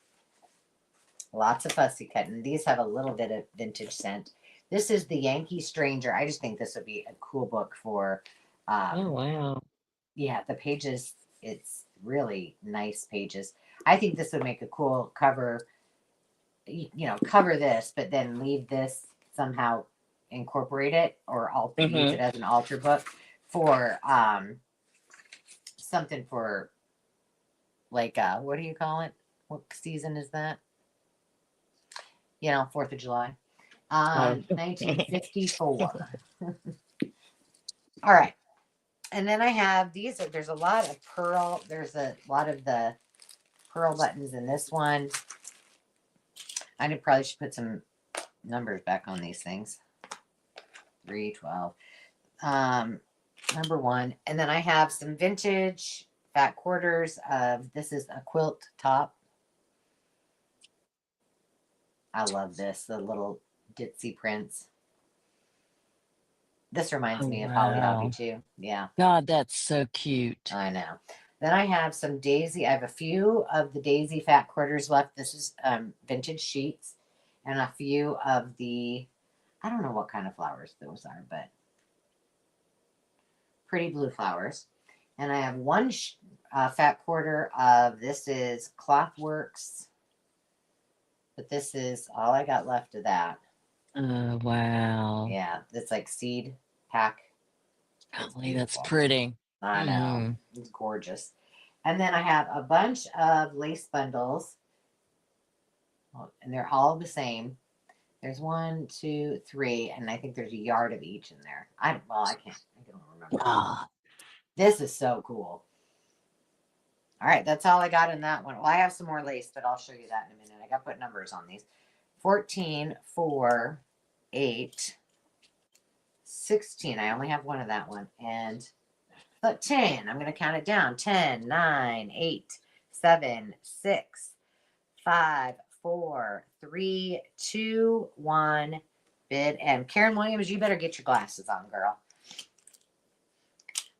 [SPEAKER 1] Lots of fussy cutting. These have a little bit of vintage scent. This is the Yankee Stranger. I just think this would be a cool book for,
[SPEAKER 3] Oh wow.
[SPEAKER 1] yeah, the pages. It's really nice pages. I think this would make a cool cover. Cover this, but then leave this somehow, incorporate it or use it
[SPEAKER 3] Mm-hmm.
[SPEAKER 1] as an altar book for something for like what do you call it? What season is that? 4th of July.
[SPEAKER 3] Oh.
[SPEAKER 1] 1954. All right. And then I have these. There's a lot of pearl. There's a lot of the pearl buttons in this one. I probably should put some numbers back on these things. 312. Number one. And then I have some vintage fat quarters of, this is a quilt top. I love this. The little ditzy prints. This reminds
[SPEAKER 3] Oh
[SPEAKER 1] me of Holly Hobbie
[SPEAKER 3] wow.
[SPEAKER 1] too. Yeah,
[SPEAKER 3] God, that's so cute.
[SPEAKER 1] I know. Then I have some daisy. I have a few of the daisy fat quarters left. This is vintage sheets, and a few of the, I don't know what kind of flowers those are, but pretty blue flowers. And I have one fat quarter of, this is Clothworks, but this is all I got left of that.
[SPEAKER 3] Oh wow.
[SPEAKER 1] Yeah, it's like seed pack. It's
[SPEAKER 3] Golly, that's
[SPEAKER 1] beautiful.
[SPEAKER 3] pretty.
[SPEAKER 1] I know.
[SPEAKER 3] Mm-hmm.
[SPEAKER 1] It's gorgeous. And then I have a bunch of lace bundles, and they're all the same. There's 1, 2, 3, and I think there's a yard of each in there. I don't remember.
[SPEAKER 3] Ah.
[SPEAKER 1] This is so cool. All right, that's all I got in that one. Well, I have some more lace, but I'll show you that in a minute. I got to put numbers on these. 14, 4, 8, 16. I only have one of that one. And 10. I'm going to count it down. 10, 9, 8, 7, 6, 5, 4, 3, 2, 1. Bid. And Karen Williams, you better get your glasses on, girl.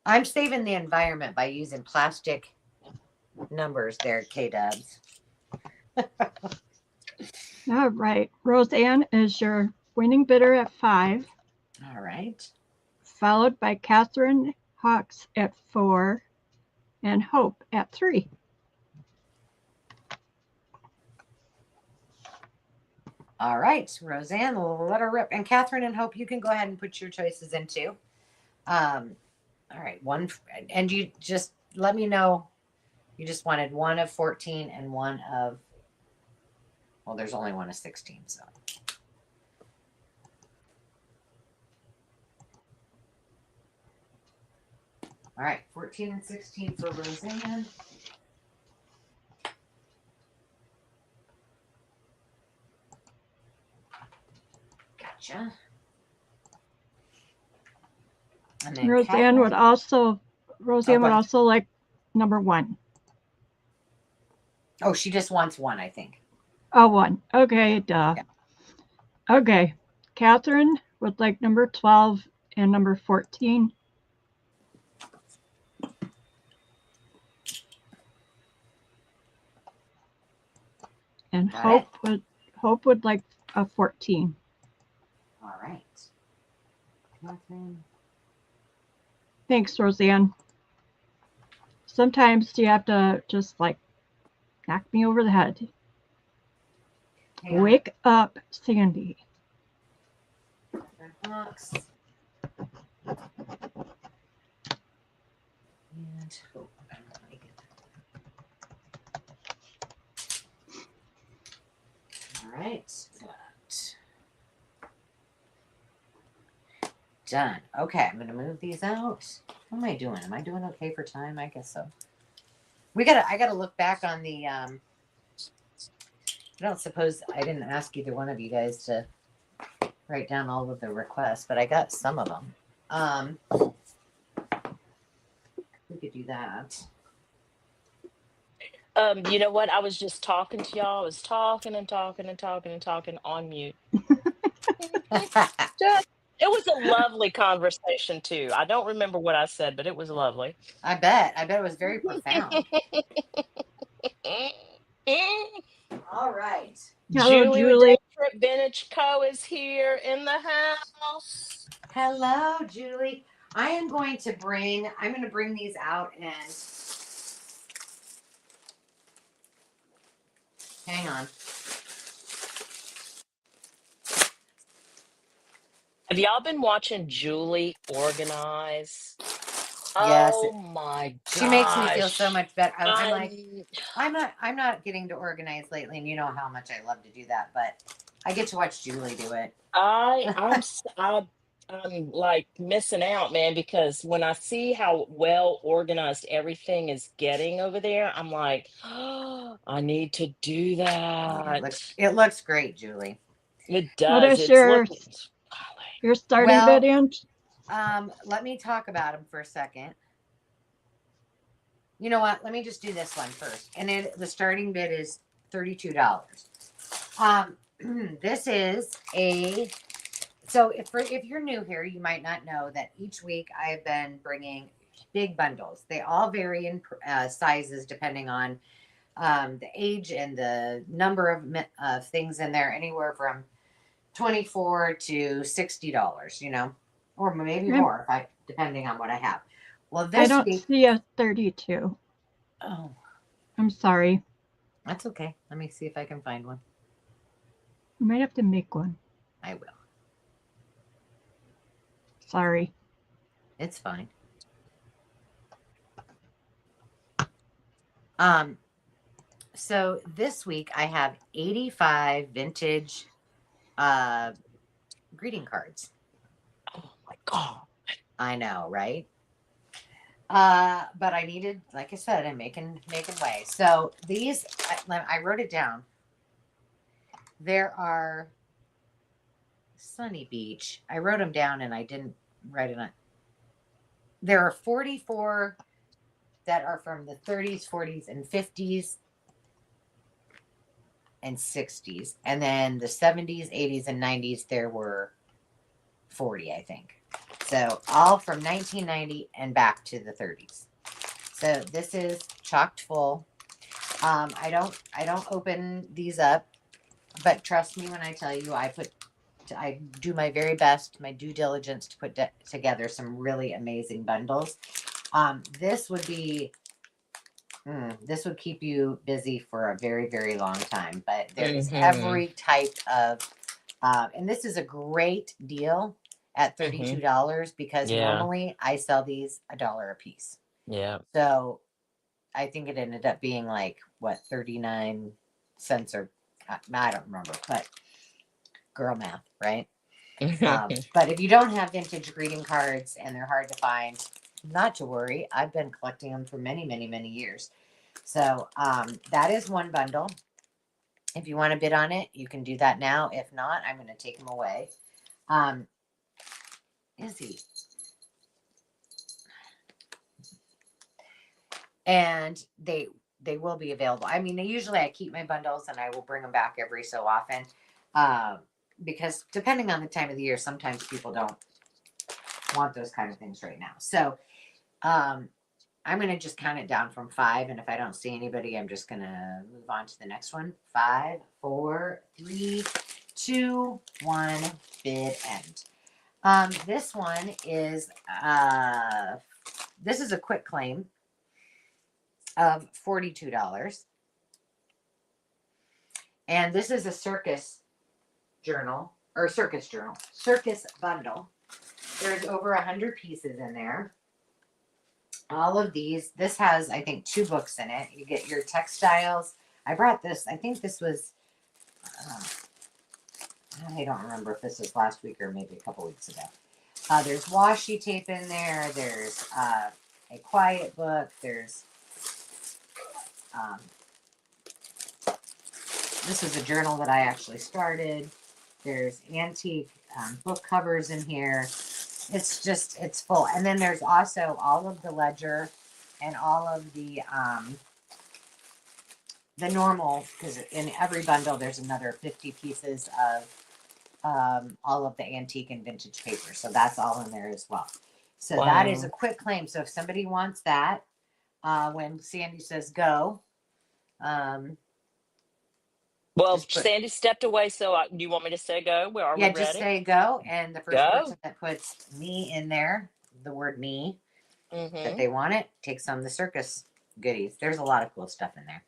[SPEAKER 1] I'm saving the environment by using plastic numbers there, K-Dubs.
[SPEAKER 2] All right. Roseanne is your winning bidder at 5.
[SPEAKER 1] All right.
[SPEAKER 2] Followed by Catherine Hawks at 4 and Hope at 3.
[SPEAKER 1] All right, Roseanne, let her rip. And Catherine and Hope, you can go ahead and put your choices in too. All right, one, and you just let me know. You just wanted one of 14 and one of, well, there's only one of 16, so. All right, 14 and 16 for Roseanne. Gotcha. And then
[SPEAKER 2] Roseanne would also like number 1.
[SPEAKER 1] Oh, she just wants 1, I think.
[SPEAKER 2] Oh, 1. Okay, duh.
[SPEAKER 1] Yeah.
[SPEAKER 2] Okay. Catherine would like number 12 and number 14. And Hope would like a 14.
[SPEAKER 1] All right. Catherine.
[SPEAKER 2] Thanks, Roseanne. Sometimes you have to just like knock me over the head. Wake up, Sandy.
[SPEAKER 1] Box. And Hope. All right. Done. Okay, I'm gonna move these out. How am I doing? Am I doing okay for time? I guess so. I gotta look back on the I don't suppose I didn't ask either one of you guys to write down all of the requests, but I got some of them. We could do that.
[SPEAKER 3] You know what? I was just talking to y'all. I was talking on mute. It was a lovely conversation too. I don't remember what I said, but it was lovely.
[SPEAKER 1] I bet it was very profound. All right.
[SPEAKER 2] Hello,
[SPEAKER 3] Julie with
[SPEAKER 2] Julie.
[SPEAKER 3] Trip Vintage Co. is here in the house.
[SPEAKER 1] Hello, Julie. I'm going to bring these out and hang on.
[SPEAKER 3] Have y'all been watching Julie organize?
[SPEAKER 1] Yes.
[SPEAKER 3] Oh my gosh.
[SPEAKER 1] She makes me feel so much better.
[SPEAKER 3] I'm
[SPEAKER 1] I'm not getting to organize lately, and you know how much I love to do that, but I get to watch Julie do it.
[SPEAKER 3] I'm like missing out, man, because when I see how well organized everything is getting over there, I'm like, oh, I need to do that.
[SPEAKER 1] It looks great, Julie.
[SPEAKER 3] It does.
[SPEAKER 2] What is
[SPEAKER 3] It's
[SPEAKER 2] your
[SPEAKER 3] looking
[SPEAKER 2] starting bid, Aunt?
[SPEAKER 1] Let me talk about them for a second. You know what? Let me just do this one first. And the starting bid is $32. This is so if you're new here, you might not know that each week I've been bringing big bundles. They all vary in sizes depending on the age and the number of things in there, anywhere from $24 to $60, you know, or maybe more depending on what I have. Well,
[SPEAKER 2] I don't see a 32.
[SPEAKER 1] Oh,
[SPEAKER 2] I'm sorry.
[SPEAKER 1] That's okay. Let me see if I can find one.
[SPEAKER 2] You might have to make one.
[SPEAKER 1] I will.
[SPEAKER 2] Sorry.
[SPEAKER 1] It's fine. So this week I have 85 vintage greeting cards.
[SPEAKER 3] Oh my God.
[SPEAKER 1] I know, right? But I needed, like I said, I'm making way. So these, I wrote it down. There are Sunny Beach. I wrote them down and I didn't write it on. There are 44 that are from the 30s, 40s, and 50s and 60s. And then the 70s, 80s, and 90s, there were 40, I think. So all from 1990 and back to the 30s. So this is chocked full. I don't open these up, but trust me when I tell you, I do my very best, my due diligence to put together some really amazing bundles. This would keep you busy for a very, very long time, but there is every type of, and this is a great deal at $32 because normally I sell these $1 a piece.
[SPEAKER 3] Yeah.
[SPEAKER 1] So I think it ended up being like what, 39 cents or I don't remember, but girl math, right? But if you don't have vintage greeting cards and they're hard to find, not to worry. I've been collecting them for many, many, many years. So that is one bundle. If you want to bid on it, you can do that now. If not, I'm going to take them away. Is he? And they will be available. I mean, usually I keep my bundles and I will bring them back every so often, because depending on the time of the year, sometimes people don't want those kind of things right now. So I'm going to just count it down from 5. And if I don't see anybody, I'm just going to move on to the next one. 5, 4, 3, 2, 1, bid end. This one is, this is a quick claim of $42. And this is a circus journal, or circus bundle. There's over 100 pieces in there. All of these, this has, I think, 2 books in it. You get your textiles. I brought this, I think this was, I don't remember if this was last week or maybe a couple weeks ago. There's washi tape in there. There's a quiet book. There's, this is a journal that I actually started. There's antique book covers in here. It's just, it's full. And then there's also all of the ledger and all of the normal, because in every bundle there's another 50 pieces of all of the antique and vintage paper. So that's all in there as well. So
[SPEAKER 3] Wow.
[SPEAKER 1] that is a quick claim. So if somebody wants that, when Sandy says go,
[SPEAKER 3] Well,
[SPEAKER 1] just put,
[SPEAKER 3] Sandy stepped away, so do you want me to say go? Are we
[SPEAKER 1] yeah,
[SPEAKER 3] ready?
[SPEAKER 1] just say go. And the first
[SPEAKER 3] Go.
[SPEAKER 1] person that puts me in there, the word me, that
[SPEAKER 3] Mm-hmm.
[SPEAKER 1] they want it, takes on the circus goodies. There's a lot of cool stuff in there.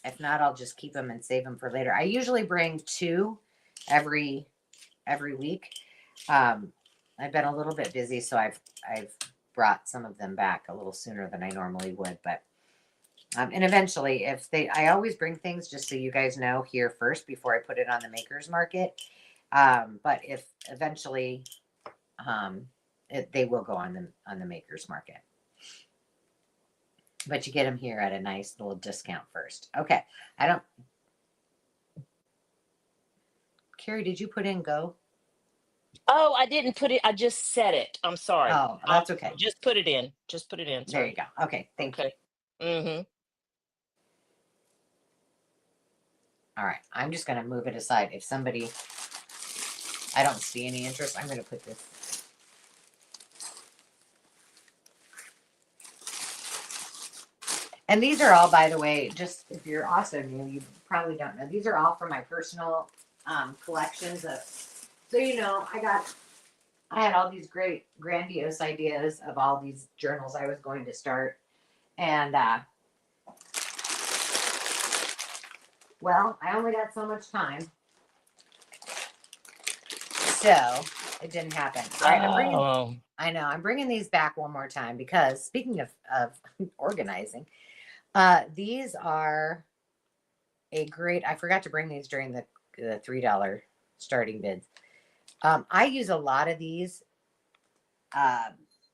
[SPEAKER 1] If not, I'll just keep them and save them for later. I usually bring 2 every week. I've been a little bit busy, so I've brought some of them back a little sooner than I normally would, but and eventually, I always bring things just so you guys know here first before I put it on the Makers Market. But if eventually, they will go on the Makers Market. But you get them here at a nice little discount first. Okay, Carrie, did you put in go?
[SPEAKER 3] Oh, I didn't put it. I just said it. I'm sorry.
[SPEAKER 1] Oh, that's okay.
[SPEAKER 3] Just put it in. Just put it in.
[SPEAKER 1] There
[SPEAKER 3] Sorry.
[SPEAKER 1] you go. Okay, thank you.
[SPEAKER 3] Mm-hmm.
[SPEAKER 1] All right, I'm just going to move it aside. If somebody, I don't see any interest, I'm going to put this. And these are all, by the way, just if you're also new, you probably don't know. These are all from my personal collections of, so you know, I had all these great grandiose ideas of all these journals I was going to start. And well, I only got so much time. So it didn't happen. All right, I'm bringing these back one more time because speaking of organizing, these are a great, I forgot to bring these during the $3 starting bids. I use a lot of these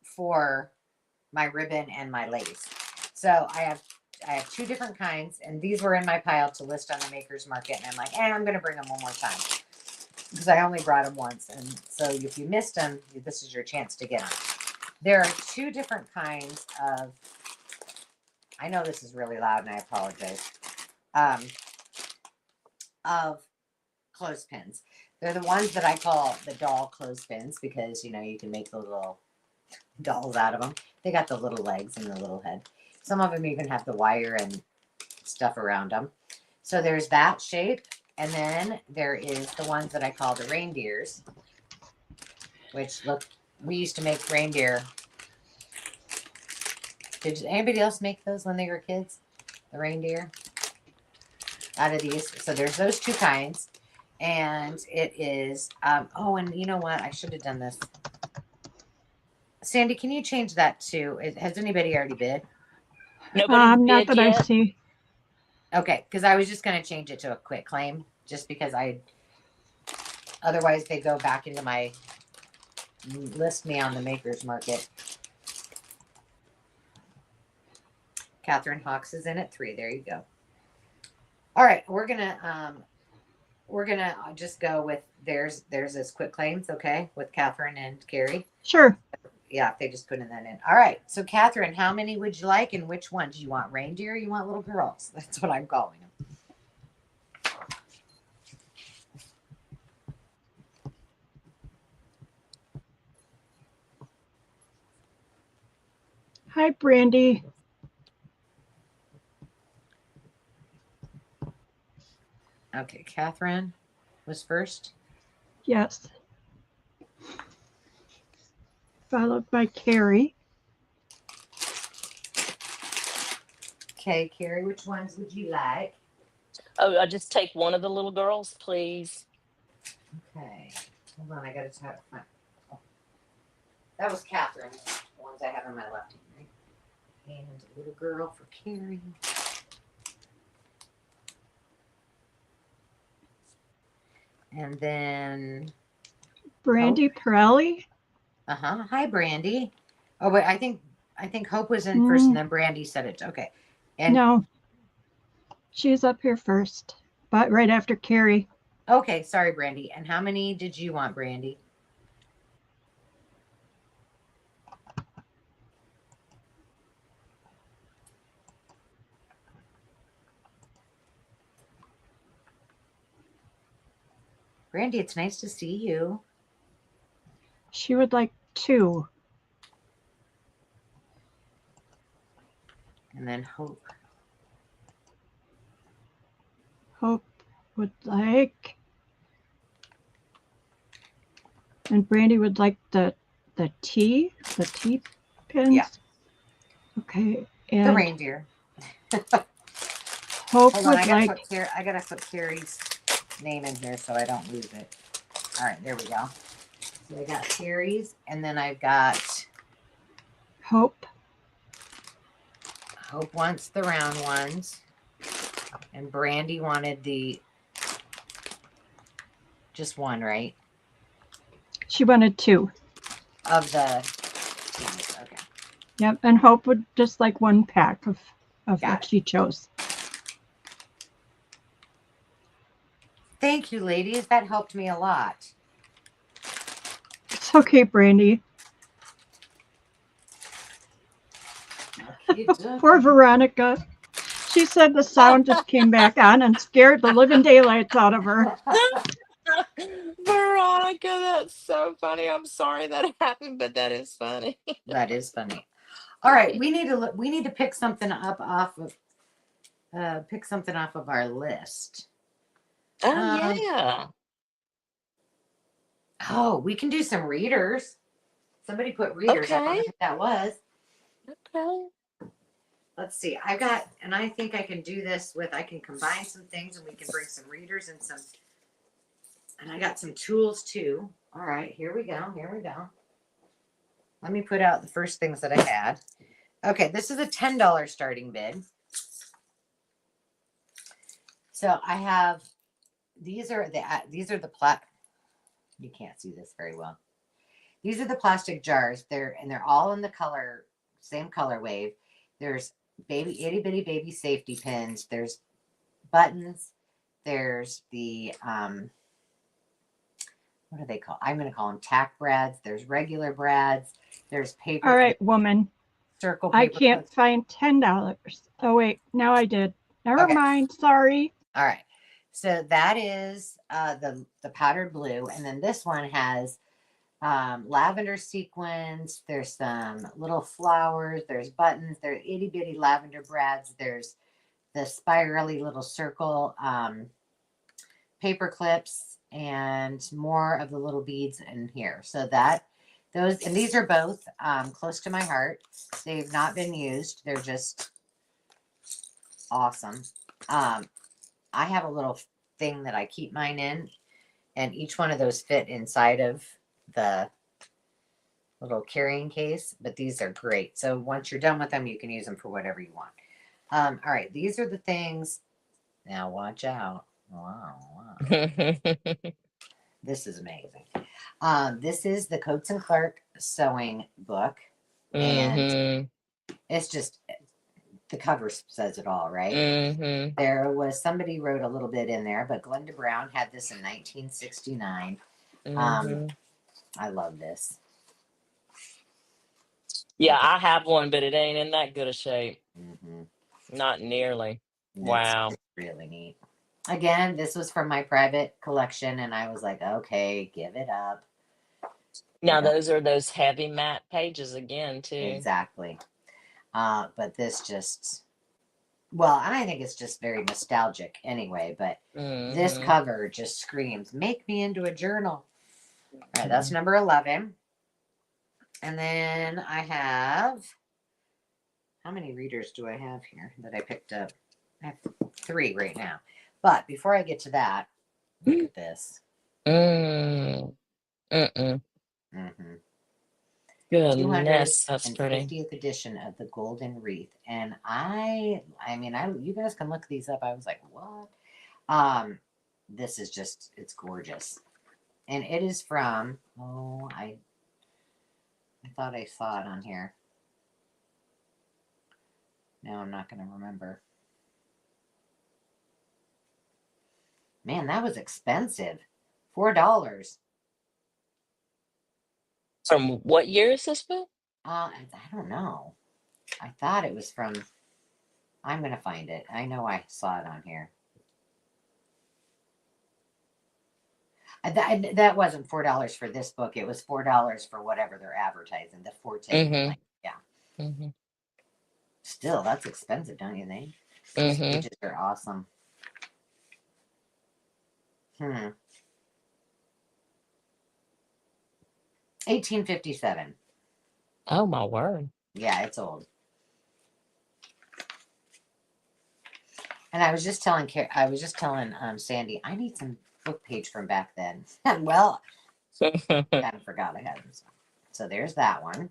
[SPEAKER 1] for my ribbon and my lace. So I have 2 different kinds, and these were in my pile to list on the Makers Market. And I'm like, I'm going to bring them one more time because I only brought them once. And so if you missed them, this is your chance to get them. There are 2 different kinds of, I know this is really loud and I apologize, of clothespins. They're the ones that I call the doll clothespins because, you know, you can make the little dolls out of them. They got the little legs and the little head. Some of them even have the wire and stuff around them. So there's that shape. And then there is the ones that I call the reindeers, which look, we used to make reindeer. Did anybody else make those when they were kids? The reindeer out of these. So there's those 2 kinds. And it is, oh, and you know what? I should have done this. Sandy, can you change that to, has anybody already bid?
[SPEAKER 3] Nobody bid
[SPEAKER 2] not that
[SPEAKER 3] yet?
[SPEAKER 2] I see.
[SPEAKER 1] Okay, because I was just going to change it to a quick claim, just because otherwise they go back into my list me on the Makers Market. Catherine Hawks is in at 3. There you go. All right, we're gonna we're gonna just go with theirs as quick claims, okay, with Catherine and Carrie.
[SPEAKER 2] Sure.
[SPEAKER 1] Yeah, they just putting that in. All right. So Catherine, how many would you like, and which ones? You want reindeer? Or you want little girls? That's what I'm calling them.
[SPEAKER 2] Hi, Brandy.
[SPEAKER 1] Okay, Catherine was first.
[SPEAKER 2] Yes. Followed by Carrie.
[SPEAKER 1] Okay, Carrie, which ones would you like?
[SPEAKER 3] Oh, I just take one of the little girls, please.
[SPEAKER 1] Okay. Hold on, I gotta tap my. Oh. That was Catherine. The ones I have in my left hand, right? And a little girl for Carrie. And then
[SPEAKER 2] Brandy Pirelli.
[SPEAKER 1] Hi, Brandy. Oh, but I think Hope was in first, and then Brandy said it. Okay. And
[SPEAKER 2] no, she's up here first, but right after Carrie.
[SPEAKER 1] Okay, sorry, Brandy. And how many did you want, Brandy? Brandy, it's nice to see you.
[SPEAKER 2] She would like 2.
[SPEAKER 1] And then Hope.
[SPEAKER 2] Hope would like, and Brandy would like the T pins.
[SPEAKER 1] Yeah.
[SPEAKER 2] Okay. And
[SPEAKER 1] the reindeer.
[SPEAKER 2] Hope
[SPEAKER 1] Hold on,
[SPEAKER 2] would
[SPEAKER 1] I gotta put Carrie's name in here so I don't lose it. All right, there we go. So I got Carrie's, and then I've got
[SPEAKER 2] Hope.
[SPEAKER 1] Hope wants the round ones, and Brandy wanted just one, right?
[SPEAKER 2] She wanted 2
[SPEAKER 1] of the. Okay.
[SPEAKER 2] Yep, and Hope would just like 1 pack of what she chose.
[SPEAKER 1] Thank you, ladies. That helped me a lot.
[SPEAKER 2] It's okay, Brandy. Poor Veronica. She said the sound just came back on and scared the living daylights out of her.
[SPEAKER 3] Veronica, that's so funny. I'm sorry that happened, but that is funny.
[SPEAKER 1] That is funny. All right, we need to pick something up off of our list.
[SPEAKER 3] Oh yeah.
[SPEAKER 1] Oh, we can do some readers. Somebody put readers.
[SPEAKER 3] Okay.
[SPEAKER 1] I don't know who that was.
[SPEAKER 3] Okay.
[SPEAKER 1] Let's see. I think I can do this with. I can combine some things, and we can bring some readers and some. And I got some tools too. All right, here we go. Let me put out the first things that I had. Okay, this is a $10 starting bid. So I have these are the you can't see this very well. These are the plastic jars. They're all in the same color wave. There's itty bitty baby safety pins. There's buttons. There's the what are they called? I'm going to call them tack brads. There's regular brads. There's paper.
[SPEAKER 2] All right, woman.
[SPEAKER 1] Circle paper.
[SPEAKER 2] I can't find $10. Oh wait, now I did. Never mind. Sorry.
[SPEAKER 1] All right. So that is the powdered blue, and then this one has lavender sequins. There's some little flowers. There's buttons. There's itty bitty lavender brads. There's the spirally little circle paper clips, and more of the little beads in here. So these are both close to my heart. They've not been used. They're just awesome. I have a little thing that I keep mine in, and each one of those fit inside of the little carrying case, but these are great. So once you're done with them, you can use them for whatever you want. All right, these are the things. Now watch out. Wow. This is amazing. This is the Coates and Clark sewing book, and it's just the cover says it all, right?
[SPEAKER 3] Mm-hmm.
[SPEAKER 1] There was somebody wrote a little bit in there, but Glenda Brown had this in 1969.
[SPEAKER 3] Mm-hmm.
[SPEAKER 1] I love this.
[SPEAKER 3] Yeah, I have one, but it ain't in that good a shape.
[SPEAKER 1] Mm-hmm.
[SPEAKER 3] Not nearly.
[SPEAKER 1] That's
[SPEAKER 3] Wow.
[SPEAKER 1] really neat. Again, this was from my private collection, and I was like, okay, give it up.
[SPEAKER 3] Now those are those heavy matte pages again, too.
[SPEAKER 1] Exactly. But this just, well, I think it's just very nostalgic anyway, but this cover just screams, make me into a journal. All right, that's number 11. And then I have, how many readers do I have here that I picked up? I have 3 right now. But before I get to that, look at this.
[SPEAKER 3] Mm-hmm. Goodness, that's pretty.
[SPEAKER 1] 250th edition of the Golden Wreath. And I mean, you guys can look these up. I was like, what? This is just, it's gorgeous. And it is from, I thought I saw it on here. Now I'm not going to remember. Man, that was expensive. $4.
[SPEAKER 3] From what year is this book?
[SPEAKER 1] I don't know. I thought it was from, I'm going to find it. I know I saw it on here. That wasn't $4 for this book. It was $4 for whatever they're advertising. The Forte. Yeah. Still, that's expensive, don't you think? These pages are awesome. 1857.
[SPEAKER 3] Oh my word.
[SPEAKER 1] Yeah, it's old. And I was just telling Sandy, I need some book page from back then. Well, I kind of forgot I had them. So there's that one.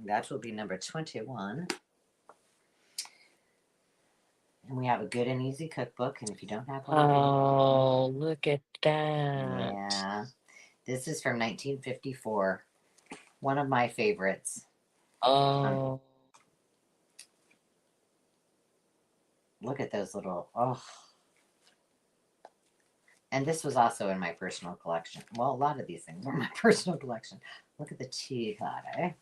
[SPEAKER 1] That will be number 21. And we have a good and easy cookbook. And if you don't have one,
[SPEAKER 3] oh, look at that.
[SPEAKER 1] Yeah. This is from 1954. One of my favorites.
[SPEAKER 3] Oh.
[SPEAKER 1] Look at those little, And this was also in my personal collection. Well, a lot of these things were in my personal collection. Look at the tea card,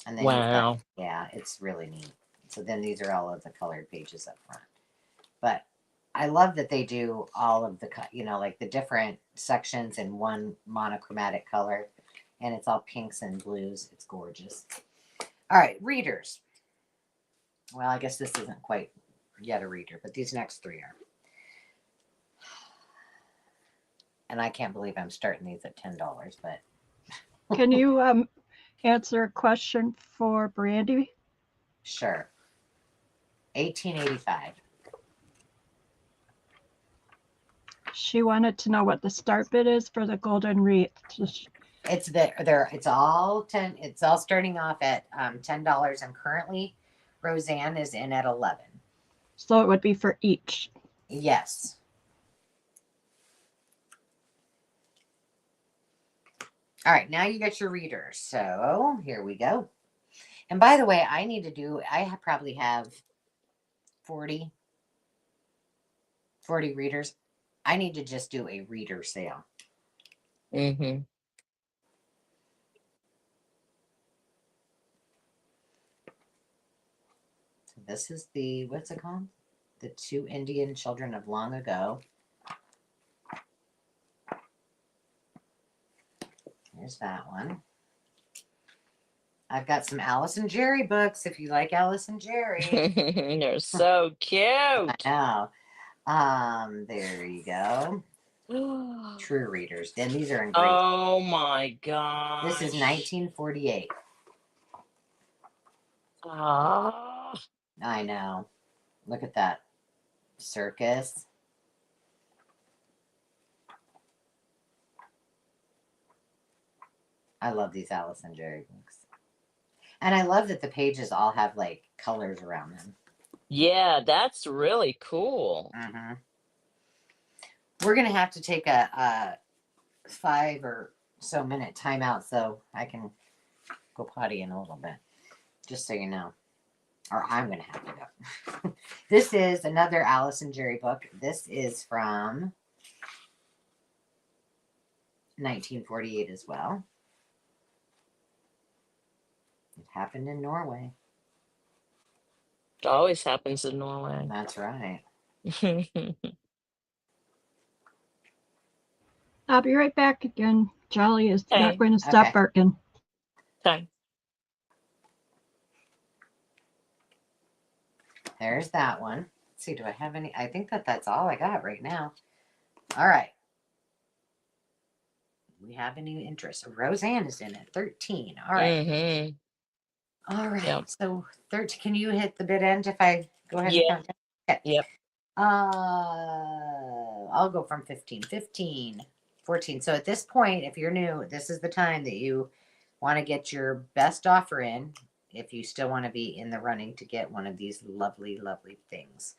[SPEAKER 1] And then
[SPEAKER 3] wow.
[SPEAKER 1] Yeah, it's really neat. So then these are all of the colored pages up front. But I love that they do all of the, like the different sections in one monochromatic color. And it's all pinks and blues. It's gorgeous. All right, readers. Well, I guess this isn't quite yet a reader, but these next 3 are. And I can't believe I'm starting these at $10, but.
[SPEAKER 2] Can you answer a question for Brandy?
[SPEAKER 1] Sure. 1885.
[SPEAKER 2] She wanted to know what the start bid is for the Golden Wreath.
[SPEAKER 1] It's all 10. It's all starting off at $10, and currently Roseanne is in at 11.
[SPEAKER 2] So it would be for each.
[SPEAKER 1] Yes. All right, now you get your readers. So here we go. And by the way, I probably have 40 readers. I need to just do a reader sale.
[SPEAKER 3] Mm-hmm.
[SPEAKER 1] So this is the, what's it called? The 2 Indian Children of Long Ago. Here's that one. I've got some Alice and Jerry books, if you like Alice and Jerry.
[SPEAKER 3] They're so cute.
[SPEAKER 1] I know. There you go. True readers. Then these are in great.
[SPEAKER 3] Oh my god.
[SPEAKER 1] This is 1948.
[SPEAKER 3] Ah.
[SPEAKER 1] I know. Look at that. Circus. I love these Alice and Jerry books. And I love that the pages all have like colors around them.
[SPEAKER 3] Yeah, that's really cool.
[SPEAKER 1] Mm-hmm. We're going to have to take a 5 or so minute timeout so I can go potty in a little bit. just so you know. Or I'm going to have to go. This is another Alice and Jerry book. This is from 1948 as well. It happened in Norway.
[SPEAKER 3] It always happens in Norway.
[SPEAKER 1] That's right.
[SPEAKER 2] I'll be right back again. Jolly is not
[SPEAKER 3] Okay.
[SPEAKER 2] going to stop
[SPEAKER 1] Okay.
[SPEAKER 2] barking.
[SPEAKER 3] Okay.
[SPEAKER 1] There's that one. Let's see, do I have any? I think that's all I got right now. All right. We have any interest? Roseanne is in it. 13. All right.
[SPEAKER 3] Mm-hmm.
[SPEAKER 1] All right.
[SPEAKER 3] Yep.
[SPEAKER 1] So 13. Can you hit the bid end if I go ahead and
[SPEAKER 3] Yeah.
[SPEAKER 1] count down? Okay.
[SPEAKER 3] Yep.
[SPEAKER 1] I'll go from 15, 15, 14. So at this point, if you're new, this is the time that you want to get your best offer in if you still want to be in the running to get one of these lovely, lovely things.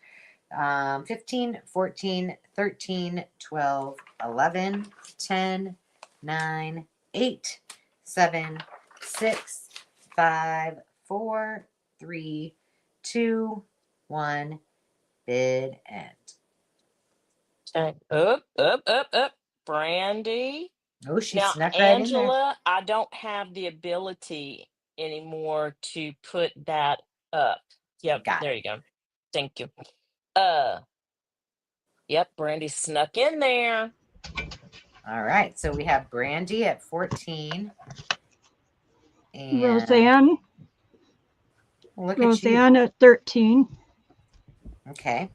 [SPEAKER 1] 15, 14, 13, 12, 11, 10, 9, 8, 7, 6, 5, 4, 3, 2, 1. Bid end.
[SPEAKER 3] Okay. Up. Brandy.
[SPEAKER 1] Oh, she
[SPEAKER 3] Now,
[SPEAKER 1] snuck right in there.
[SPEAKER 3] Angela, I don't have the ability anymore to put that up. Yep,
[SPEAKER 1] Got
[SPEAKER 3] there
[SPEAKER 1] it.
[SPEAKER 3] you go. Thank you. Yep, Brandy snuck in there.
[SPEAKER 1] All right. So we have Brandy at 14. And
[SPEAKER 2] Roseanne.
[SPEAKER 1] look
[SPEAKER 2] Roseanne
[SPEAKER 1] at you.
[SPEAKER 2] at 13.
[SPEAKER 1] Okay.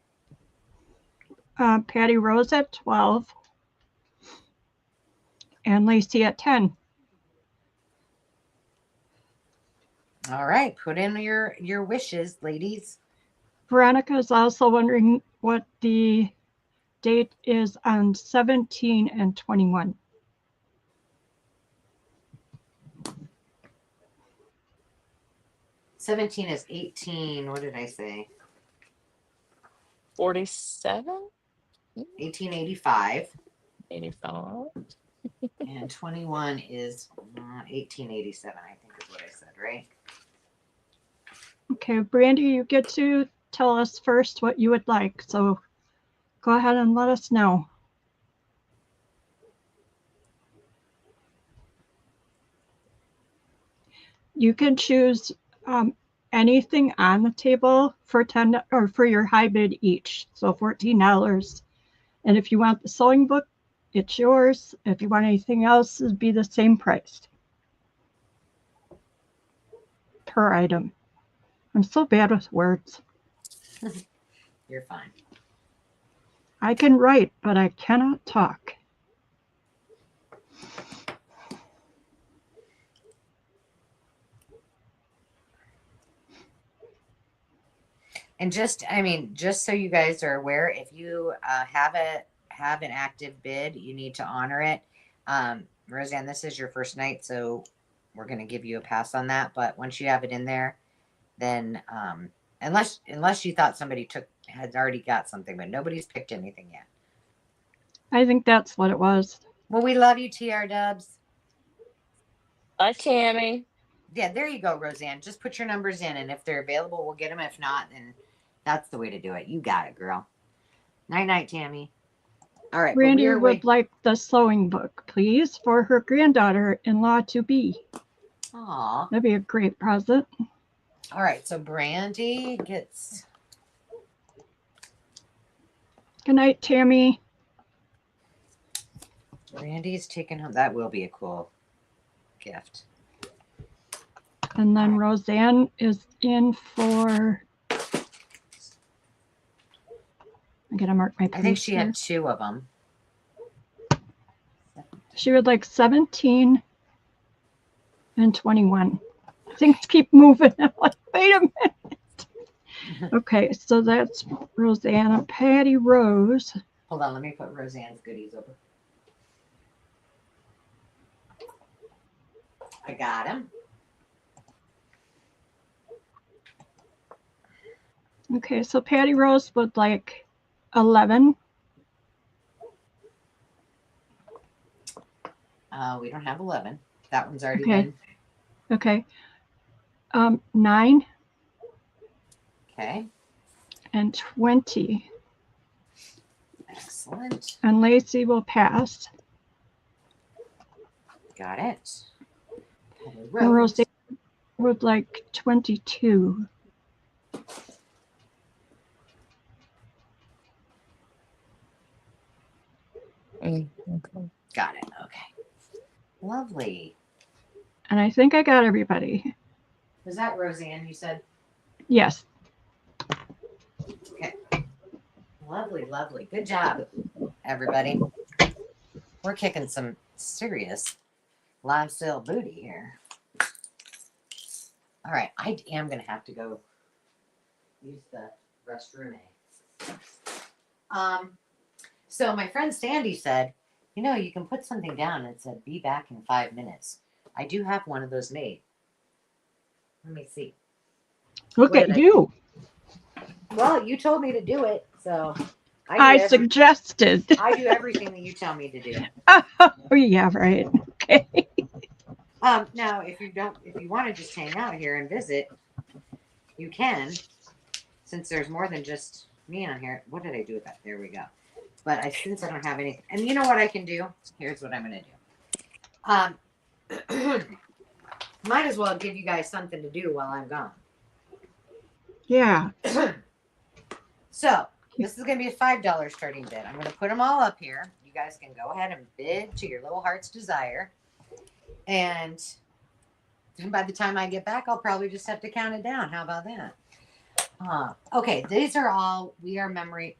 [SPEAKER 2] Patty Rose at 12. And Lacey at 10.
[SPEAKER 1] All right. Put in your wishes, ladies.
[SPEAKER 2] Veronica is also wondering what the date is on 17 and 21.
[SPEAKER 1] '17 is 18. What did I say?
[SPEAKER 3] 47?
[SPEAKER 1] 1885.
[SPEAKER 3] 85.
[SPEAKER 1] And 21 is 1887, I think is what I said, right?
[SPEAKER 2] Okay, Brandy, you get to tell us first what you would like. So go ahead and let us know. You can choose anything on the table for 10 or for your high bid each. So $14. And if you want the sewing book, it's yours. If you want anything else, it'd be the same price per item. I'm so bad with words.
[SPEAKER 1] You're fine.
[SPEAKER 2] I can write, but I cannot talk.
[SPEAKER 1] And just so you guys are aware, if you have an active bid, you need to honor it. Roseanne, this is your first night, so we're going to give you a pass on that. But once you have it in there, then unless you thought somebody had already got something, but nobody's picked anything yet.
[SPEAKER 2] I think that's what it was.
[SPEAKER 1] Well, we love you, TR Dubs.
[SPEAKER 3] Hi, Tammy.
[SPEAKER 1] Yeah, there you go, Roseanne. Just put your numbers in, and if they're available, we'll get them. If not, then that's the way to do it. You got it, girl. Night, Tammy. All right.
[SPEAKER 2] Randy would like the sewing book, please, for her granddaughter-in-law to be.
[SPEAKER 1] Aw.
[SPEAKER 2] That'd be a great present.
[SPEAKER 1] All right. So Brandy gets.
[SPEAKER 2] Good night, Tammy.
[SPEAKER 1] Brandy's taking home. That will be a cool gift.
[SPEAKER 2] And then Roseanne is in for. I gotta mark my.
[SPEAKER 1] I think she had 2 of them.
[SPEAKER 2] She would like 17 and 21. Things keep moving. I'm like, wait a minute. Okay, so that's Rosanna. Patty Rose.
[SPEAKER 1] Hold on, let me put Roseanne's goodies over. I got him.
[SPEAKER 2] Okay, so Patty Rose would like 11.
[SPEAKER 1] We don't have 11. That one's already been.
[SPEAKER 2] Okay. 9
[SPEAKER 1] Okay.
[SPEAKER 2] and 20.
[SPEAKER 1] Excellent.
[SPEAKER 2] And Lacey will pass.
[SPEAKER 1] Got it.
[SPEAKER 2] And Roseanne would like 22.
[SPEAKER 3] Okay.
[SPEAKER 1] Got it. Okay. Lovely.
[SPEAKER 2] And I think I got everybody.
[SPEAKER 1] Was that Roseanne you said?
[SPEAKER 2] Yes.
[SPEAKER 1] Okay. Lovely, lovely. Good job, everybody. We're kicking some serious live sale booty here. All right. I am going to have to go use the restroom. So my friend Sandy said, you know, you can put something down and it said, be back in 5 minutes. I do have one of those made. Let me see.
[SPEAKER 2] Look at you.
[SPEAKER 1] Well, you told me to do it, so
[SPEAKER 2] I suggested.
[SPEAKER 1] I do everything that you tell me to do.
[SPEAKER 2] Oh, yeah, right. Okay.
[SPEAKER 1] Now, if you want to just hang out here and visit, you can, since there's more than just me on here. What did I do with that? There we go. But since I don't have anything, and you know what I can do? Here's what I'm going to do. Might as well give you guys something to do while I'm gone.
[SPEAKER 2] Yeah.
[SPEAKER 1] So this is going to be a $5 starting bid. I'm going to put them all up here. You guys can go ahead and bid to your little heart's desire. And by the time I get back, I'll probably just have to count it down. How about that? Okay, these are all We Are Memory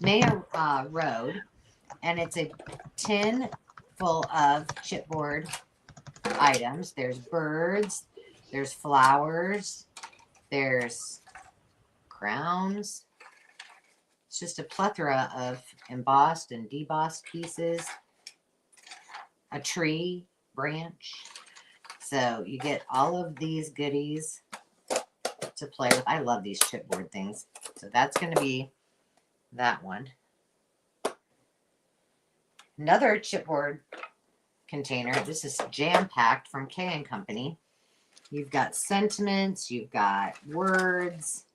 [SPEAKER 1] Mayor Road, and it's a tin full of chipboard items. There's birds, there's flowers, there's crowns. It's just a plethora of embossed and debossed pieces. A tree branch. So you get all of these goodies to play with. I love these chipboard things. So that's going to be that one. Another chipboard container. This is jam-packed from K & Company. You've got sentiments. You've got words.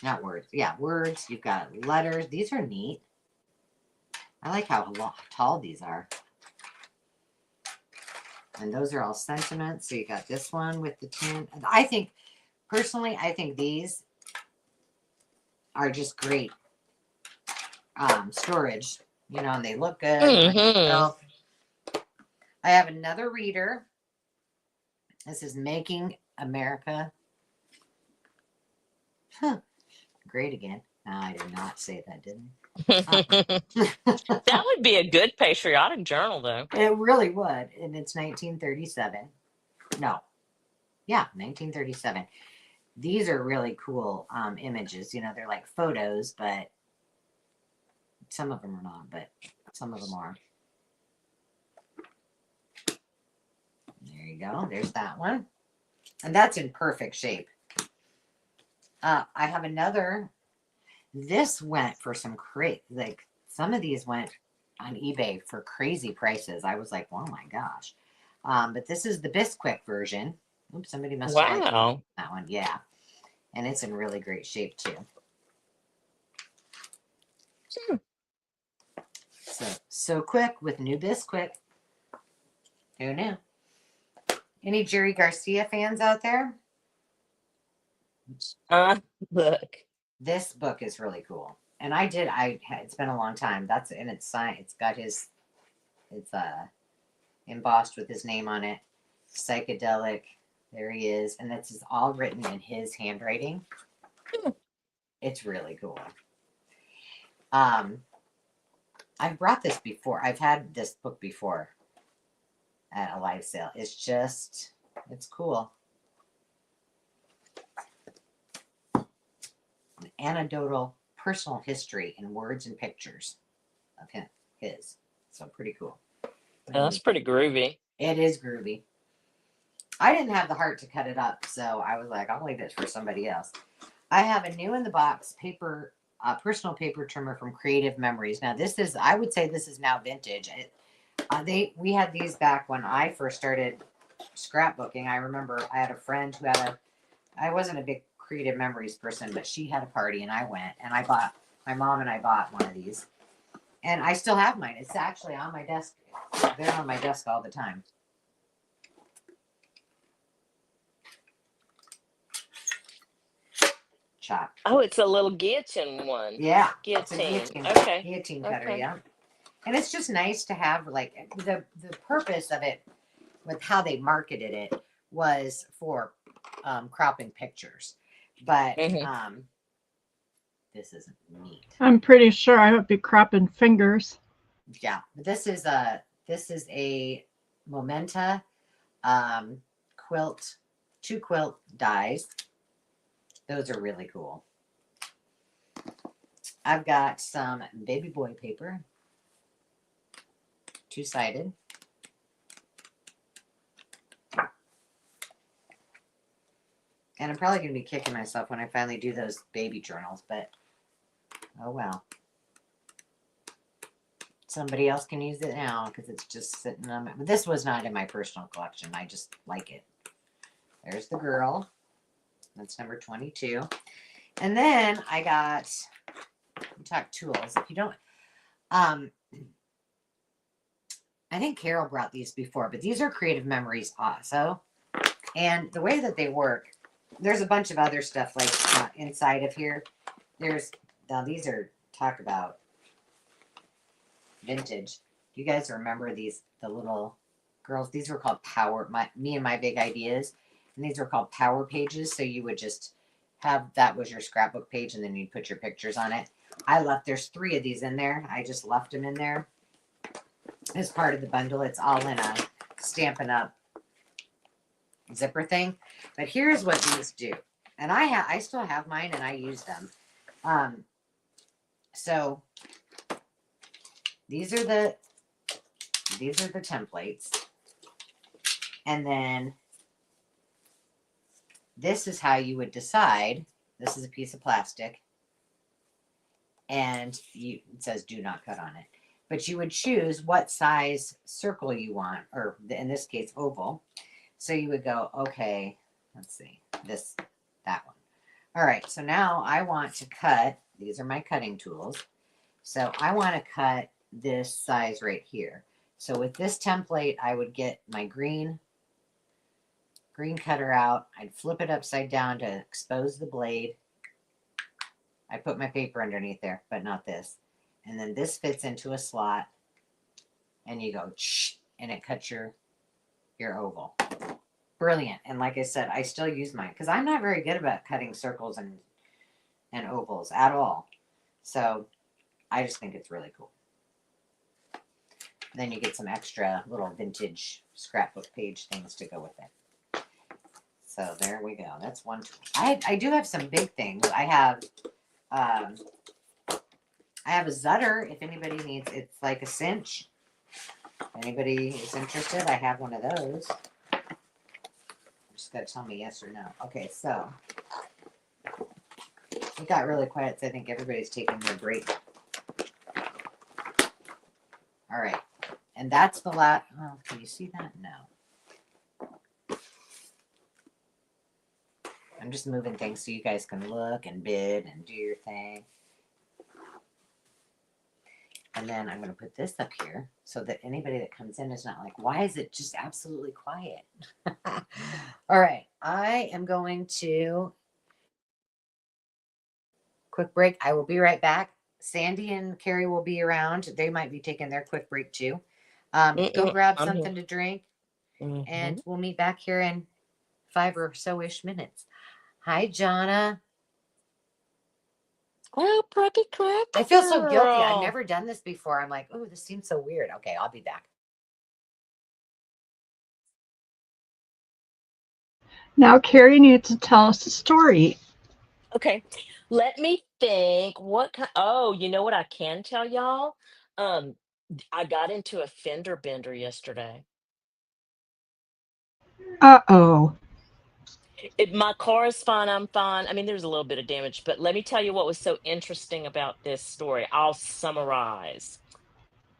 [SPEAKER 1] Not words. Yeah, words. You've got letters. These are neat. I like how tall these are. And those are all sentiments. So you got this one with the tin. I think, personally, I think these are just great storage. You know, and they look good.
[SPEAKER 3] Mm-hmm.
[SPEAKER 1] I have another reader. This is Making America Great Again. No, I did not say that, didn't I?
[SPEAKER 3] That would be a good patriotic journal, though.
[SPEAKER 1] It really would. And it's 1937. No. Yeah, 1937. These are really cool images. You know, they're like photos, but some of them are not, but some of them are. There you go. There's that one. And that's in perfect shape. I have another. This went for some like some of these went on eBay for crazy prices. I was like, oh my gosh. But this is the Bisquick version. Oops, somebody must have liked that one. Yeah. And it's in really great shape too. So quick with new Bisquick. Who knew? Any Jerry Garcia fans out there?
[SPEAKER 3] Look.
[SPEAKER 1] This book is really cool. And it's been a long time. It's signed. It's got it's embossed with his name on it. Psychedelic. There he is. And this is all written in his handwriting. It's really cool. I've brought this before. I've had this book before at a live sale. It's cool. An anecdotal personal history in words and pictures of his. So pretty cool.
[SPEAKER 3] That's pretty groovy.
[SPEAKER 1] It is groovy. I didn't have the heart to cut it up, so I was like, I'll leave it for somebody else. I have a new in the box paper, personal paper trimmer from Creative Memories. Now I would say this is now vintage. We had these back when I first started scrapbooking, I remember I had a friend who had I wasn't a big creative memories person, but she had a party and I went and my mom and I bought one of these. And I still have mine. It's actually on my desk. They're on my desk all the time. Chop.
[SPEAKER 3] Oh, it's a little guillotine one.
[SPEAKER 1] Yeah.
[SPEAKER 3] Guillotine.
[SPEAKER 1] Okay. Guillotine cutter,
[SPEAKER 3] Okay.
[SPEAKER 1] yeah. And it's just nice to have, like, the purpose of it with how they marketed it was for cropping pictures. But this isn't neat.
[SPEAKER 2] I'm pretty sure I would be cropping fingers.
[SPEAKER 1] Yeah, this is a Momenta quilt, 2 quilt dies. Those are really cool. I've got some baby boy paper, 2-sided. And I'm probably going to be kicking myself when I finally do those baby journals, but oh well. Somebody else can use it now because it's just sitting on it. But this was not in my personal collection. I just like it. There's the girl. That's number 22. And then I got, we talk tools. If you don't, I think Carol brought these before, but these are Creative Memories also. And the way that they work, there's a bunch of other stuff like inside of here. Now these are, talk about vintage. Do you guys remember the little girls? These were called me and my big ideas. And these were called power pages. So you would just have, that was your scrapbook page and then you'd put your pictures on it. There's 3 of these in there. I just left them in there as part of the bundle. It's all in a Stampin' Up! Zipper thing. But here's what these do. And I still have mine and I use them. So these are the templates. And then this is how you would decide. This is a piece of plastic. And it says do not cut on it. But you would choose what size circle you want, or in this case, oval. So you would go, okay, let's see, that one. All right, so now I want to cut, these are my cutting tools. So I want to cut this size right here. So with this template, I would get my green cutter out. I'd flip it upside down to expose the blade. I put my paper underneath there, but not this. And then this fits into a slot and you go, and it cuts your oval. Brilliant. And like I said, I still use mine because I'm not very good about cutting circles and ovals at all. So I just think it's really cool. Then you get some extra little vintage scrapbook page things to go with it. So there we go. That's one tool. I do have some big things. I have a Zutter if anybody needs. It's like a cinch. If anybody is interested, I have one of those. Just gotta tell me yes or no. Okay, so it got really quiet, so I think everybody's taking their break. All right, and that's the last. Oh, can you see that? No. I'm just moving things so you guys can look and bid and do your thing. And then I'm going to put this up here so that anybody that comes in is not like, why is it just absolutely quiet? All right. I am going to quick break. I will be right back. Sandy and Carrie will be around. They might be taking their quick break too. Go grab something to drink and we'll meet back here in 5 or so-ish minutes. Hi, Jonna.
[SPEAKER 3] Oh, pretty quick.
[SPEAKER 1] I feel so guilty. I've never done this before. I'm like, oh, this seems so weird. Okay, I'll be back.
[SPEAKER 2] Now Carrie needs to tell us a story.
[SPEAKER 3] Okay, let me think. What kind? Oh, you know what I can tell y'all? I got into a fender bender yesterday.
[SPEAKER 2] Uh-oh.
[SPEAKER 3] My car is fine. I'm fine. I mean, there's a little bit of damage, but let me tell you what was so interesting about this story. I'll summarize.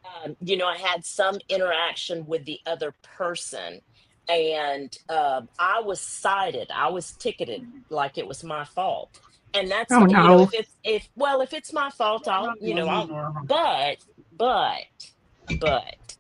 [SPEAKER 3] I had some interaction with the other person, and I was cited. I was ticketed like it was my fault. And that's
[SPEAKER 2] Oh
[SPEAKER 3] not, you know,
[SPEAKER 2] no.
[SPEAKER 3] if it's my fault, but, but, but,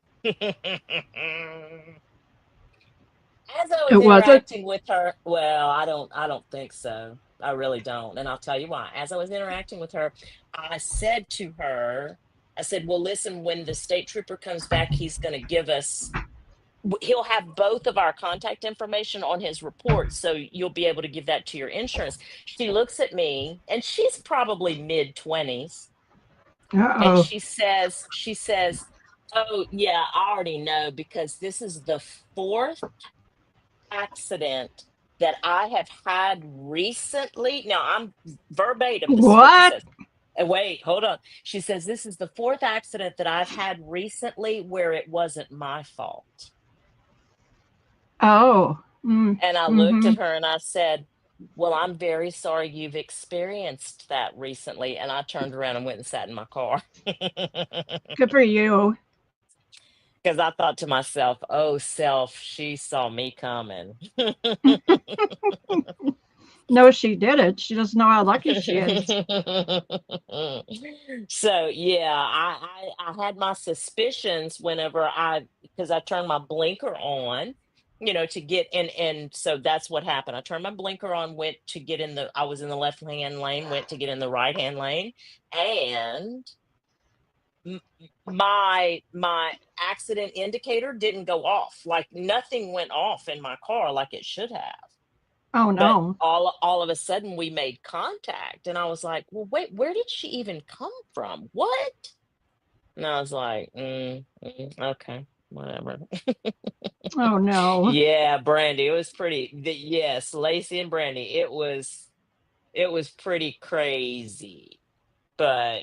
[SPEAKER 3] as I was
[SPEAKER 2] It wasn't.
[SPEAKER 3] interacting with her, I don't think so. I really don't. And I'll tell you why. As I was interacting with her, I said to her, I said, well, listen, when the state trooper comes back, he's going to give us, he'll have both of our contact information on his report. So you'll be able to give that to your insurance. She looks at me and she's probably mid 20s. And
[SPEAKER 2] Uh-oh.
[SPEAKER 3] she says, oh, yeah, I already know because this is the fourth accident that I have had recently. Now, I'm verbatim, this is what she
[SPEAKER 2] What?
[SPEAKER 3] says. And wait, hold on. She says, this is the fourth accident that I've had recently where it wasn't my fault.
[SPEAKER 2] Oh.
[SPEAKER 3] And I looked
[SPEAKER 2] Mm-hmm.
[SPEAKER 3] at her and I said, well, I'm very sorry you've experienced that recently. And I turned around and went and sat in my car.
[SPEAKER 2] Good for you.
[SPEAKER 3] Because I thought to myself, oh, self, she saw me coming.
[SPEAKER 2] No, she didn't. She doesn't know how lucky she is.
[SPEAKER 3] So yeah, I had my suspicions whenever because I turned my blinker on, to get in, and so that's what happened. I turned my blinker on, went to get in I was in the left hand lane, went to get in the right hand lane, and my accident indicator didn't go off. Like nothing went off in my car like it should have.
[SPEAKER 2] Oh
[SPEAKER 3] But
[SPEAKER 2] no.
[SPEAKER 3] all of a sudden we made contact and I was like, well, wait, where did she even come from? What? And I was like, okay, whatever.
[SPEAKER 2] Oh no.
[SPEAKER 3] Yeah, Brandy, it was yes, Lacey and Brandy, it was pretty crazy. But,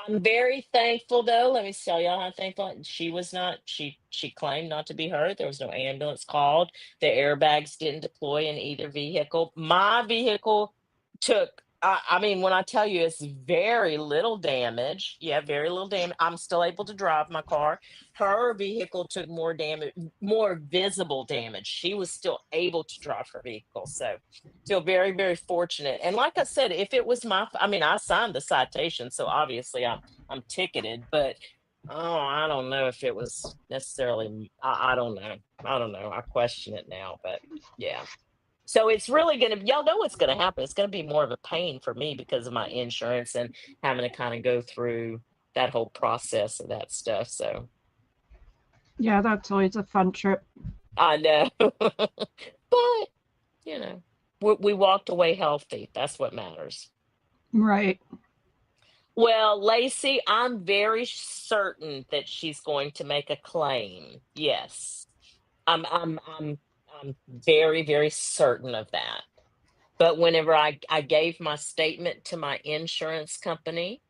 [SPEAKER 3] I'm very thankful though. Let me tell y'all how thankful. She was not, she claimed not to be hurt. There was no ambulance called. The airbags didn't deploy in either vehicle. My vehicle took I mean, when I tell you it's very little damage, yeah, very little damage. I'm still able to drive my car. Her vehicle took more damage, more visible damage. She was still able to drive her vehicle. So feel very, very fortunate. And like I said, if it was I mean, I signed the citation, so obviously I'm ticketed, but I don't know if it was necessarily, I don't know. I don't know. I question it now, but yeah. So it's really y'all know what's gonna happen. It's gonna be more of a pain for me because of my insurance and having to kind of go through that whole process of that stuff. So
[SPEAKER 2] Yeah, that's always a fun trip.
[SPEAKER 3] I know. But we walked away healthy. That's what matters.
[SPEAKER 2] Right.
[SPEAKER 3] Well, Lacey, I'm very certain that she's going to make a claim. Yes. I'm very, very certain of that. But whenever I gave my statement to my insurance company,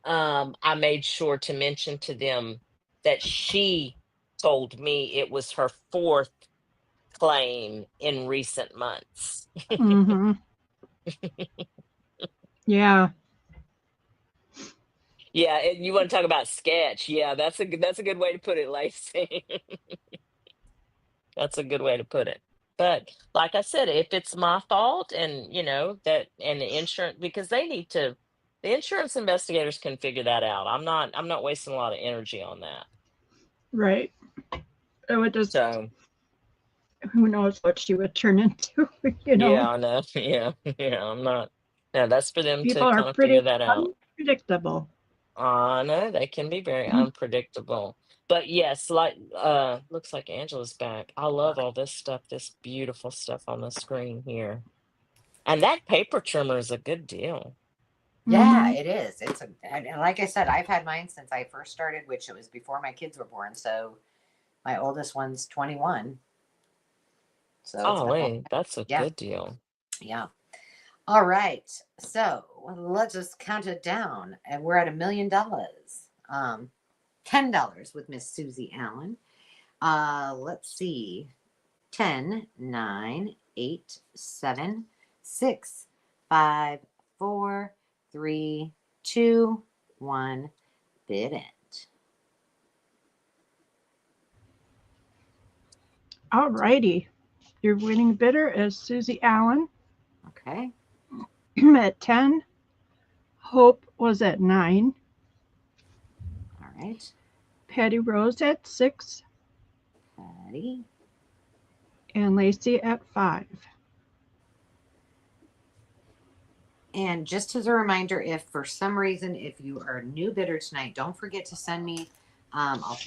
[SPEAKER 3] I made sure to mention to them that she told me it was her fourth claim in recent months.
[SPEAKER 2] Mm-hmm. Yeah.
[SPEAKER 3] Yeah, and you want to talk about sketch? Yeah, that's a good way to put it, Lacey. That's a good way to put it. But like I said, if it's my fault and that and the insurance because the insurance investigators can figure that out. I'm not wasting a lot of energy on that.
[SPEAKER 2] Right. It would just,
[SPEAKER 3] So
[SPEAKER 2] who knows what she would turn into, you know.
[SPEAKER 3] yeah, I know. Yeah, yeah, I'm not. Yeah, that's for them to
[SPEAKER 2] People are
[SPEAKER 3] kind of figure
[SPEAKER 2] pretty
[SPEAKER 3] that out.
[SPEAKER 2] unpredictable.
[SPEAKER 3] I know they can be very unpredictable. But yes, like looks like Angela's back. I love all this stuff, this beautiful stuff on the screen here. And that paper trimmer is a good deal.
[SPEAKER 1] Yeah,
[SPEAKER 2] Mm-hmm.
[SPEAKER 1] it is. And like I said, I've had mine since I first started, which it was before my kids were born. So my oldest one's 21. So it's
[SPEAKER 3] Oh,
[SPEAKER 1] been a long
[SPEAKER 3] wait,
[SPEAKER 1] time.
[SPEAKER 3] that's a
[SPEAKER 1] Yeah.
[SPEAKER 3] good deal.
[SPEAKER 1] Yeah. All right. So let's just count it down. And we're at $1 million. $10 with Miss Susie Allen. Let's see. 10, 9, 8, 7, 6, 5, 4, 3, 2, 1. Bid it.
[SPEAKER 2] All righty. Your winning bidder is Susie Allen
[SPEAKER 1] Okay.
[SPEAKER 2] at 10. Hope was at 9.
[SPEAKER 1] All right.
[SPEAKER 2] Patty Rose at 6.
[SPEAKER 1] Patty.
[SPEAKER 2] And Lacey at 5.
[SPEAKER 1] And just as a reminder, if for some reason, if you are a new bidder tonight, don't forget to send me, I'll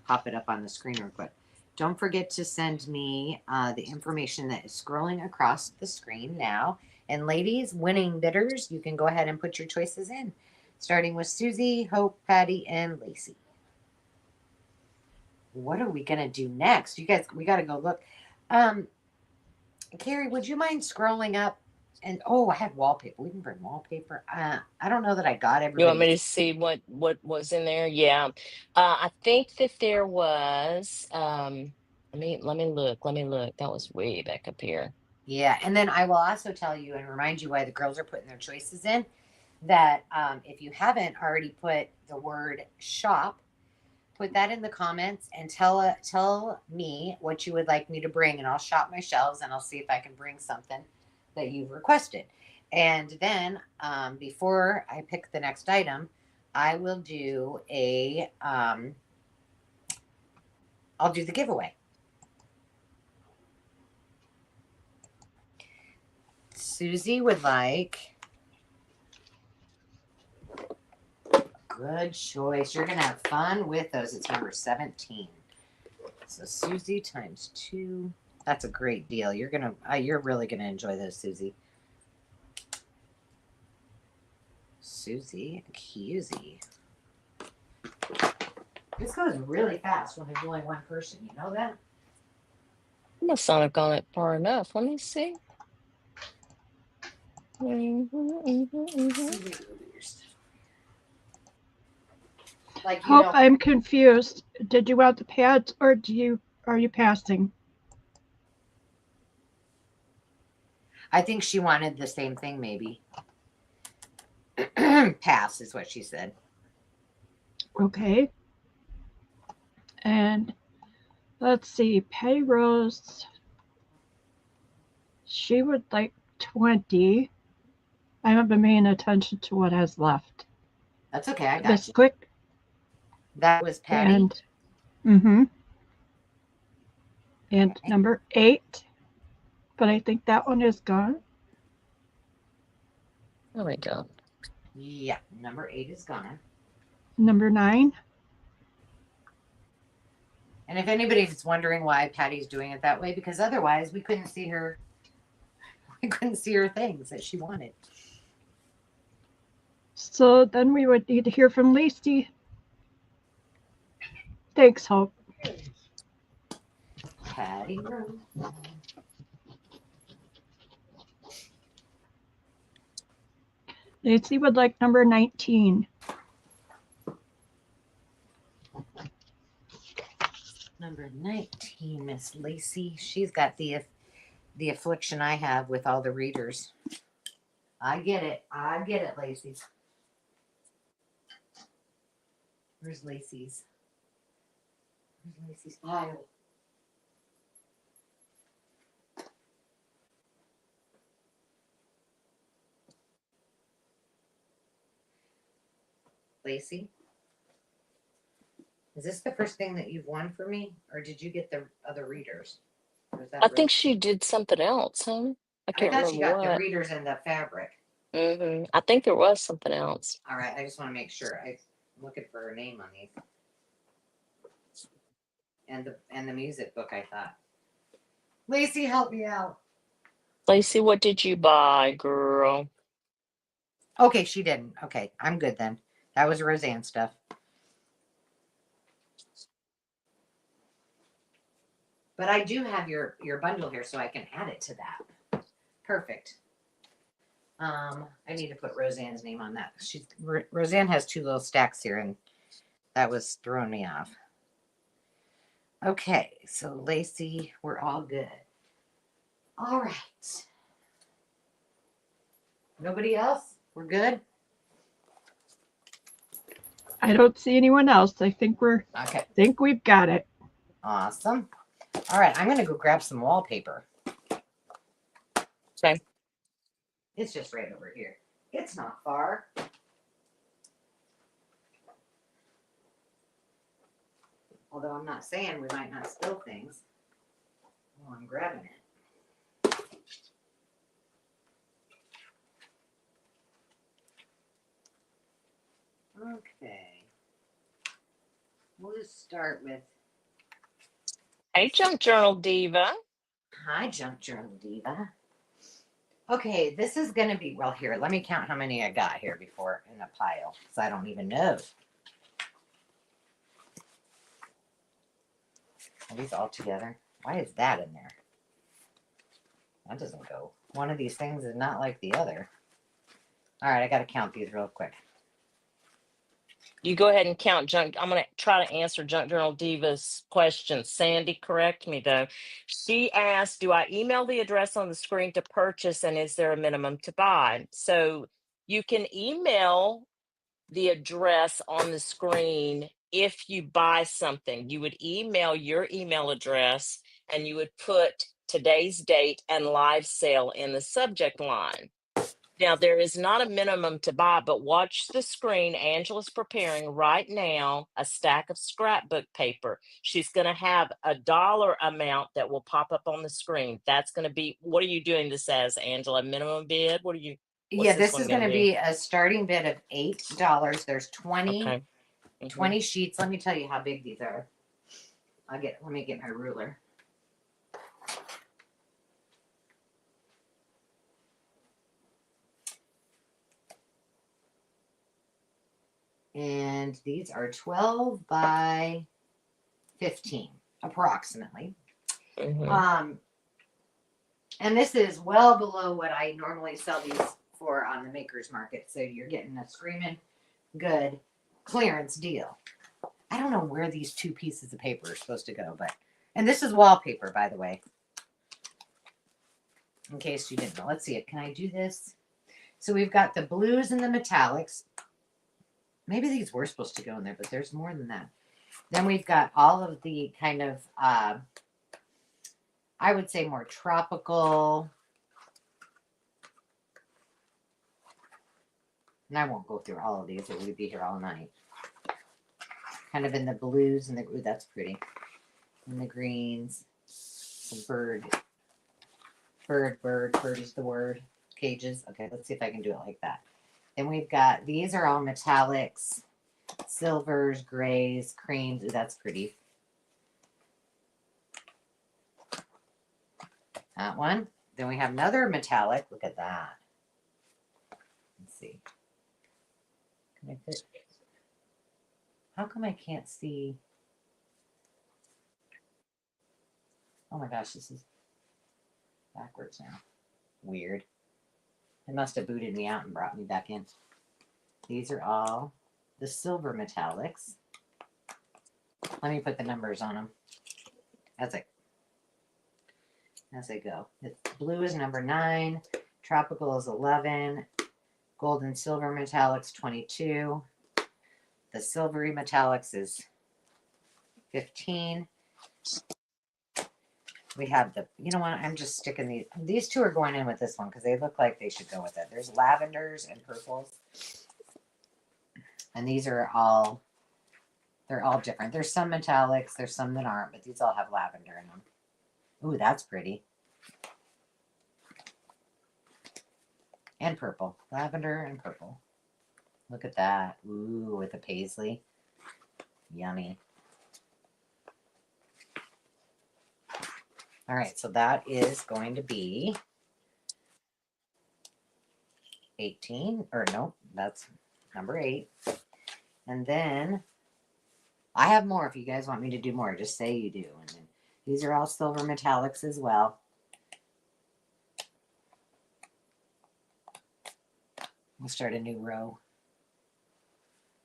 [SPEAKER 1] pop it up on the screen real quick. Don't forget to send me the information that is scrolling across the screen now. And ladies, winning bidders, you can go ahead and put your choices in, starting with Susie, Hope, Patty, and Lacey. What are we going to do next? You guys, we got to go look. Carrie, would you mind scrolling up? And oh, I had wallpaper. We can bring wallpaper. I don't know that I got
[SPEAKER 3] You want me
[SPEAKER 1] everybody.
[SPEAKER 3] to see what was in there? Yeah. I think that there was let me look. That was way back up here.
[SPEAKER 1] Yeah, and then I will also tell you and remind you why the girls are putting their choices in. That if you haven't already put the word shop, put that in the comments and tell me what you would like me to bring, and I'll shop my shelves and I'll see if I can bring something that you've requested. And then before I pick the next item, I will do I'll do the giveaway. Susie would like. Good choice. You're going to have fun with those. It's number 17. So Susie times 2. That's a great deal. You're really going to enjoy those, Susie. Susie Cusey. This goes really fast when there's only one person. You know that?
[SPEAKER 3] I must not have gone it far enough. Let me see.
[SPEAKER 1] Susie, like, you
[SPEAKER 2] Hope,
[SPEAKER 1] know,
[SPEAKER 2] I'm confused. Did you want the pads or are you passing?
[SPEAKER 1] I think she wanted the same thing, maybe. Pass is what she said.
[SPEAKER 2] Okay. And let's see, Patty Rose, she would like 20. I haven't been paying attention to what has left.
[SPEAKER 1] That's okay. I got
[SPEAKER 2] This
[SPEAKER 1] you.
[SPEAKER 2] quick.
[SPEAKER 1] That was Patty.
[SPEAKER 2] And
[SPEAKER 1] Okay.
[SPEAKER 2] number 8, but I think that one is gone.
[SPEAKER 3] There we go.
[SPEAKER 1] Yeah, number 8 is gone.
[SPEAKER 2] Number 9.
[SPEAKER 1] And if anybody's wondering why Patty's doing it that way, because otherwise we couldn't see her. We couldn't see her things that she wanted.
[SPEAKER 2] So then we would need to hear from Lacey. Thanks, Hope.
[SPEAKER 1] Patty Rose.
[SPEAKER 2] Lacey would like number 19.
[SPEAKER 1] Number 19, Miss Lacey. She's got the affliction I have with all the readers. I get it, Lacey. Where's Lacey's? Where's Lacey's file? Lacey? Is this the first thing that you've won for me? Or did you get the other readers? Or is that
[SPEAKER 3] I think she did something else, huh? I can't
[SPEAKER 1] thought she got
[SPEAKER 3] remember
[SPEAKER 1] the
[SPEAKER 3] what.
[SPEAKER 1] readers and the fabric.
[SPEAKER 3] I think there was something else.
[SPEAKER 1] All right, I just want to make sure. I'm looking for her name on these. And the music book, I thought. Lacey, help me out.
[SPEAKER 3] Lacey, what did you buy, girl?
[SPEAKER 1] Okay, she didn't. Okay, I'm good then. That was Roseanne stuff. But I do have your bundle here, so I can add it to that. Perfect. I need to put Roseanne's name on that. Roseanne has 2 little stacks here, and that was throwing me off. Okay, so Lacey, we're all good. All right. Nobody else? We're good?
[SPEAKER 2] I don't see anyone else. I think we've got it.
[SPEAKER 1] Awesome. All right, I'm going to go grab some wallpaper.
[SPEAKER 3] Okay.
[SPEAKER 1] It's just right over here. It's not far. Although I'm not saying we might not spill things. Oh, I'm grabbing it. Okay. We'll just start with,
[SPEAKER 3] Hey, Junk Journal Diva.
[SPEAKER 1] hi, Junk Journal Diva. Okay, this is going to be, well, here, let me count how many I got here before in a pile, because I don't even know. Are these all together? Why is that in there? That doesn't go. One of these things is not like the other. All right, I got to count these real quick.
[SPEAKER 3] You go ahead and count Junk. I'm going to try to answer Junk Journal Diva's question. Sandy, correct me though. She asked, do I email the address on the screen to purchase, and is there a minimum to buy? So you can email the address on the screen if you buy something. You would email your email address and you would put today's date and live sale in the subject line. Now, there is not a minimum to buy, but watch the screen. Angela's preparing right now a stack of scrapbook paper. She's going to have a dollar amount that will pop up on the screen. That's going to be, what are you doing this as, Angela? Minimum bid? What's
[SPEAKER 1] Yeah, this
[SPEAKER 3] one
[SPEAKER 1] is going to
[SPEAKER 3] gonna
[SPEAKER 1] be a starting bid of $8. There's 20,
[SPEAKER 3] Okay.
[SPEAKER 1] 20 sheets. Let me tell you how big these are. Let me get my ruler. And these are 12 by 15, approximately.
[SPEAKER 3] Mhm.
[SPEAKER 1] And this is well below what I normally sell these for on the maker's market. So you're getting a screaming good clearance deal. I don't know where these two pieces of paper are supposed to go, and this is wallpaper, by the way. In case you didn't know. Let's see it. Can I do this? So we've got the blues and the metallics. Maybe these were supposed to go in there, but there's more than that. Then we've got all of the kind of, I would say more tropical. And I won't go through all of these, or we'd be here all night. Kind of in the blues and the, ooh, that's pretty. And the greens. Some bird is the word. Cages. Okay, let's see if I can do it like that. Then we've got, these are all metallics, silvers, grays, creams. Ooh, that's pretty. That one. Then we have another metallic. Look at that. Let's see. Can I fit? How come I can't see? Oh my gosh, this is backwards now. Weird. It must have booted me out and brought me back in. These are all the silver metallics. Let me put the numbers on them as I go. Blue is number 9, tropical is 11, gold and silver metallics 22, the silvery metallics is 15. We have the, you know what, I'm just sticking these two are going in with this one because they look like they should go with it. There's lavenders and purples. And these are all, they're all different. There's some metallics, there's some that aren't, but these all have lavender in them. Ooh, that's pretty. And purple. Lavender and purple. Look at that. Ooh, with the paisley. Yummy. All right, so that is going to be 18, or no, that's number 8. And then I have more if you guys want me to do more. Just say you do. And then these are all silver metallics as well. We'll start a new row.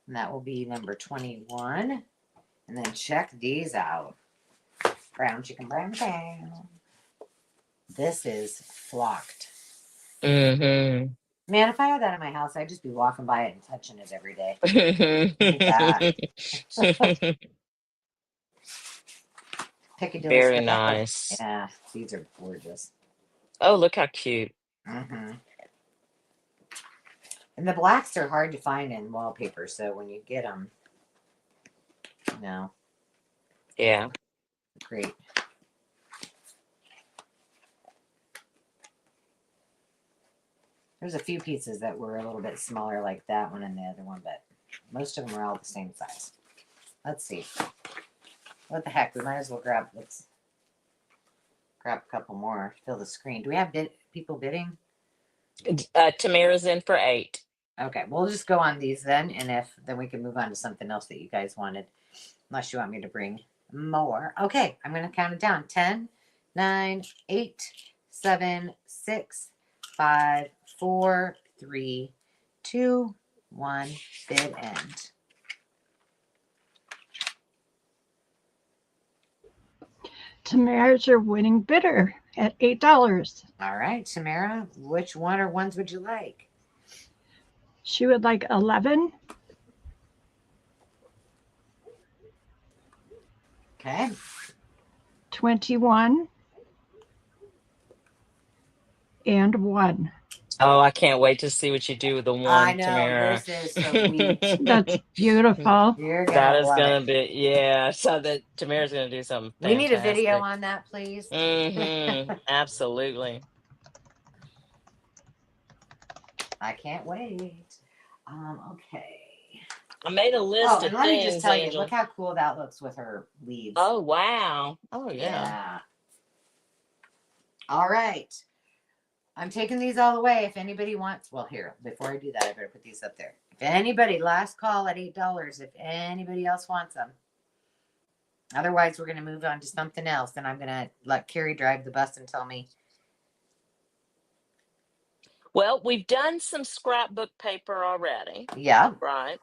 [SPEAKER 1] And that will be number 21. And then check these out. Brown chicken, brown brown. This is flocked.
[SPEAKER 3] Mm-hmm.
[SPEAKER 1] Man, if I had that in my house, I'd just be walking by it and touching it every day. Look at that. Piccadilly
[SPEAKER 3] Very
[SPEAKER 1] Circus.
[SPEAKER 3] nice.
[SPEAKER 1] Yeah, these are gorgeous.
[SPEAKER 3] Oh, look how cute.
[SPEAKER 1] Mm-hmm. And the blacks are hard to find in wallpaper, so when you get them,
[SPEAKER 3] Yeah.
[SPEAKER 1] great. There's a few pieces that were a little bit smaller, like that one and the other one, but most of them are all the same size. Let's see. What the heck? We might as well let's grab a couple more. Fill the screen. Do we have people bidding?
[SPEAKER 3] Tamara's in for 8.
[SPEAKER 1] Okay, we'll just go on these then, and then we can move on to something else that you guys wanted, unless you want me to bring more. Okay, I'm going to count it down. 10, 9, 8, 7, 6, 5, 4, 3, 2, 1. Bid end.
[SPEAKER 2] Tamara's your winning bidder at $8.
[SPEAKER 1] All right, Tamara, which one or ones would you like?
[SPEAKER 2] She would like 11.
[SPEAKER 1] Okay.
[SPEAKER 2] 21 and 1.
[SPEAKER 3] Oh, I can't wait to see what you do with the 1,
[SPEAKER 1] I know,
[SPEAKER 3] Tamara.
[SPEAKER 1] this is sweet.
[SPEAKER 2] That's beautiful.
[SPEAKER 1] You're going
[SPEAKER 3] That
[SPEAKER 1] to
[SPEAKER 3] is
[SPEAKER 1] love
[SPEAKER 3] gonna
[SPEAKER 1] it.
[SPEAKER 3] be, yeah. So that Tamara's gonna do something
[SPEAKER 1] We need a video
[SPEAKER 3] fantastic.
[SPEAKER 1] on that, please.
[SPEAKER 3] Absolutely.
[SPEAKER 1] I can't wait. Okay.
[SPEAKER 3] I made a list
[SPEAKER 1] Oh,
[SPEAKER 3] of
[SPEAKER 1] and let me just
[SPEAKER 3] things,
[SPEAKER 1] tell you,
[SPEAKER 3] Angel.
[SPEAKER 1] look how cool that looks with her leaves.
[SPEAKER 3] Oh, wow. Oh, yeah.
[SPEAKER 1] Yeah. All right. I'm taking these all away. If anybody wants, well, here, before I do that, I better put these up there. If anybody, last call at $8, if anybody else wants them. Otherwise, we're going to move on to something else, and I'm going to let Carrie drive the bus and tell me.
[SPEAKER 3] Well, we've done some scrapbook paper already.
[SPEAKER 1] Yeah.
[SPEAKER 3] Right.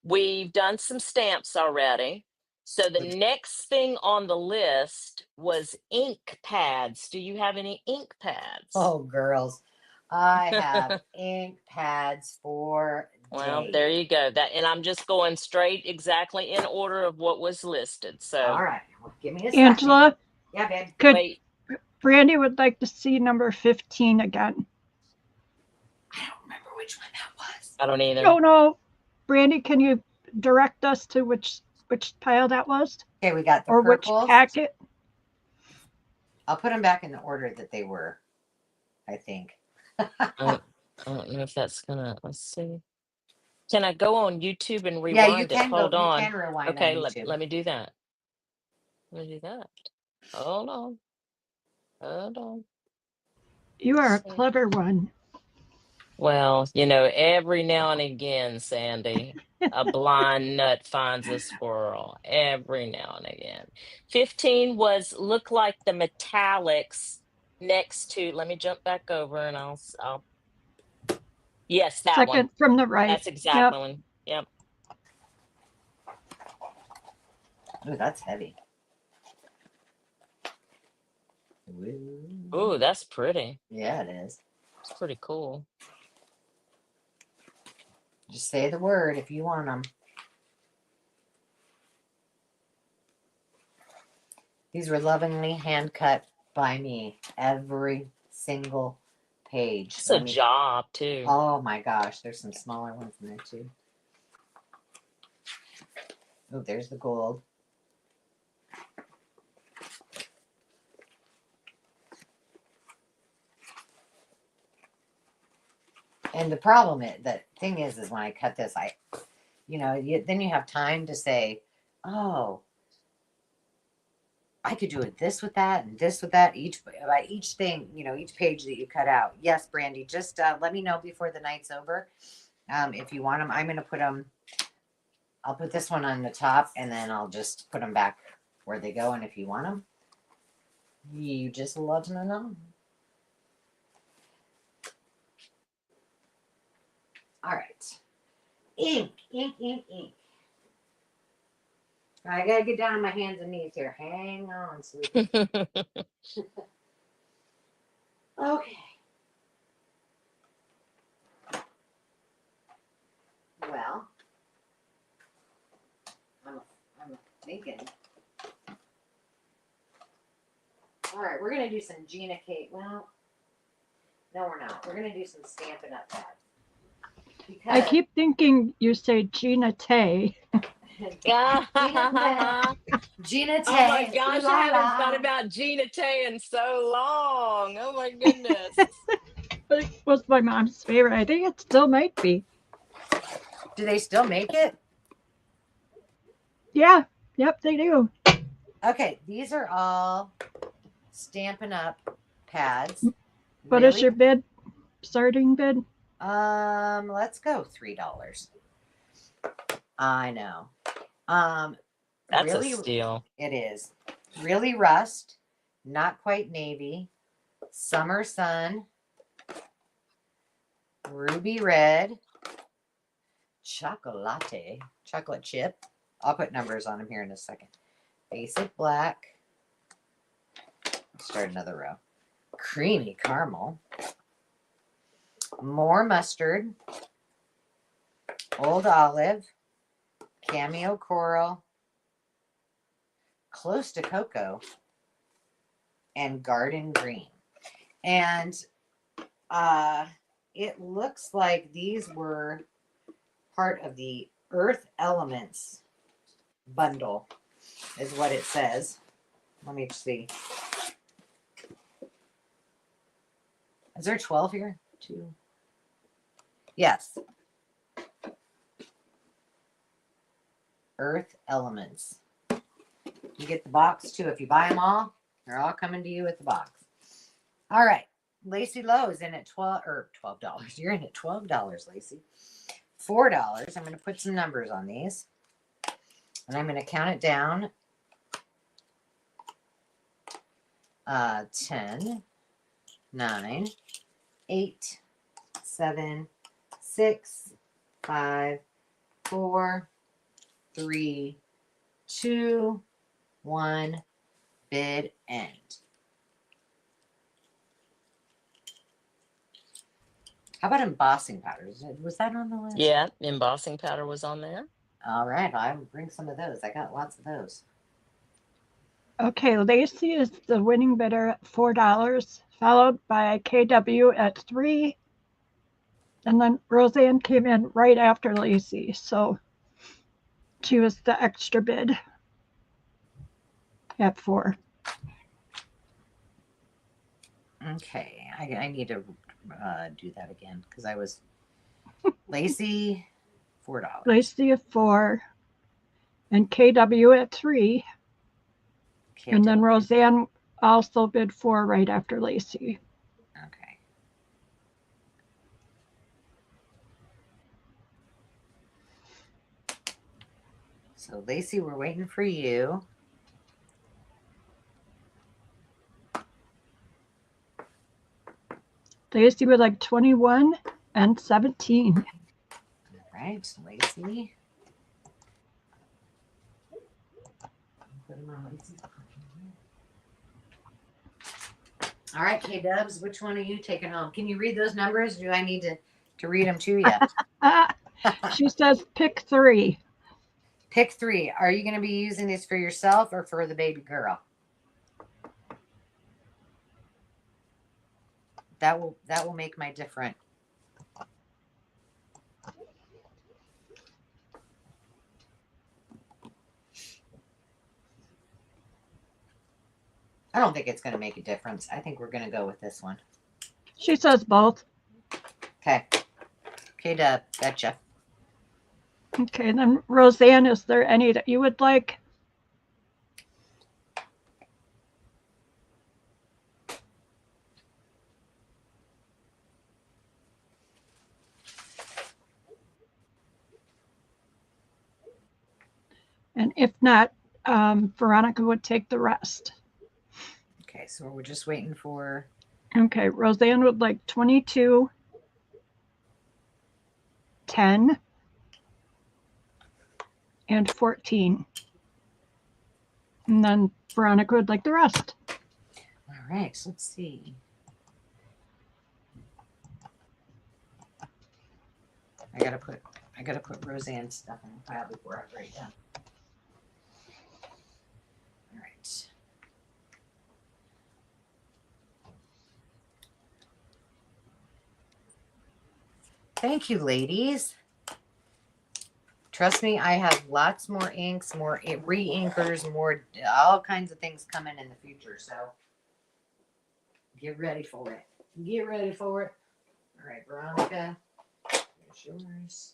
[SPEAKER 3] We've done some stamps already. So the next thing on the list was ink pads. Do you have any ink pads?
[SPEAKER 1] Oh, girls, I have ink pads for
[SPEAKER 3] Well,
[SPEAKER 1] days.
[SPEAKER 3] there you go. And I'm just going straight exactly in order of what was listed. So
[SPEAKER 1] all right, well, give me a
[SPEAKER 2] Angela,
[SPEAKER 1] second. Yeah, babe.
[SPEAKER 3] wait.
[SPEAKER 2] Brandy would like to see number 15 again.
[SPEAKER 1] I don't remember which one that was.
[SPEAKER 3] I don't either.
[SPEAKER 2] Oh no, Brandy, can you direct us to which pile that was?
[SPEAKER 1] Okay, we got the
[SPEAKER 2] or
[SPEAKER 1] purples.
[SPEAKER 2] which packet?
[SPEAKER 1] I'll put them back in the order that they were, I think.
[SPEAKER 3] I don't know if that's gonna. Let's see. Can I go on YouTube and rewind
[SPEAKER 1] Yeah, you
[SPEAKER 3] it?
[SPEAKER 1] can
[SPEAKER 3] Hold
[SPEAKER 1] go.
[SPEAKER 3] on.
[SPEAKER 1] You can rewind
[SPEAKER 3] Okay,
[SPEAKER 1] on YouTube.
[SPEAKER 3] let me do that. Let me do that. Hold on. Hold on.
[SPEAKER 2] You are a clever one.
[SPEAKER 3] Well, every now and again, Sandy, a blind nut finds a squirrel. Every now and again. 15 look like the metallics next to. Let me jump back over and I'll. Yes, that one.
[SPEAKER 2] Second from the right.
[SPEAKER 3] That's exactly one. Yep.
[SPEAKER 1] Ooh, that's heavy.
[SPEAKER 3] Ooh, that's pretty.
[SPEAKER 1] Yeah, it is.
[SPEAKER 3] It's pretty cool.
[SPEAKER 1] Just say the word if you want them. These were lovingly hand cut by me. Every single page.
[SPEAKER 3] It's a job too.
[SPEAKER 1] Oh my gosh, there's some smaller ones in there too. Oh, there's the gold. And the problem is, the thing is when I cut this, then you have time to say, oh, I could do it this with that and this with that. Each thing, each page that you cut out. Yes, Brandy, just let me know before the night's over. If you want them, I'm going to put them, I'll put this one on the top and then I'll just put them back where they go. And if you want them, you just let me know. All right. Ink. I got to get down on my hands and knees here. Hang on, sweetie. Okay. Well, I'm thinking All right, we're going to do some Gina Kate. Well, no, we're not. We're going to do some Stampin' Up! Pads.
[SPEAKER 2] I keep thinking you say Gina Tay.
[SPEAKER 1] Gina Tay.
[SPEAKER 3] Oh my gosh, I haven't thought about Gina Tay in so long. Oh my goodness.
[SPEAKER 2] It was my mom's favorite. I think it still might be.
[SPEAKER 1] Do they still make it?
[SPEAKER 2] Yeah. Yep, they do.
[SPEAKER 1] Okay, these are all Stampin' Up! Pads.
[SPEAKER 2] What is your bid? Starting bid?
[SPEAKER 1] Let's go $3. I know.
[SPEAKER 3] That's
[SPEAKER 1] really,
[SPEAKER 3] a steal.
[SPEAKER 1] It is. Really rust, not quite navy, summer sun, ruby red, chocolate chip. I'll put numbers on them here in a second. Basic black. Let's start another row. Creamy caramel. More mustard. Old olive. Cameo coral. Close to cocoa. And garden green. And it looks like these were part of the Earth Elements bundle, is what it says. Let me see. Is there 12 here? 2. Yes. Earth Elements. You get the box too. If you buy them all, they're all coming to you with the box. All right. Lacey Lowe's in at $12. You're in at $12, Lacey. $4. I'm going to put some numbers on these. And I'm going to count it down. 10, 9, 8, 7, 6, 5, 4, 3, 2, 1. Bid end. How about embossing powders? Was that on the list?
[SPEAKER 3] Yeah, embossing powder was on there.
[SPEAKER 1] All right, I will bring some of those. I got lots of those.
[SPEAKER 2] Okay, Lacey is the winning bidder at $4, followed by KW at $3. And then Roseanne came in right after Lacey, so she was the extra bid at $4.
[SPEAKER 1] Okay, I need to do that again because I was Lacey $4.
[SPEAKER 2] Lacey at $4, and KW at $3.
[SPEAKER 1] KW.
[SPEAKER 2] And then Roseanne also bid $4 right after Lacey.
[SPEAKER 1] Okay. So Lacey, we're waiting for you.
[SPEAKER 2] Lacey would like 21 and 17.
[SPEAKER 1] All right, Lacey. All right, K-Dubs, which one are you taking home? Can you read those numbers? Do I need to read them to you?
[SPEAKER 2] She says pick 3.
[SPEAKER 1] Pick 3. Are you going to be using these for yourself or for the baby girl? That will make my difference. I don't think it's going to make a difference. I think we're going to go with this one.
[SPEAKER 2] She says both.
[SPEAKER 1] Okay. K-Dub, betcha.
[SPEAKER 2] Okay, then Roseanne, is there any that you would like? And if not, Veronica would take the rest.
[SPEAKER 1] Okay, so we're just waiting for...
[SPEAKER 2] Okay, Roseanne would like 22, 10, and 14. And then Veronica would like the rest.
[SPEAKER 1] All right, so let's see. I gotta put Roseanne's stuff in the file before I write down. All right. Thank you, ladies. Trust me, I have lots more inks, more re-inkers, more all kinds of things coming in the future. So get ready for it. Get ready for it. All right, Veronica, there's yours.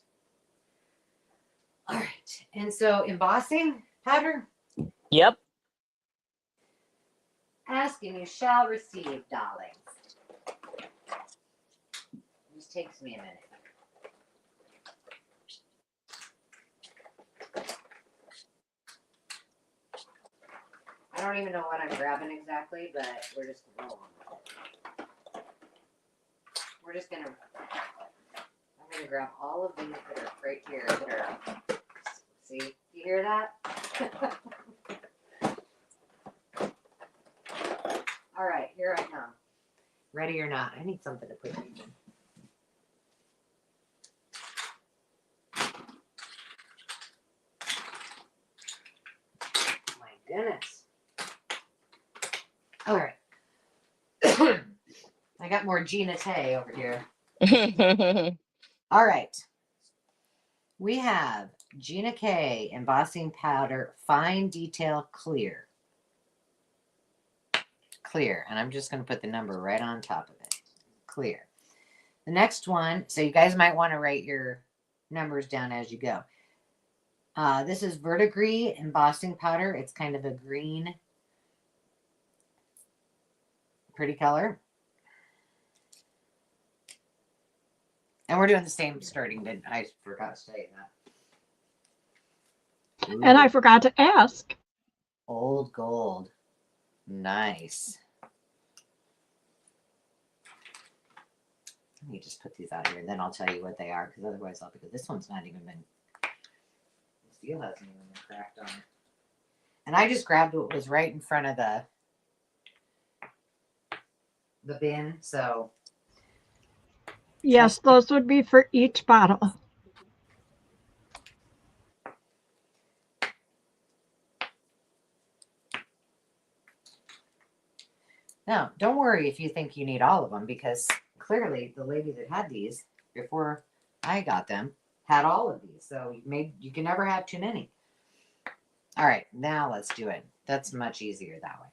[SPEAKER 1] All right, and so embossing powder.
[SPEAKER 3] Yep.
[SPEAKER 1] Ask and you shall receive, darlings. This takes me a minute. I don't even know what I'm grabbing exactly, but we're just gonna roll on with it. We're just gonna. I'm gonna grab all of these that are right here. That are. See, you hear that? All right, here I come. Ready or not? I need something to put these in. My goodness. All right. I got more Gina Tay over here. All right. We have Gina K embossing powder, fine detail clear. Clear. And I'm just going to put the number right on top of it. Clear. The next one, so you guys might want to write your numbers down as you go. This is Verdigris embossing powder. It's kind of a green, pretty color. And we're doing the same starting, didn't I? Forgot to say that. Ooh.
[SPEAKER 2] And I forgot to ask.
[SPEAKER 1] Old gold. Nice. Let me just put these out here and then I'll tell you what they are, because otherwise I'll be good. This one's not even been, the steel hasn't even been cracked on it. And I just grabbed what was right in front of the bin, so.
[SPEAKER 2] Yes, those would be for each bottle.
[SPEAKER 1] Now, don't worry if you think you need all of them, because clearly the lady that had these before I got them had all of these. So you can never have too many. All right, now let's do it. That's much easier that way.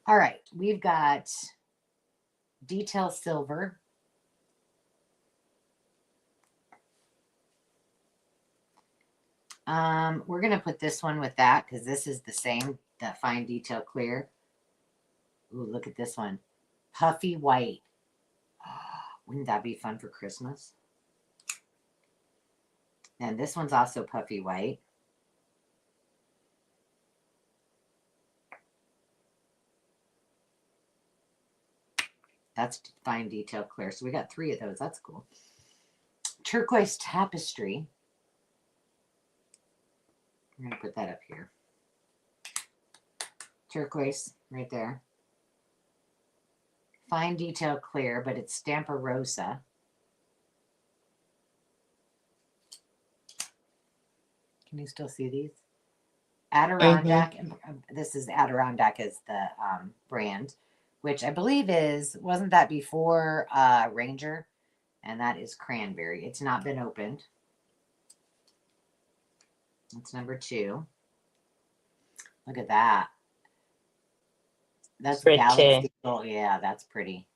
[SPEAKER 1] All right, we've got detail silver. We're going to put this one with that because this is the same, that fine detail clear. Ooh, look at this one. Puffy white. Oh, wouldn't that be fun for Christmas? And this one's also puffy white. That's fine detail clear. So we got 3 of those. That's cool. Turquoise tapestry. I'm going to put that up here. Turquoise right there. Fine detail clear, but it's Stampa Rosa. Can you still see these? Adirondack. This is Adirondack as the brand, which I believe wasn't that before Ranger? And that is cranberry. It's not been opened. That's number 2. Look at that. That's
[SPEAKER 3] pretty.
[SPEAKER 1] Galaxy. Oh, yeah, that's pretty.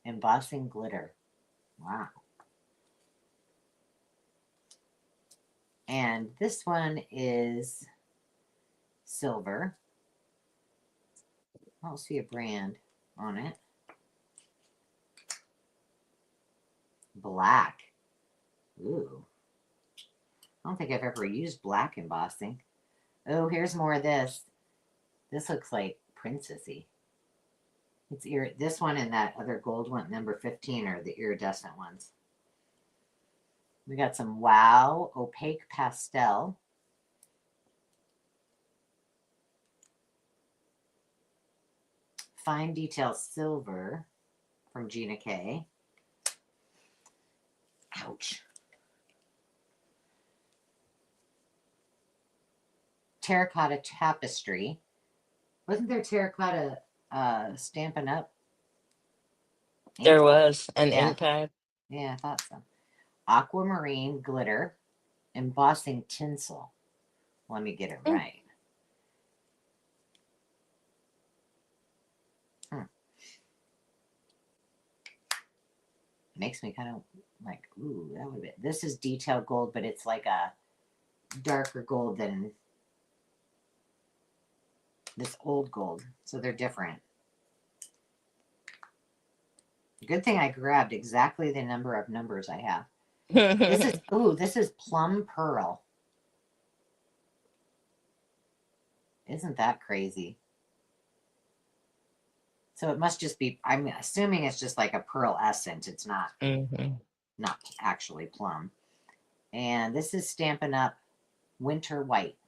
[SPEAKER 1] Embossing glitter. Wow. And this one is silver. I don't see a brand on it. Black. Ooh. I don't think I've ever used black embossing. Oh, here's more of this. This looks like princessy. It's this one and that other gold one, number 15, are the iridescent ones. We got some Wow opaque pastel. Fine detail silver from Gina K. Ouch. Terracotta tapestry. Wasn't there terracotta Stampin' Up?
[SPEAKER 3] There was an ink pad.
[SPEAKER 1] Yeah, I thought so. Aquamarine glitter, embossing tinsel. Let me get it right. Makes me kind of like, ooh, that would be. This is detailed gold, but it's like a darker gold than this old gold. So they're different. Good thing I grabbed exactly the number of numbers I have. This is plum pearl. Isn't that crazy? So it must just be, I'm assuming it's just like a pearl essence. It's not, not actually plum. And this is Stampin' Up! Winter White.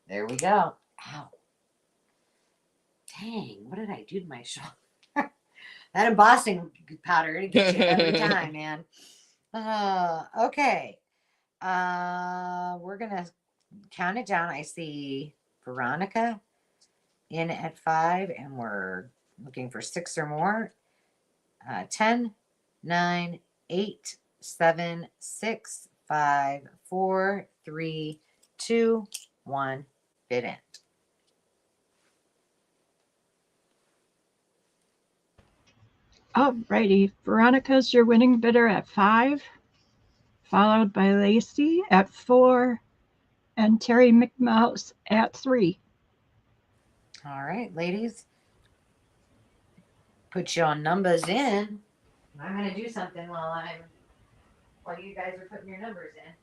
[SPEAKER 1] There we go. Ow. Dang, what did I do to my shoulder? That embossing powder, it gets you every time, man. Okay. We're going to count it down. I see Veronica in at 5, and we're looking for 6 or more. 10, 9, 8, 7, 6, 5, 4, 3, 2, 1. Bid end.
[SPEAKER 2] Alrighty, Veronica's your winning bidder at 5, followed by Lacey at 4, and Terry McMouse at 3.
[SPEAKER 1] All right, ladies. Put your numbers in. I'm going to do something while you guys are putting your numbers in.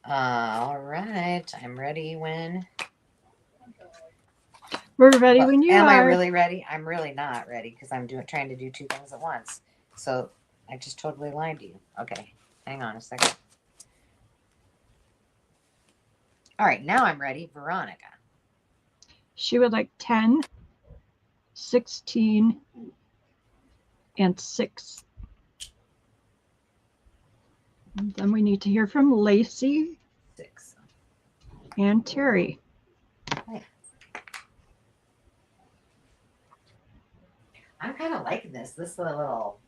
[SPEAKER 1] All right, I'm ready when.
[SPEAKER 2] We're ready when you
[SPEAKER 1] am
[SPEAKER 2] are.
[SPEAKER 1] I really ready? I'm really not ready because I'm trying to do 2 things at once. So I just totally lied to you. Okay, hang on a second. All right, now I'm ready. Veronica.
[SPEAKER 2] She would like 10, 16, and 6. And then we need to hear from Lacey
[SPEAKER 1] 6.
[SPEAKER 2] and Terry.
[SPEAKER 1] Okay. I'm kind of liking this. This is a little.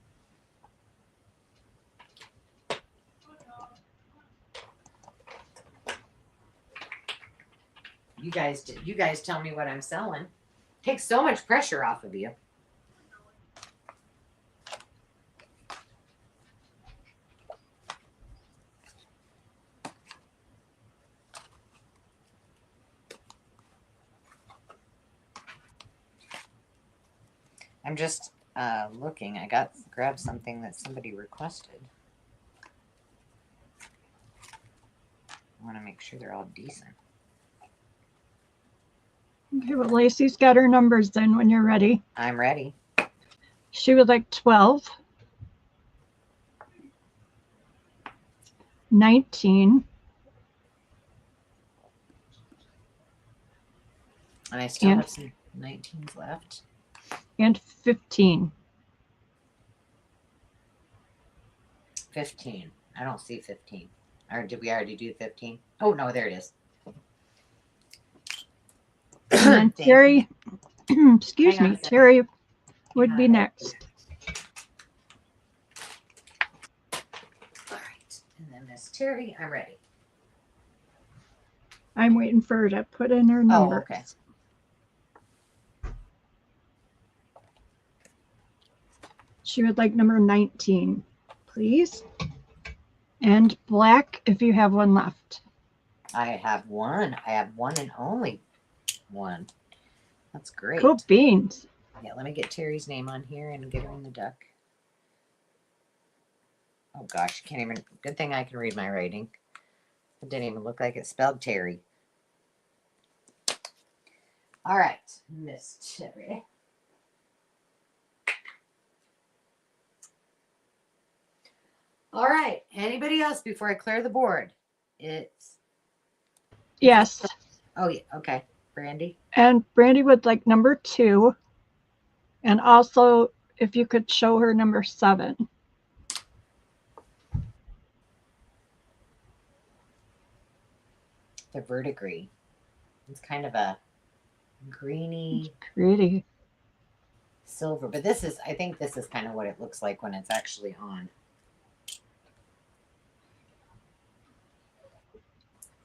[SPEAKER 1] You guys tell me what I'm selling. Takes so much pressure off of you. I'm just looking. I grabbed something that somebody requested. I want to make sure they're all decent.
[SPEAKER 2] Okay, well, Lacey's got her numbers then when you're ready.
[SPEAKER 1] I'm ready.
[SPEAKER 2] She would like 12, 19,
[SPEAKER 1] and I still have some 19s left.
[SPEAKER 2] And 15.
[SPEAKER 1] 15. I don't see 15. Or did we already do 15? Oh, no, there it is.
[SPEAKER 2] And then Terry, excuse me, Terry would be next.
[SPEAKER 1] All right. And then Miss Terry, I'm ready.
[SPEAKER 2] I'm waiting for her to put in her number.
[SPEAKER 1] Oh, okay.
[SPEAKER 2] She would like number 19, please. And black if you have one left.
[SPEAKER 1] I have one. I have one and only one. That's great.
[SPEAKER 2] Cool beans.
[SPEAKER 1] Yeah, let me get Terry's name on here and get her in the duck. Oh gosh, can't even. Good thing I can read my writing. It didn't even look like it spelled Terry. All right, Miss Terry. All right. Anybody else before I clear the board?
[SPEAKER 2] Yes.
[SPEAKER 1] Oh, yeah. Okay. Brandy.
[SPEAKER 2] And Brandy would like number 2. And also, if you could show her number 7.
[SPEAKER 1] The verdigris. It's kind of a greeny,
[SPEAKER 2] pretty
[SPEAKER 1] silver, but I think this is kind of what it looks like when it's actually on.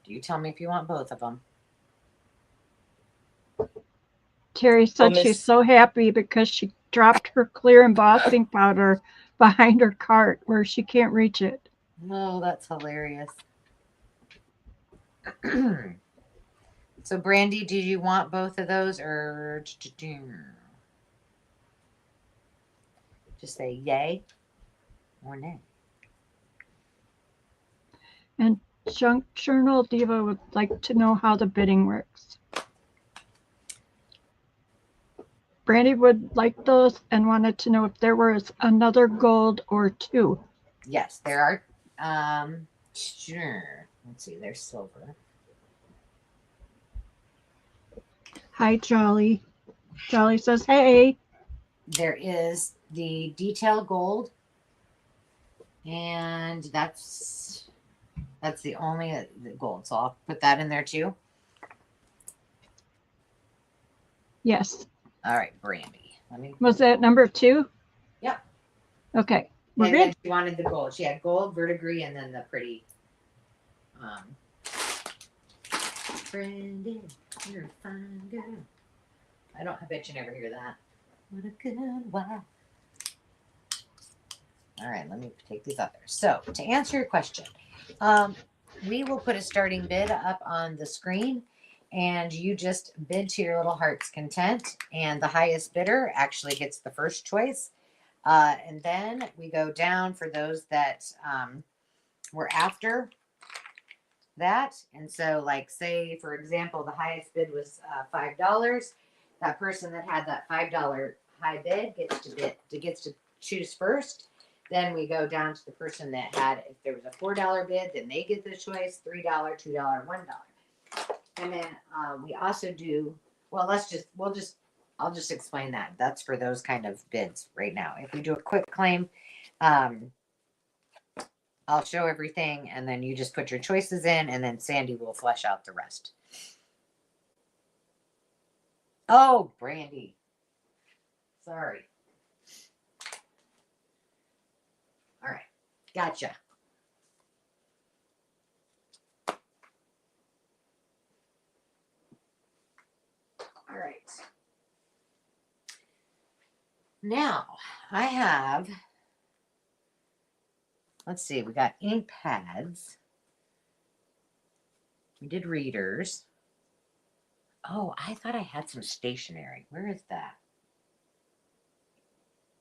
[SPEAKER 1] Do you tell me if you want both of them?
[SPEAKER 2] Terry said she's so happy because she dropped her clear embossing powder behind her cart where she can't reach it.
[SPEAKER 1] Oh, that's hilarious. So, Brandy, do you want both of those or just say yay or nay?
[SPEAKER 2] And Junk Journal Diva would like to know how the bidding works. Brandy would like those and wanted to know if there was another gold or 2.
[SPEAKER 1] Yes, there are. Sure. Let's see, there's silver.
[SPEAKER 2] Hi, Jolly. Jolly says, hey.
[SPEAKER 1] There is the detail gold, and that's the only gold. So I'll put that in there too.
[SPEAKER 2] Yes.
[SPEAKER 1] All right, Brandy.
[SPEAKER 2] Was that number 2?
[SPEAKER 1] Yep.
[SPEAKER 2] Okay. We're
[SPEAKER 1] and
[SPEAKER 2] good.
[SPEAKER 1] then she wanted the gold. She had gold, verdigris, and then the pretty. Brandy, you're a fine girl. I bet you never hear that. What a good wife. All right, let me take these out there. So to answer your question, we will put a starting bid up on the screen, and you just bid to your little heart's content, and the highest bidder actually gets the first choice. And then we go down for those that were after that. And so, like, say, for example, the highest bid was $5. That person that had that $5 high bid gets to choose first. Then we go down to the person that had, if there was a $4 bid, then they get the choice, $3, $2, $1. And then we also do, well, I'll just explain that. That's for those kind of bids right now. If we do a quick claim, I'll show everything, and then you just put your choices in, and then Sandy will flesh out the rest. Oh, Brandy. Sorry. All right. Gotcha. All right. Now, I have, let's see, we got ink pads. We did readers. Oh, I thought I had some stationery. Where is that?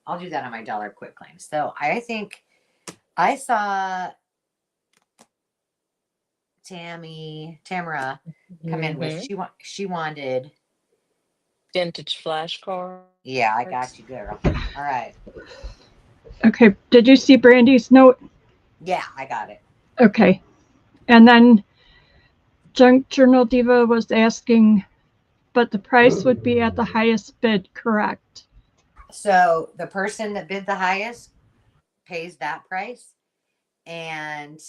[SPEAKER 1] I'll do that on my dollar quick claim. So I think I saw Tamara come in with, she wanted
[SPEAKER 3] vintage flashcard.
[SPEAKER 1] Yeah, I got you, girl. All right.
[SPEAKER 2] Okay. Did you see Brandy's note?
[SPEAKER 1] Yeah, I got it.
[SPEAKER 2] Okay. And then Junk Journal Diva was asking, but the price would be at the highest bid, correct?
[SPEAKER 1] So the person that bid the highest pays that price. And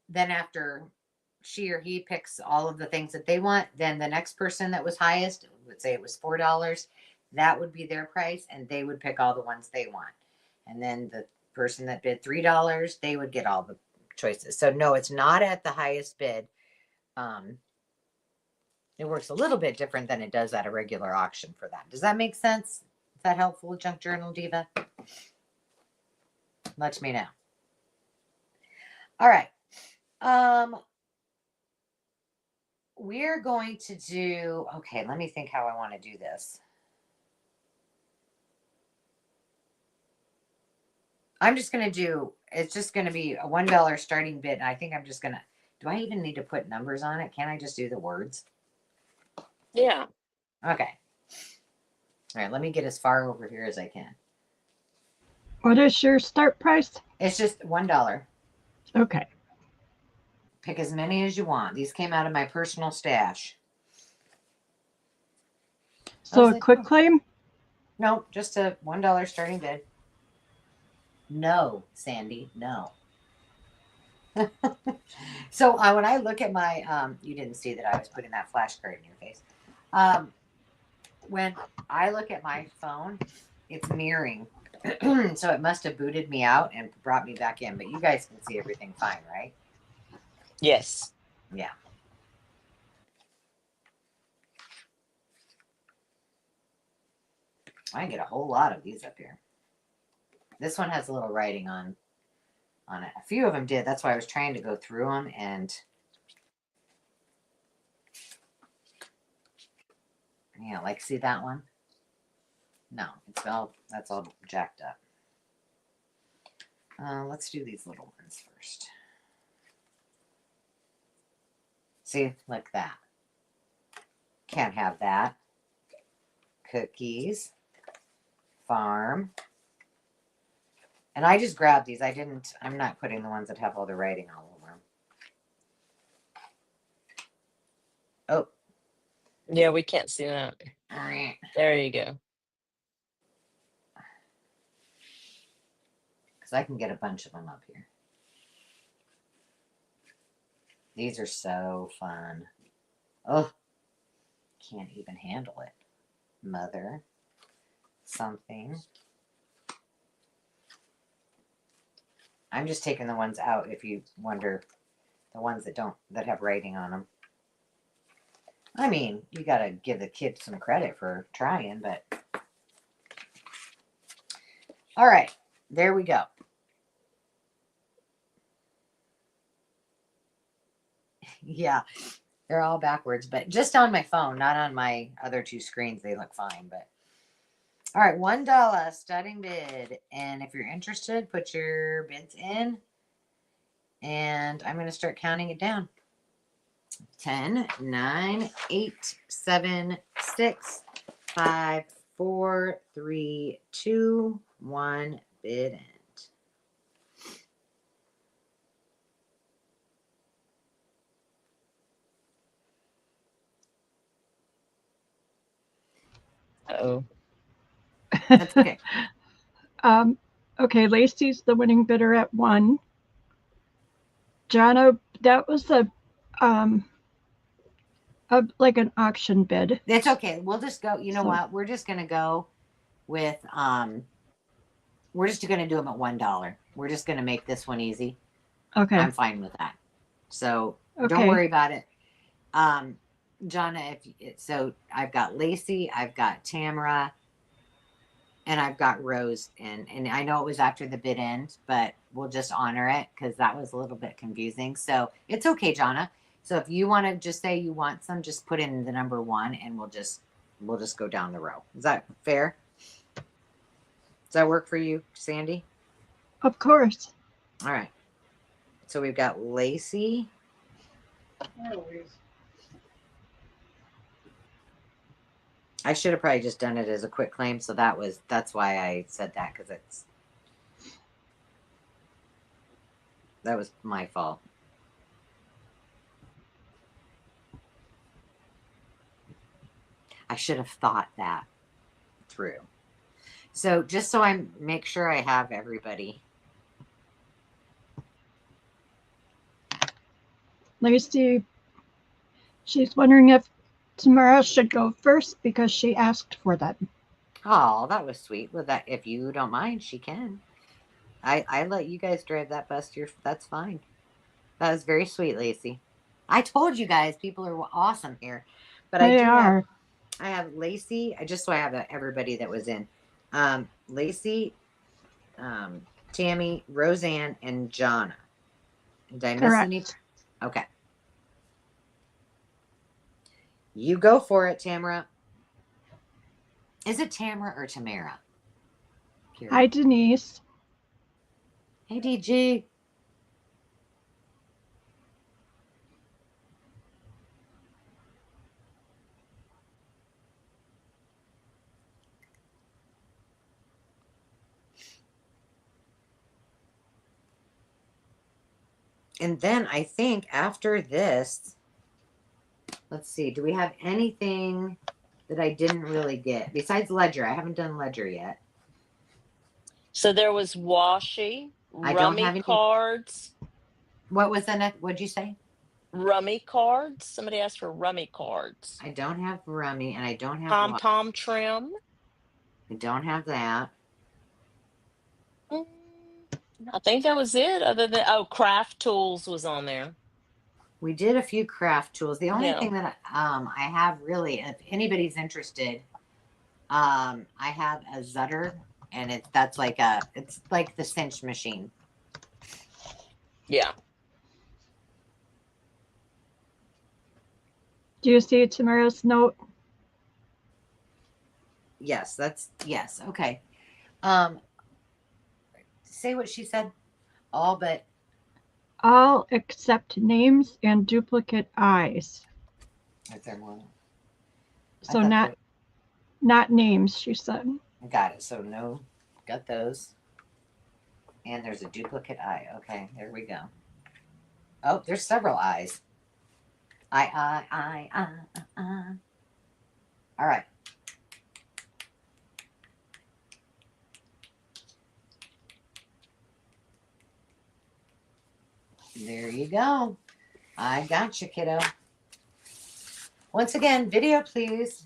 [SPEAKER 1] then after she or he picks all of the things that they want, then the next person that was highest, would say it was $4, that would be their price, and they would pick all the ones they want. And then the person that bid $3, they would get all the choices. So no, it's not at the highest bid. It works a little bit different than it does at a regular auction for that. Does that make sense? Is that helpful, Junk Journal Diva? Let me know. All right. We're going to do, okay, let me think how I want to do this. I'm just going to do, it's just going to be a $1 starting bid. And I think I'm just going to, do I even need to put numbers on it? Can't I just do the words?
[SPEAKER 3] Yeah.
[SPEAKER 1] Okay. All right, let me get as far over here as I can.
[SPEAKER 2] What is your start price?
[SPEAKER 1] It's just $1.
[SPEAKER 2] Okay.
[SPEAKER 1] Pick as many as you want. These came out of my personal stash.
[SPEAKER 2] So a quick claim?
[SPEAKER 1] No, just a $1 starting bid. No, Sandy, no. So when I look at my, you didn't see that I was putting that flashcard in your face. When I look at my phone, it's mirroring. So it must have booted me out and brought me back in. But you guys can see everything fine, right?
[SPEAKER 3] Yes.
[SPEAKER 1] Yeah. I can get a whole lot of these up here. This one has a little writing on it. A few of them did. That's why I was trying to go through them and yeah, like see that one? No, it's all that's all jacked up. Let's do these little ones first. See, like that. Can't have that. Cookies. Farm. And I just grabbed these. I'm not putting the ones that have all the writing all over them. Oh.
[SPEAKER 3] Yeah, we can't see that. There you go.
[SPEAKER 1] Because I can get a bunch of them up here. These are so fun. Oh, can't even handle it. Mother. Something. I'm just taking the ones out if you wonder. The ones that have writing on them. I mean, you got to give the kid some credit for trying, but. All right, there we go. Yeah, they're all backwards, but just on my phone, not on my other two screens. They look fine, but. All right, $1 starting bid. And if you're interested, put your bids in. And I'm going to start counting it down. 10, 9, 8, 7, 6, 5, 4, 3, 2, 1. Bid end.
[SPEAKER 3] Oh.
[SPEAKER 1] That's okay.
[SPEAKER 2] Okay, Lacey's the winning bidder at 1. Jonna, that was like an auction bid.
[SPEAKER 1] It's okay. We'll just go. You know what? We're just gonna go with we're just gonna do them at $1. We're just gonna make this one easy.
[SPEAKER 2] Okay.
[SPEAKER 1] I'm fine with that. So don't worry about it. Jonna, so I've got Lacey, I've got Tamara, and I've got Rose, and I know it was after the bid end, but we'll just honor it because that was a little bit confusing. So it's okay, Jonna. So if you want to just say you want some, just put in the number 1, and we'll just go down the row. Is that fair? Does that work for you, Sandy?
[SPEAKER 2] Of course.
[SPEAKER 1] All right. So we've got Lacey. I should have probably just done it as a quick claim. So that's why I said that, because that was my fault. I should have thought that through. So just so I make sure I have everybody.
[SPEAKER 2] Lacey, she's wondering if Tamara should go first because she asked for that.
[SPEAKER 1] Oh, that was sweet. Well, that if you don't mind, she can. I let you guys drive that bus. That's fine. That was very sweet, Lacey. I told you guys people are awesome here, but I have Lacey. Just so I have everybody that was in. Lacey, Tammy, Roseanne, and Jonna. Did I miss any? Okay. You go for it, Tamara. Is it Tamara or Tamara?
[SPEAKER 2] Hi, Denise.
[SPEAKER 1] Hey, DG. And then I think after this, let's see, do we have anything that I didn't really get besides ledger? I haven't done ledger yet.
[SPEAKER 3] So there was washi,
[SPEAKER 1] I don't have
[SPEAKER 3] rummy
[SPEAKER 1] any.
[SPEAKER 3] cards.
[SPEAKER 1] What was the next? What'd you say?
[SPEAKER 3] Rummy cards. Somebody asked for rummy cards.
[SPEAKER 1] I don't have rummy and I don't have
[SPEAKER 3] Pom
[SPEAKER 1] what?
[SPEAKER 3] pom trim.
[SPEAKER 1] I don't have that.
[SPEAKER 3] Mm, I think that was it. Other than craft tools was on there.
[SPEAKER 1] We did a few craft tools. The only
[SPEAKER 3] Yeah.
[SPEAKER 1] thing that I have really, if anybody's interested, I have a Zutter, and it's like the cinch machine.
[SPEAKER 3] Yeah.
[SPEAKER 2] Do you see Tamara's note?
[SPEAKER 1] Yes, yes. Okay. Say what she said. All but
[SPEAKER 2] all except names and duplicate eyes.
[SPEAKER 1] is there more?
[SPEAKER 2] So not names, she said.
[SPEAKER 1] Got it. So no, got those. And there's a duplicate eye. Okay, there we go. Oh, there's several eyes. I. All right. There you go. I got you, kiddo. Once again, video, please.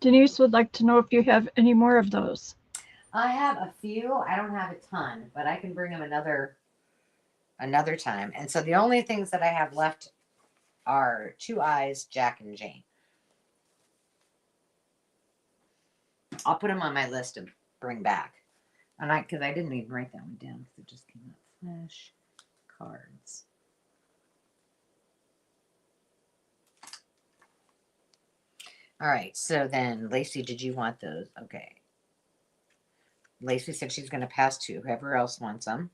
[SPEAKER 2] Denise would like to know if you have any more of those.
[SPEAKER 1] I have a few. I don't have a ton, but I can bring them another time. And so the only things that I have left are Two Eyes, Jack, and Jane. I'll put them on my list to bring back. And because I didn't even write that one down because it just came up. Flash cards. All right. So then, Lacey, did you want those? Okay. Lacey said she's going to pass to whoever else wants them.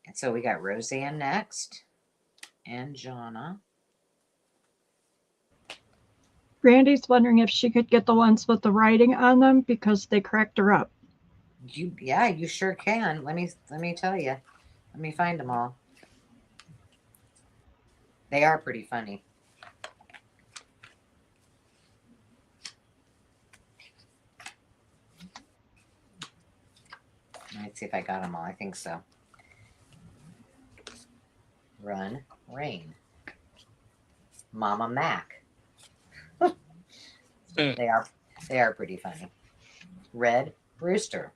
[SPEAKER 1] And so we got Roseanne next and Jonna.
[SPEAKER 2] Brandy's wondering if she could get the ones with the writing on them because they cracked her up.
[SPEAKER 1] Yeah, you sure can. Let me tell you. Let me find them all. They are pretty funny. Let's see if I got them all. I think so. Run, Rain. Mama Mac. They are pretty funny. Red Rooster.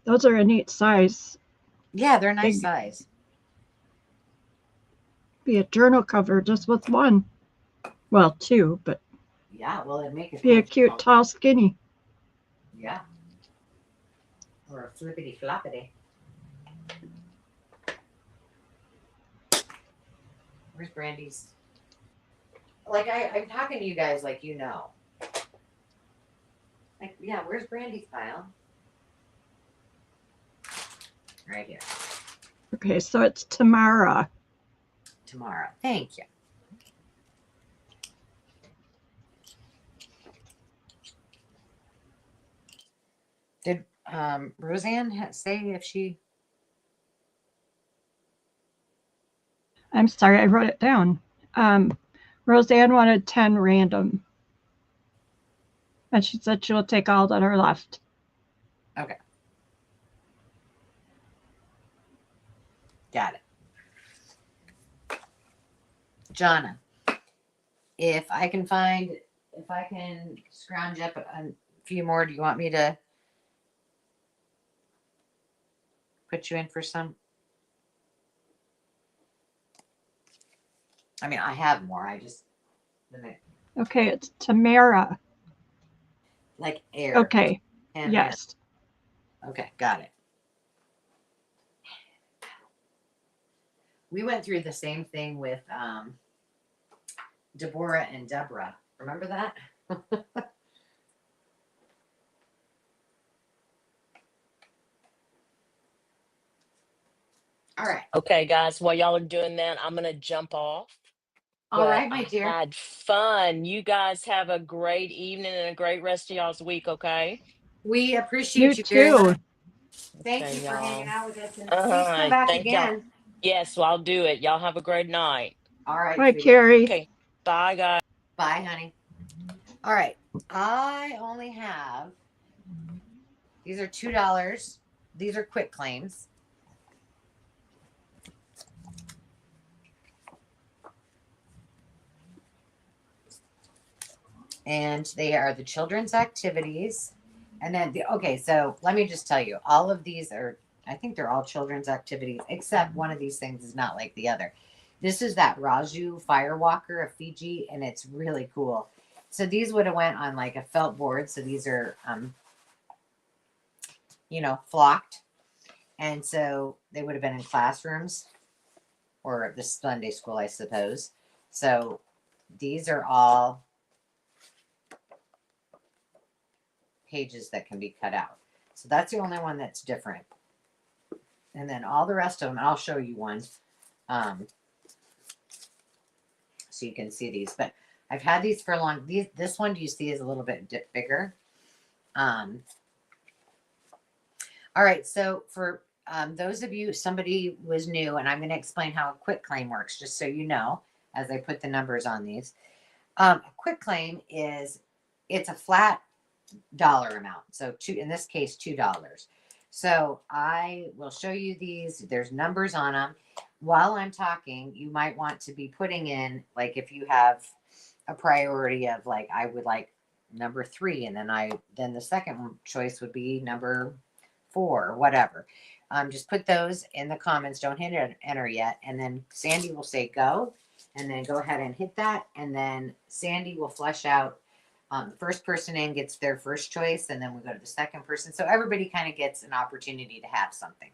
[SPEAKER 2] Those are a neat size.
[SPEAKER 1] Yeah, they're nice size.
[SPEAKER 2] Be a journal cover just with one. Well, two, but
[SPEAKER 1] yeah, well, it'd make it
[SPEAKER 2] be a cute, tall, skinny.
[SPEAKER 1] Yeah. Or a flippity floppity. Where's Brandy's? Like I'm talking to you guys like you know. Like, yeah, where's Brandy's pile? Right here.
[SPEAKER 2] Okay, so it's Tamara.
[SPEAKER 1] Tomorrow. Thank you. Did Roseanne say if she...
[SPEAKER 2] I'm sorry, I wrote it down. Roseanne wanted 10 random. And she said she'll take all that are left.
[SPEAKER 1] Okay. Got it. Jonna, if I can scrounge up a few more, do you want me to put you in for some? I mean, I have more. I just...
[SPEAKER 2] Okay, it's Tamara.
[SPEAKER 1] Like air.
[SPEAKER 2] Okay. Yes.
[SPEAKER 1] Okay, got it. We went through the same thing with Deborah and Deborah. Remember that? All right.
[SPEAKER 3] Okay, guys, while y'all are doing that, I'm going to jump off.
[SPEAKER 1] All
[SPEAKER 3] Well,
[SPEAKER 1] right, my
[SPEAKER 3] I
[SPEAKER 1] dear.
[SPEAKER 3] had fun. You guys have a great evening and a great rest of y'all's week, okay?
[SPEAKER 1] We
[SPEAKER 2] You
[SPEAKER 1] appreciate you very
[SPEAKER 2] too.
[SPEAKER 1] much. Thank you
[SPEAKER 3] Okay,
[SPEAKER 1] for hanging
[SPEAKER 3] y'all.
[SPEAKER 1] out with us, and please come
[SPEAKER 3] Uh-huh.
[SPEAKER 1] back
[SPEAKER 3] Thank y'all.
[SPEAKER 1] again.
[SPEAKER 3] Yes, well, I'll do it. Y'all have a great night.
[SPEAKER 1] All right,
[SPEAKER 2] Bye,
[SPEAKER 1] sweetie.
[SPEAKER 2] Carrie.
[SPEAKER 3] Okay. Bye, guys.
[SPEAKER 1] Bye, honey. All right. I only have, these are $2. These are quick claims. And they are the children's activities. And then, okay, so let me just tell you, all of these are, I think they're all children's activities, except one of these things is not like the other. This is that Raju Firewalker of Fiji, and it's really cool. So these would have went on like a felt board. So these are, flocked. And so they would have been in classrooms or the Sunday school, I suppose. So these are all pages that can be cut out. So that's the only one that's different. And then all the rest of them, I'll show you one. So you can see these, but I've had these for a long, this one, do you see, is a little bit bigger. All right. So for those of you, somebody was new, and I'm going to explain how a quick claim works, just so you know, as I put the numbers on these. A quick claim is, it's a flat dollar amount. So in this case, $2. So I will show you these. There's numbers on them. While I'm talking, you might want to be putting in, like, if you have a priority of like, I would like number 3, and then the second choice would be number 4, whatever. Just put those in the comments. Don't hit enter yet. And then Sandy will say go, and then go ahead and hit that. And then Sandy will flesh out. The first person in gets their first choice, and then we go to the second person. So everybody kind of gets an opportunity to have something.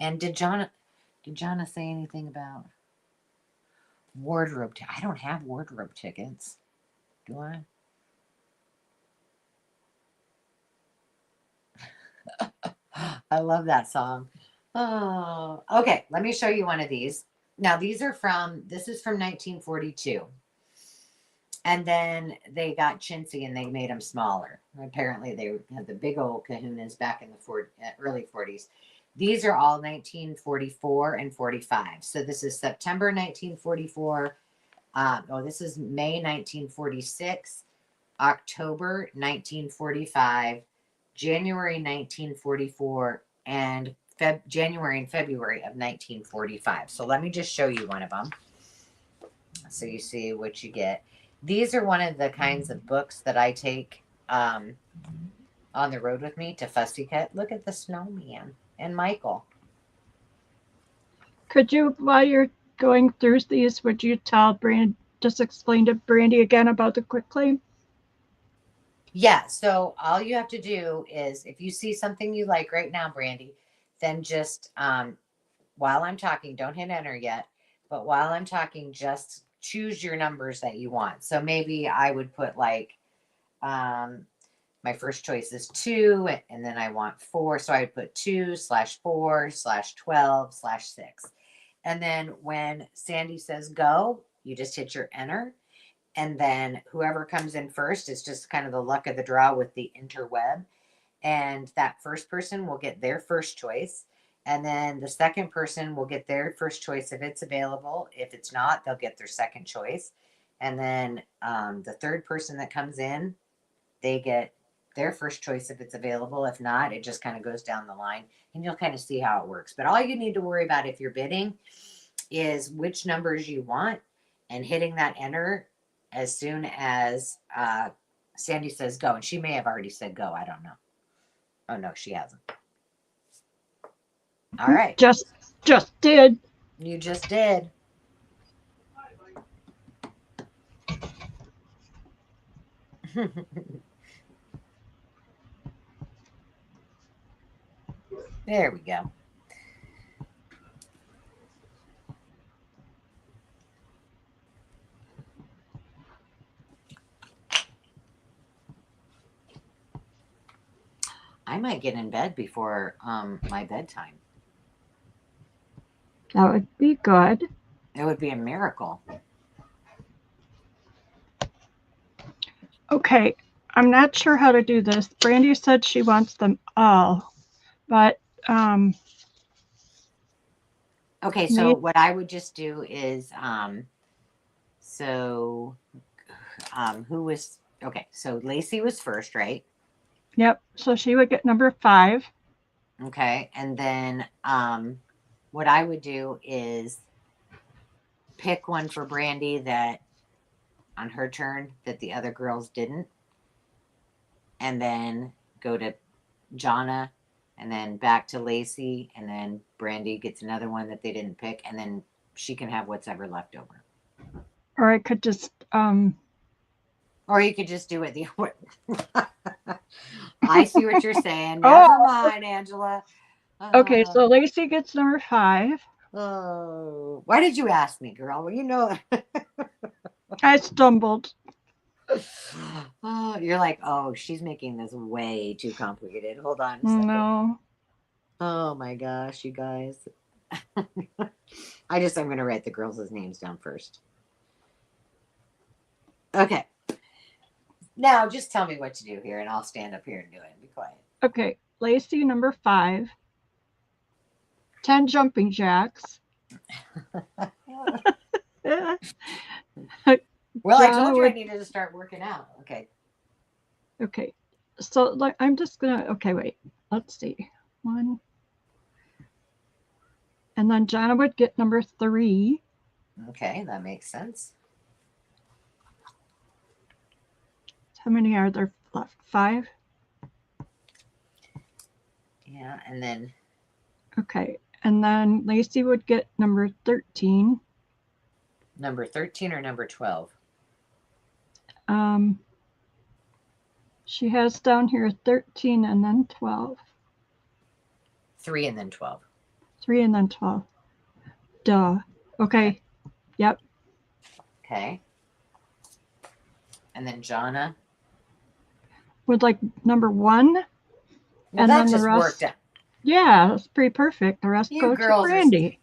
[SPEAKER 1] And did Jonna say anything about wardrobe? I don't have wardrobe tickets. Do I? I love that song. Oh, okay. Let me show you one of these. Now, this is from 1942. And then they got chintzy and they made them smaller. Apparently, they had the big old kahunas back in the early 40s. These are all 1944 and 45. So this is September 1944. This is May 1946, October 1945, January 1944, and January and February of 1945. So let me just show you one of them so you see what you get. These are one of the kinds of books that I take on the road with me to fussy cut. Look at the snowman and Michael.
[SPEAKER 2] Could you, while you're going through these, would you tell just explain to Brandy again about the quick claim?
[SPEAKER 1] Yeah, so all you have to do is, if you see something you like right now, Brandy, then just while I'm talking, don't hit enter yet, but while I'm talking, just choose your numbers that you want. So maybe I would put like, my first choice is 2, and then I want 4. So I would put 2/4/12/6. And then when Sandy says go, you just hit your enter. And then whoever comes in first is just kind of the luck of the draw with the interweb. And that first person will get their first choice. And then the second person will get their first choice if it's available. If it's not, they'll get their second choice. And then the third person that comes in, they get their first choice if it's available. If not, it just kind of goes down the line, and you'll kind of see how it works. But all you need to worry about if you're bidding is which numbers you want and hitting that enter as soon as Sandy says go. And she may have already said go. I don't know. Oh, no, she hasn't. All right.
[SPEAKER 2] Just did.
[SPEAKER 1] You just did. There we go. I might get in bed before my bedtime.
[SPEAKER 2] That would be good.
[SPEAKER 1] It would be a miracle.
[SPEAKER 2] Okay, I'm not sure how to do this. Brandy said she wants them all, but
[SPEAKER 1] Okay, so what I would just do is who was okay, so Lacey was first, right?
[SPEAKER 2] Yep. So she would get number 5.
[SPEAKER 1] Okay, and then what I would do is pick one for Brandy that on her turn that the other girls didn't, and then go to Jonna, and then back to Lacey, and then Brandy gets another one that they didn't pick, and then she can have what's ever left over.
[SPEAKER 2] Or I could just
[SPEAKER 1] or you could just do it the I see what you're saying. Never mind, Angela.
[SPEAKER 2] Okay, so Lacey gets number 5.
[SPEAKER 1] Oh, why did you ask me, girl? Well, you know.
[SPEAKER 2] I stumbled.
[SPEAKER 1] Oh, you're like, oh, she's making this way too complicated. Hold on a second.
[SPEAKER 2] No.
[SPEAKER 1] Oh my gosh, you guys. I'm going to write the girls' names down first. Okay. Now, just tell me what to do here, and I'll stand up here and do it. Be quiet.
[SPEAKER 2] Okay, Lacey, number 5. 10 jumping jacks.
[SPEAKER 1] Well, I told you I needed to start working out. Okay.
[SPEAKER 2] Okay. So like I'm just gonna wait. Let's see. 1. And then Jonna would get number 3.
[SPEAKER 1] Okay, that makes sense.
[SPEAKER 2] How many are there left? 5?
[SPEAKER 1] Yeah, and then
[SPEAKER 2] okay. And then Lacey would get number 13.
[SPEAKER 1] Number 13 or number 12?
[SPEAKER 2] She has down here 13 and then 12.
[SPEAKER 1] 3 and then 12.
[SPEAKER 2] 3 and then 12. Duh. Okay. Yep.
[SPEAKER 1] Okay. And then Jonna
[SPEAKER 2] would like number 1.
[SPEAKER 1] Well,
[SPEAKER 2] and
[SPEAKER 1] that
[SPEAKER 2] then
[SPEAKER 1] just
[SPEAKER 2] the rest,
[SPEAKER 1] worked out.
[SPEAKER 2] Yeah, that's pretty perfect. The rest go to Brandy.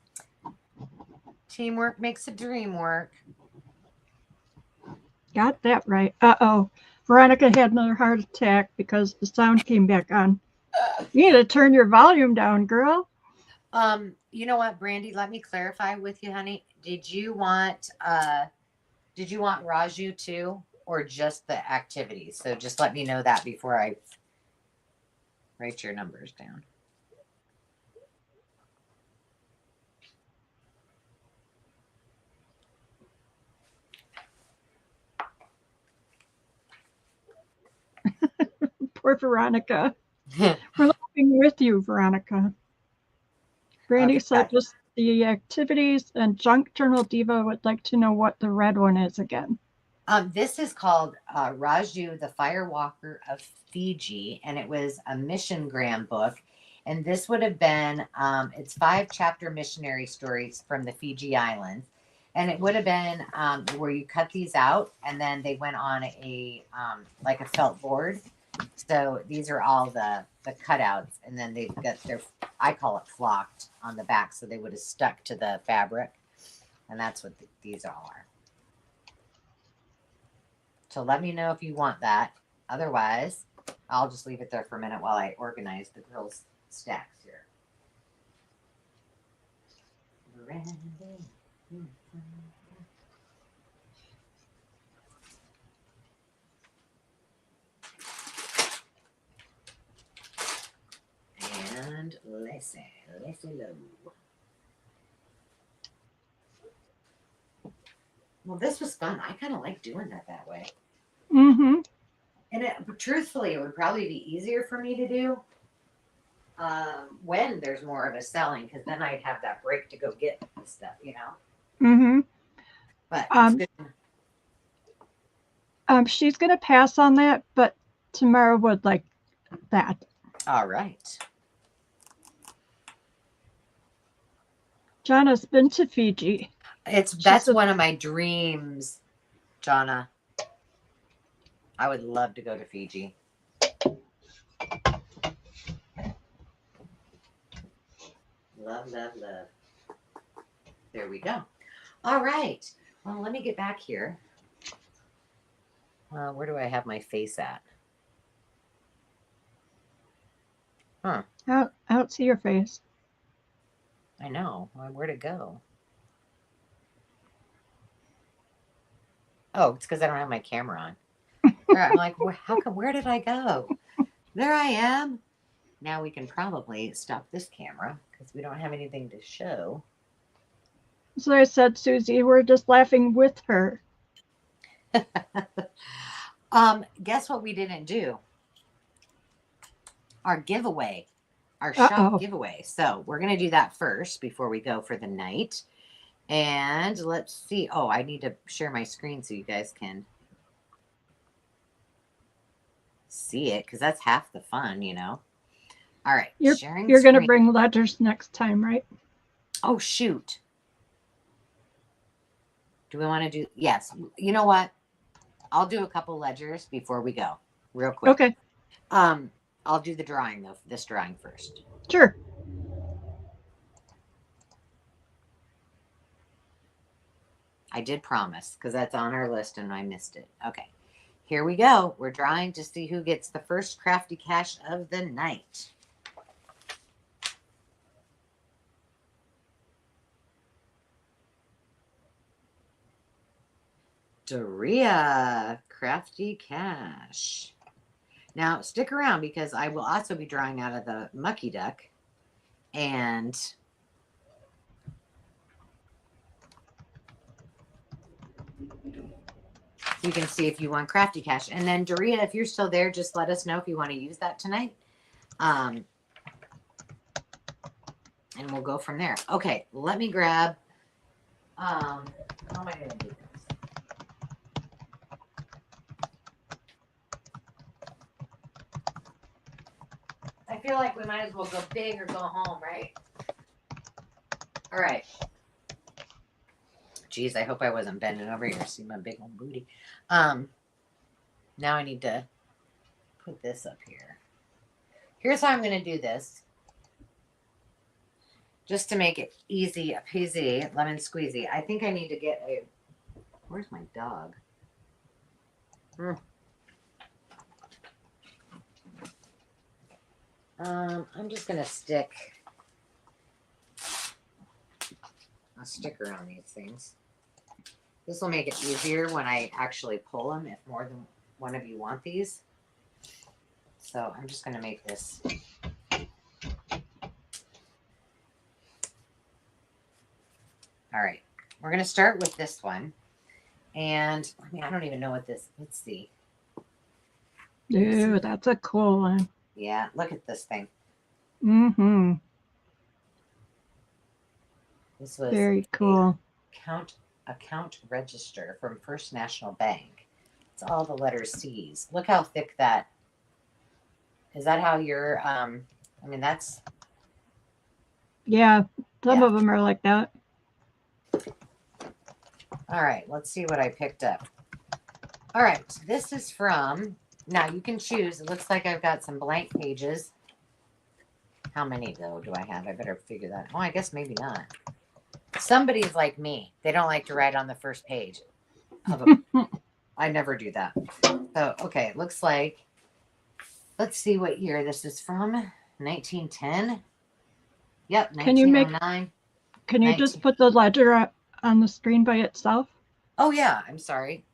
[SPEAKER 1] Teamwork makes the dream work.
[SPEAKER 2] Got that right. Uh-oh. Veronica had another heart attack because the sound came back on. You need to turn your volume down, girl.
[SPEAKER 1] You know what, Brandy, let me clarify with you, honey. Did you want Raju too, or just the activities? So just let me know that before I write your numbers down.
[SPEAKER 2] Poor Veronica. We're laughing with you, Veronica. Brandy said just the activities, and Junk Journal Diva would like to know what the red one is again.
[SPEAKER 1] This is called Raju, the Firewalker of Fiji, and it was a missiongram book. And this would have been, it's 5-chapter missionary stories from the Fiji Islands. And it would have been where you cut these out, and then they went on a like a felt board. So these are all the cutouts, and then they've got their, I call it flocked on the back, so they would have stuck to the fabric. And that's what these all are. So let me know if you want that. Otherwise, I'll just leave it there for a minute while I organize the girls' stacks here. And listen low. Well, this was fun. I kind of like doing that way.
[SPEAKER 2] Mm-hmm.
[SPEAKER 1] And truthfully, it would probably be easier for me to do when there's more of a selling, because then I'd have that break to go get the stuff, you know?
[SPEAKER 2] Mm-hmm.
[SPEAKER 1] But it's
[SPEAKER 2] good. She's going to pass on that, but Tamara would like that.
[SPEAKER 1] All right.
[SPEAKER 2] Jonna's been to Fiji.
[SPEAKER 1] That's one of my dreams, Jonna. I would love to go to Fiji. Love, love, love. There we go. All right. Well, let me get back here. Where do I have my face at? Huh.
[SPEAKER 2] I don't see your face.
[SPEAKER 1] I know. Where'd it go? Oh, it's because I don't have my camera on. I'm like, where did I go? There I am. Now we can probably stop this camera because we don't have anything to show.
[SPEAKER 2] So I said, Susie, we're just laughing with her.
[SPEAKER 1] Guess what we didn't do? Our giveaway. Our
[SPEAKER 2] Uh-oh.
[SPEAKER 1] shop giveaway. So we're going to do that first before we go for the night. And let's see. Oh, I need to share my screen so you guys can see it because that's half the fun, you know. All right.
[SPEAKER 2] You're going to bring letters next time, right?
[SPEAKER 1] Oh, shoot. Do we want to do? Yes. You know what? I'll do a couple ledgers before we go real quick.
[SPEAKER 2] Okay.
[SPEAKER 1] I'll do the drawing though. This drawing first.
[SPEAKER 2] Sure.
[SPEAKER 1] I did promise because that's on our list and I missed it. Okay. Here we go. We're drawing to see who gets the first crafty cash of the night. Doria, crafty cash. Now stick around because I will also be drawing out of the mucky duck, and you can see if you want crafty cash. And then Doria, if you're still there, just let us know if you want to use that tonight. And we'll go from there. Okay, let me grab. How am I going to do this? I feel like we might as well go big or go home, right? All right. Geez, I hope I wasn't bending over here to see my big old booty. Now I need to put this up here. Here's how I'm going to do this. Just to make it easy peasy, lemon squeezy. I think I need to get a... Where's my dog? I'm just going to stick a sticker on these things. This will make it easier when I actually pull them if more than one of you want these. So I'm just going to make this. All right. We're going to start with this one. And I mean, I don't even know what this, let's see.
[SPEAKER 2] Dude, that's a cool one.
[SPEAKER 1] Yeah, look at this thing.
[SPEAKER 2] Mm-hmm.
[SPEAKER 1] This was
[SPEAKER 2] very cool.
[SPEAKER 1] Account register from First National Bank. It's all the letter C's. Look how thick that. Is that how you're? I mean, that's.
[SPEAKER 2] Yeah, some of them are like that.
[SPEAKER 1] All right, let's see what I picked up. All right, this is from. Now you can choose. It looks like I've got some blank pages. How many though do I have? I better figure that. Oh, I guess maybe not. Somebody's like me. They don't like to write on the first page. I never do that. So, okay, it looks like, let's see what year this is from. 1910. Yep, 1909.
[SPEAKER 2] Can you just put the ledger on the screen by itself?
[SPEAKER 1] Oh, yeah, I'm sorry.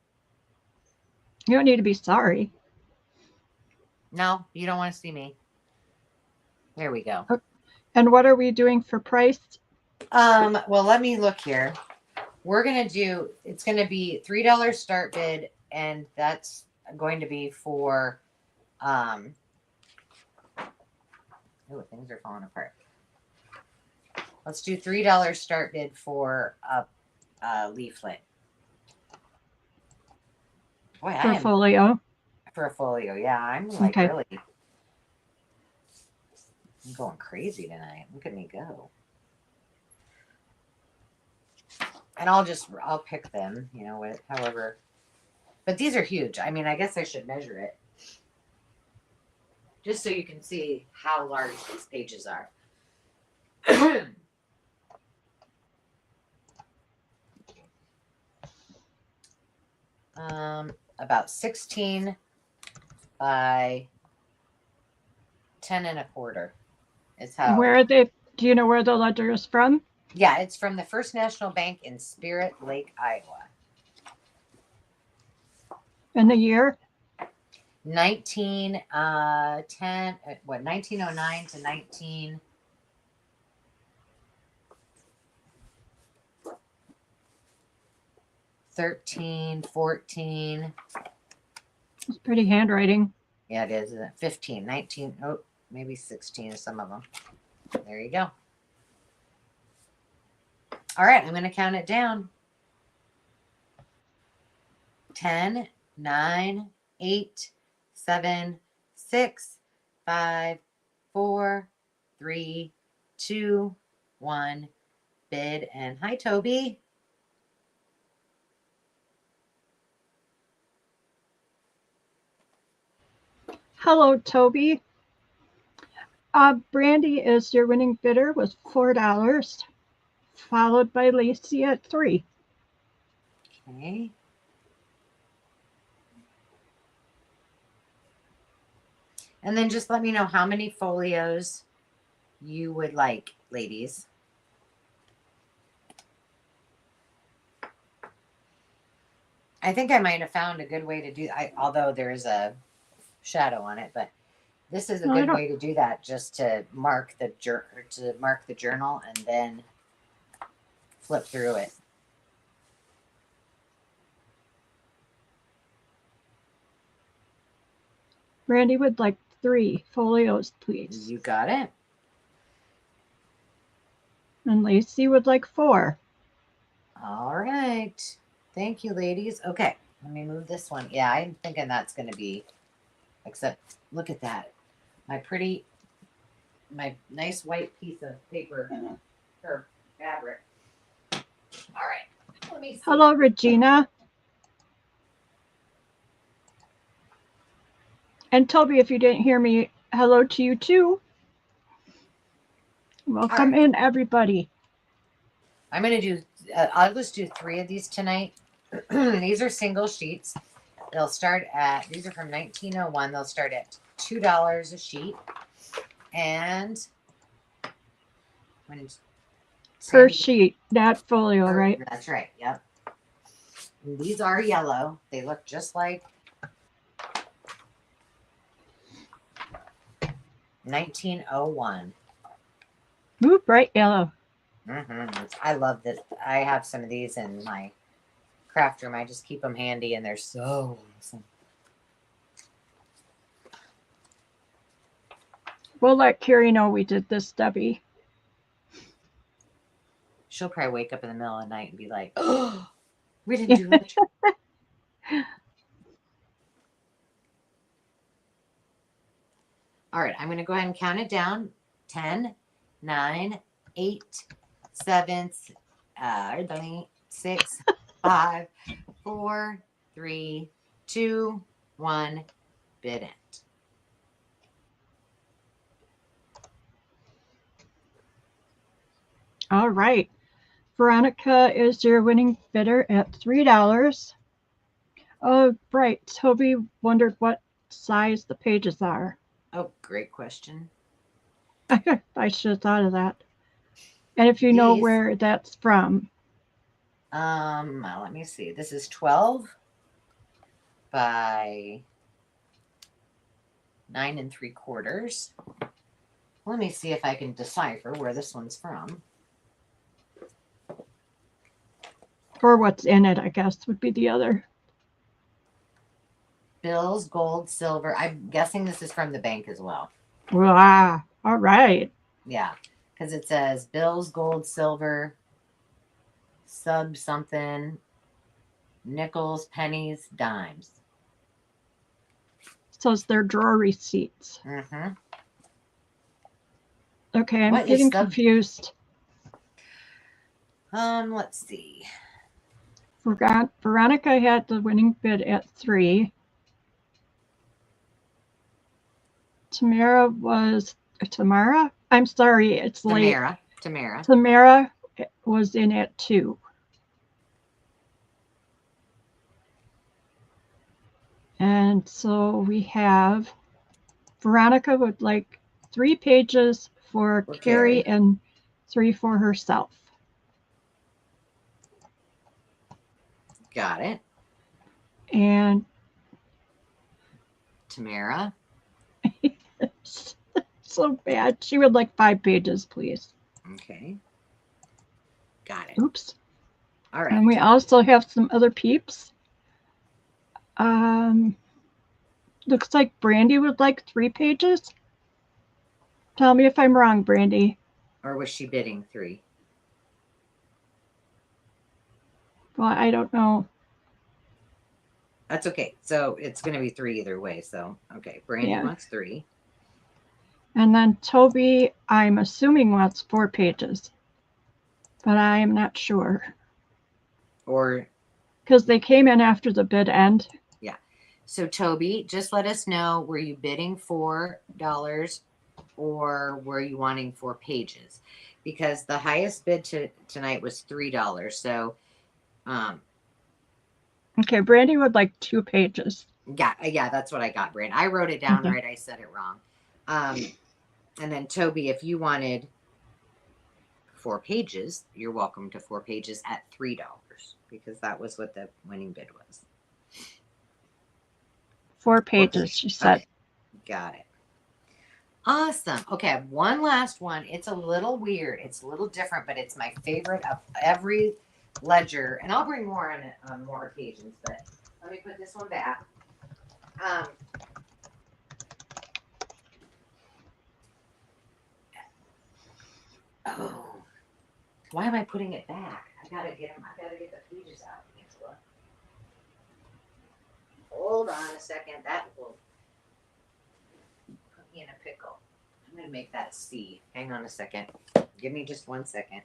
[SPEAKER 2] You don't need to be sorry.
[SPEAKER 1] No, you don't want to see me. There we go.
[SPEAKER 2] And what are we doing for price?
[SPEAKER 1] Well, let me look here. We're going to do, it's going to be $3 start bid, and that's going to be for, oh, things are falling apart. Let's do $3 start bid for a leaflet. Boy,
[SPEAKER 2] for a folio?
[SPEAKER 1] For a folio, yeah. I'm like really, I'm going crazy tonight. Look at me go. And I'll pick them, you know, with however. But these are huge. I mean, I guess I should measure it. Just so you can see how large these pages are. About 16 by 10 and a quarter is how.
[SPEAKER 2] Where are they? Do you know where the letter is from?
[SPEAKER 1] Yeah, it's from the First National Bank in Spirit Lake, Iowa.
[SPEAKER 2] And the year?
[SPEAKER 1] 1909 to 1913, 14.
[SPEAKER 2] It's pretty handwriting.
[SPEAKER 1] Yeah, it is. 15, 19, oh, maybe 16 is some of them. There you go. All right, I'm going to count it down. 10, 9, 8, 7, 6, 5, 4, 3, 2, 1. Bid. And hi, Toby.
[SPEAKER 2] Hello, Toby. Brandy is your winning bidder with $4, followed by Lacey at 3.
[SPEAKER 1] Okay. And then just let me know how many folios you would like, ladies. I think I might have found a good way to do. Although there's a shadow on it, but this is a good way to do that. Just to mark the journal and then flip through it.
[SPEAKER 2] Brandy would like 3 folios, please.
[SPEAKER 1] You got it.
[SPEAKER 2] And Lacey would like 4.
[SPEAKER 1] All right. Thank you, ladies. Okay, let me move this one. Yeah, I'm thinking that's going to be, except look at that. My nice white piece of paper or fabric. All right. Let me see.
[SPEAKER 2] Hello, Regina. And Toby, if you didn't hear me, hello to you too. Welcome in, everybody.
[SPEAKER 1] I'm going to do, I'll just do 3 of these tonight. These are single sheets. They'll start at, these are from 1901. They'll start at $2 a sheet. And
[SPEAKER 2] per sheet, not folio, right?
[SPEAKER 1] That's right. Yep. And these are yellow. They look just like 1901.
[SPEAKER 2] Ooh, bright yellow.
[SPEAKER 1] I love this. I have some of these in my craft room. I just keep them handy, and they're so awesome.
[SPEAKER 2] We'll let Carrie know we did this, Debbie.
[SPEAKER 1] She'll probably wake up in the middle of the night and be like, "Oh, we didn't do much." All right, I'm going to go ahead and count it down. 10, 9, 8, 7, 6, 5, 4, 3, 2, 1. Bid it.
[SPEAKER 2] All right. Veronica is your winning bidder at $3. Oh, right. Toby wondered what size the pages are.
[SPEAKER 1] Oh, great question.
[SPEAKER 2] I should have thought of that. And if you know where that's from.
[SPEAKER 1] Let me see. This is 12 by 9 3/4. Let me see if I can decipher where this one's from.
[SPEAKER 2] Or what's in it, I guess, would be the other.
[SPEAKER 1] Bills, gold, silver. I'm guessing this is from the bank as well.
[SPEAKER 2] Wow. All right.
[SPEAKER 1] Yeah, because it says bills, gold, silver, sub something, nickels, pennies, dimes.
[SPEAKER 2] So it's their drawer receipts. Okay, I'm getting confused.
[SPEAKER 1] Let's see.
[SPEAKER 2] Veronica had the winning bid at 3. Tamara? I'm sorry, it's late. Tamara was in at 2. And so we have Veronica would like 3 pages for Carrie and 3 for herself.
[SPEAKER 1] Got it.
[SPEAKER 2] And
[SPEAKER 1] Tamara.
[SPEAKER 2] So bad. She would like 5 pages, please.
[SPEAKER 1] Okay. Got it.
[SPEAKER 2] Oops.
[SPEAKER 1] All right.
[SPEAKER 2] And we also have some other peeps. Looks like Brandy would like 3 pages. Tell me if I'm wrong, Brandy.
[SPEAKER 1] Or was she bidding 3?
[SPEAKER 2] Well, I don't know.
[SPEAKER 1] That's okay. So it's going to be 3 either way. So, okay. Brandy wants 3.
[SPEAKER 2] And then Toby, I'm assuming wants 4 pages. But I am not sure.
[SPEAKER 1] Or
[SPEAKER 2] because they came in after the bid end.
[SPEAKER 1] Yeah. So Toby, just let us know, were you bidding $4 or were you wanting 4 pages? Because the highest bid tonight was $3. So
[SPEAKER 2] okay, Brandy would like 2 pages.
[SPEAKER 1] Yeah, that's what I got, Brandy. I wrote it down right. I said it wrong. And then Toby, if you wanted 4 pages, you're welcome to 4 pages at $3 because that was what the winning bid was.
[SPEAKER 2] 4 pages, she said.
[SPEAKER 1] Okay. Got it. Awesome. Okay, I have one last one. It's a little weird. It's a little different, but it's my favorite of every ledger. And I'll bring more on more occasions, but let me put this one back. Oh, why am I putting it back? I gotta get the pages out, Angela. Hold on a second. That will put me in a pickle. I'm gonna make that C. Hang on a second. Give me just 1 second.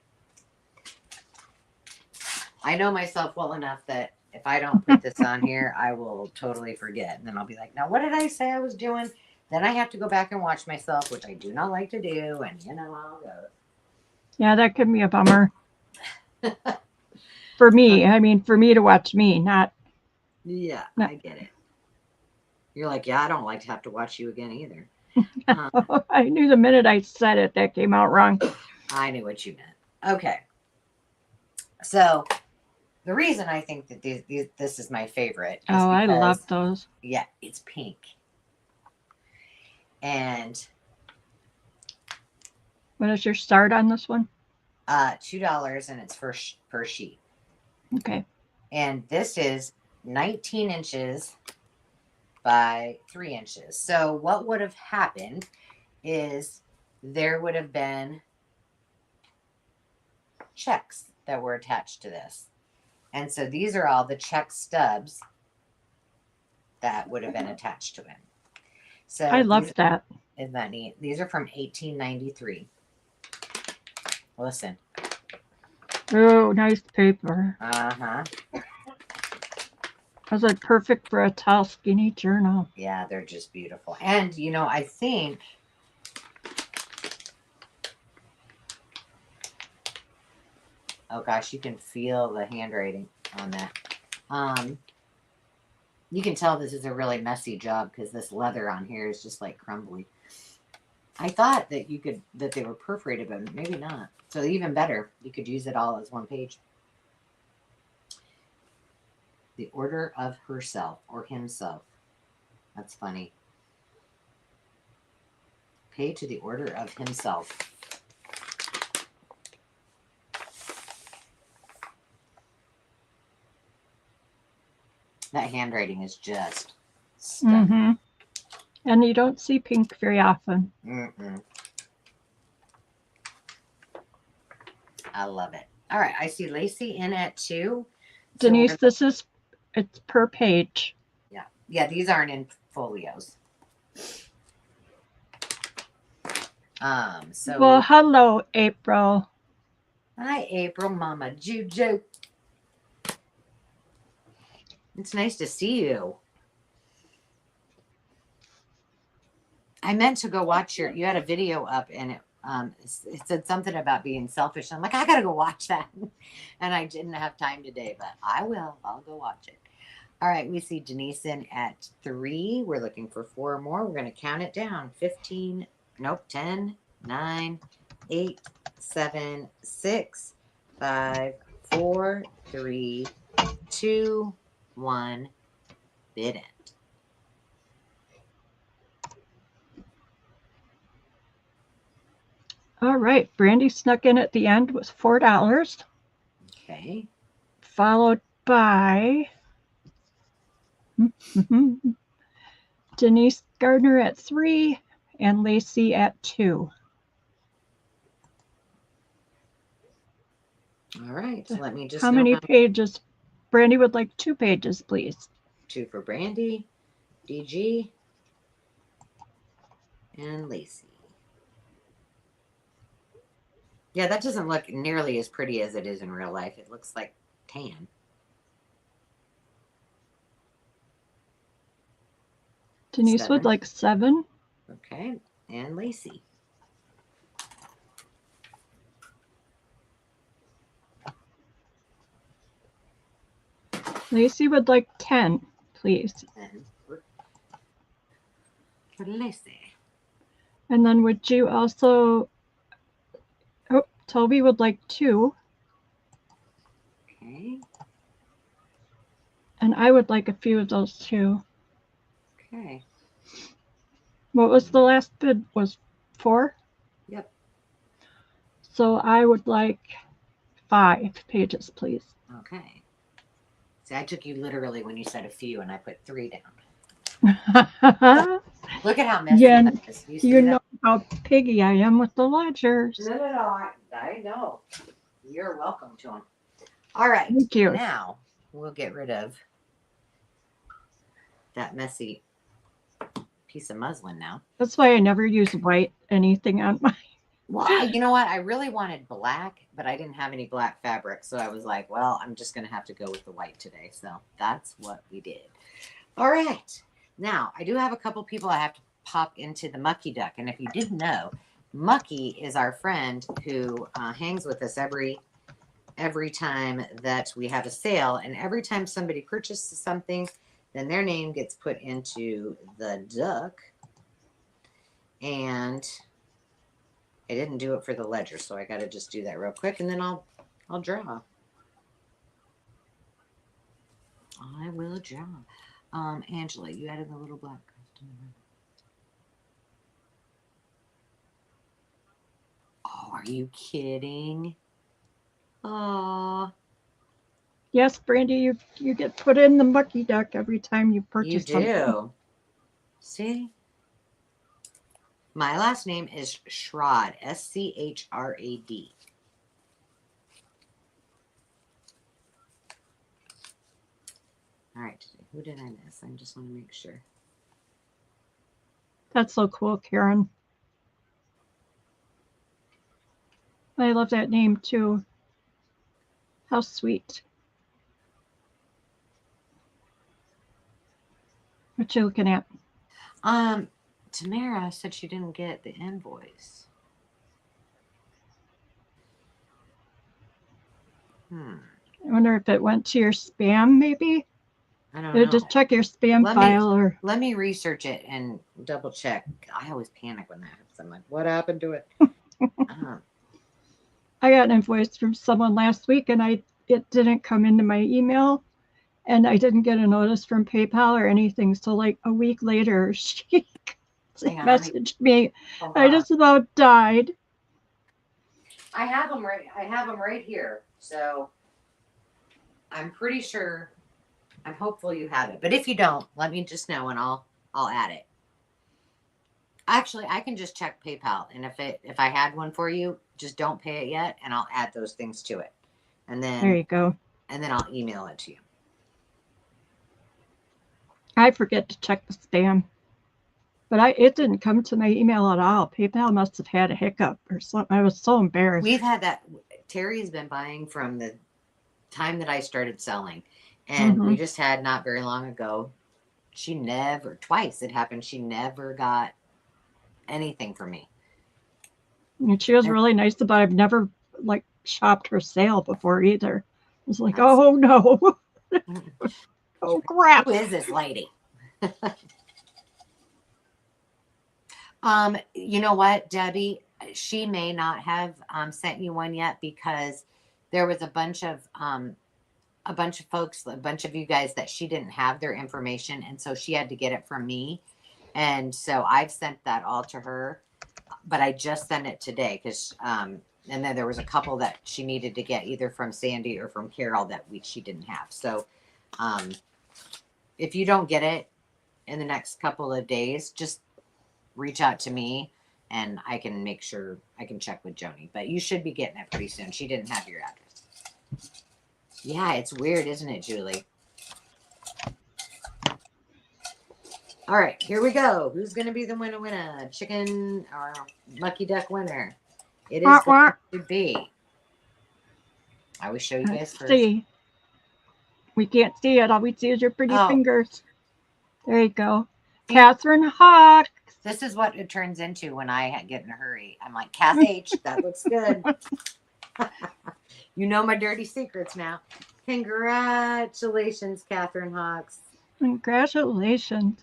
[SPEAKER 1] I know myself well enough that if I don't put this on here, I will totally forget. And then I'll be like, now what did I say I was doing? Then I have to go back and watch myself, which I do not like to do. And you know how it goes.
[SPEAKER 2] Yeah, that could be a bummer. For me, I mean, for me to watch me, not.
[SPEAKER 1] Yeah, I get it. You're like, yeah, I don't like to have to watch you again either.
[SPEAKER 2] I knew the minute I said it, that came out wrong.
[SPEAKER 1] I knew what you meant. Okay. So the reason I think that this is my favorite is because,
[SPEAKER 2] I love those.
[SPEAKER 1] Yeah, it's pink. And
[SPEAKER 2] what is your start on this one?
[SPEAKER 1] $2, and it's per sheet.
[SPEAKER 2] Okay.
[SPEAKER 1] And this is 19 inches by 3 inches. So what would have happened is there would have been checks that were attached to this. And so these are all the check stubs that would have been attached to it. So
[SPEAKER 2] I love that.
[SPEAKER 1] Isn't that neat? These are from 1893. Listen.
[SPEAKER 2] Oh, nice paper.
[SPEAKER 1] Uh-huh.
[SPEAKER 2] Is it perfect for a tall, skinny journal?
[SPEAKER 1] Yeah, they're just beautiful. And, you know, I think oh gosh, you can feel the handwriting on that. You can tell this is a really messy job because this leather on here is just like crumbly. I thought that that they were perforated, but maybe not. So even better, you could use it all as 1 page. The order of herself or himself. That's funny. Pay to the order of himself. That handwriting is just stunning.
[SPEAKER 2] Mm-hmm. And you don't see pink very often.
[SPEAKER 1] Mm-mm. I love it. All right, I see Lacey in at 2.
[SPEAKER 2] Denise, it's per page.
[SPEAKER 1] Yeah. Yeah, these aren't in folios. So
[SPEAKER 2] well, hello, April.
[SPEAKER 1] Hi, April, Mama Juju. It's nice to see you. I meant to go watch you had a video up and it said something about being selfish. I'm like, I gotta go watch that. And I didn't have time today, but I will. I'll go watch it. All right, we see Denise in at 3. We're looking for 4 more. We're going to count it down. 15, nope, 10, 9, 8, 7, 6, 5, 4, 3, 2, 1. Bid end.
[SPEAKER 2] All right, Brandy snuck in at the end with $4.
[SPEAKER 1] Okay.
[SPEAKER 2] Followed by Denise Gardner at 3 and Lacey at 2.
[SPEAKER 1] All right, so let me just
[SPEAKER 2] How many pages? Brandy would like 2 pages, please.
[SPEAKER 1] 2 for Brandy, DG, and Lacey. Yeah, that doesn't look nearly as pretty as it is in real life. It looks like tan.
[SPEAKER 2] Denise
[SPEAKER 1] 7.
[SPEAKER 2] would like 7.
[SPEAKER 1] Okay, and Lacey.
[SPEAKER 2] Lacey would like 10, please.
[SPEAKER 1] And for Lacey.
[SPEAKER 2] And then would you also... Oh, Toby would like 2.
[SPEAKER 1] Okay.
[SPEAKER 2] And I would like a few of those too.
[SPEAKER 1] Okay.
[SPEAKER 2] What was the last bid? Was 4?
[SPEAKER 1] Yep.
[SPEAKER 2] So I would like 5 pages, please.
[SPEAKER 1] Okay. See, I took you literally when you said a few, and I put 3 down. Look at how messy
[SPEAKER 2] Yeah,
[SPEAKER 1] that is.
[SPEAKER 2] you know how piggy I am with the ledgers.
[SPEAKER 1] No. I know. You're welcome to them. All right.
[SPEAKER 2] Thank you.
[SPEAKER 1] Now we'll get rid of that messy piece of muslin now.
[SPEAKER 2] That's why I never use white anything on my...
[SPEAKER 1] Well, you know what? I really wanted black, but I didn't have any black fabric. So I was like, well, I'm just going to have to go with the white today. So that's what we did. All right. Now, I do have a couple people I have to pop into the Mucky Duck. And if you didn't know, Mucky is our friend who hangs with us every time that we have a sale. And every time somebody purchases something, then their name gets put into the duck. And I didn't do it for the ledger, so I got to just do that real quick, and then I'll draw. I will draw. Angela, you added the little black custom. Oh, are you kidding? Oh.
[SPEAKER 2] Yes, Brandy, you get put in the Mucky Duck every time you purchase something.
[SPEAKER 1] You do. See? My last name is Schrad, S-C-H-R-A-D. All right, who did I miss? I just want to make sure.
[SPEAKER 2] That's so cool, Karen. I love that name too. How sweet. What you looking at?
[SPEAKER 1] Tamara said she didn't get the invoice.
[SPEAKER 2] I wonder if it went to your spam, maybe?
[SPEAKER 1] I don't know.
[SPEAKER 2] Just check your spam file.
[SPEAKER 1] Let me research it and double check. I always panic when that happens. I'm like, what happened to it?
[SPEAKER 2] I got an invoice from someone last week, and it didn't come into my email, and I didn't get a notice from PayPal or anything. So like a week later, she messaged me. I just about died.
[SPEAKER 1] I have them right here. So I'm pretty sure. I'm hopeful you have it. But if you don't, let me just know and I'll add it. Actually, I can just check PayPal, and if I had one for you, just don't pay it yet, and I'll add those things to it. And then
[SPEAKER 2] there you go.
[SPEAKER 1] And then I'll email it to you.
[SPEAKER 2] I forget to check the spam. But it didn't come to my email at all. PayPal must have had a hiccup or something. I was so embarrassed.
[SPEAKER 1] We've had that. Terry's been buying from the time that I started selling. And we just had not very long ago, twice it happened, she never got anything from me.
[SPEAKER 2] And she was really nice about it. I've never shopped her sale before either. I was like, oh no. Oh, crap.
[SPEAKER 1] Who is this lady? You know what, Debbie? She may not have sent you one yet because there was a bunch of folks, a bunch of you guys that she didn't have their information, and so she had to get it from me. And so I've sent that all to her, but I just sent it today because and then there was a couple that she needed to get either from Sandy or from Carol that she didn't have. So if you don't get it in the next couple of days, just reach out to me and I can make sure I can check with Joni. But you should be getting it pretty soon. She didn't have your address. Yeah, it's weird, isn't it, Julie? All right, here we go. Who's going to be the winner? Chicken or lucky duck winner? It is going to be. I always show you guys first.
[SPEAKER 2] See. We can't see it. All we see is your pretty fingers. There you go. Catherine Hawk.
[SPEAKER 1] This is what it turns into when I get in a hurry. I'm like, Kath H, that looks good. You know my dirty secrets now. Congratulations, Catherine Hawks.
[SPEAKER 2] Congratulations.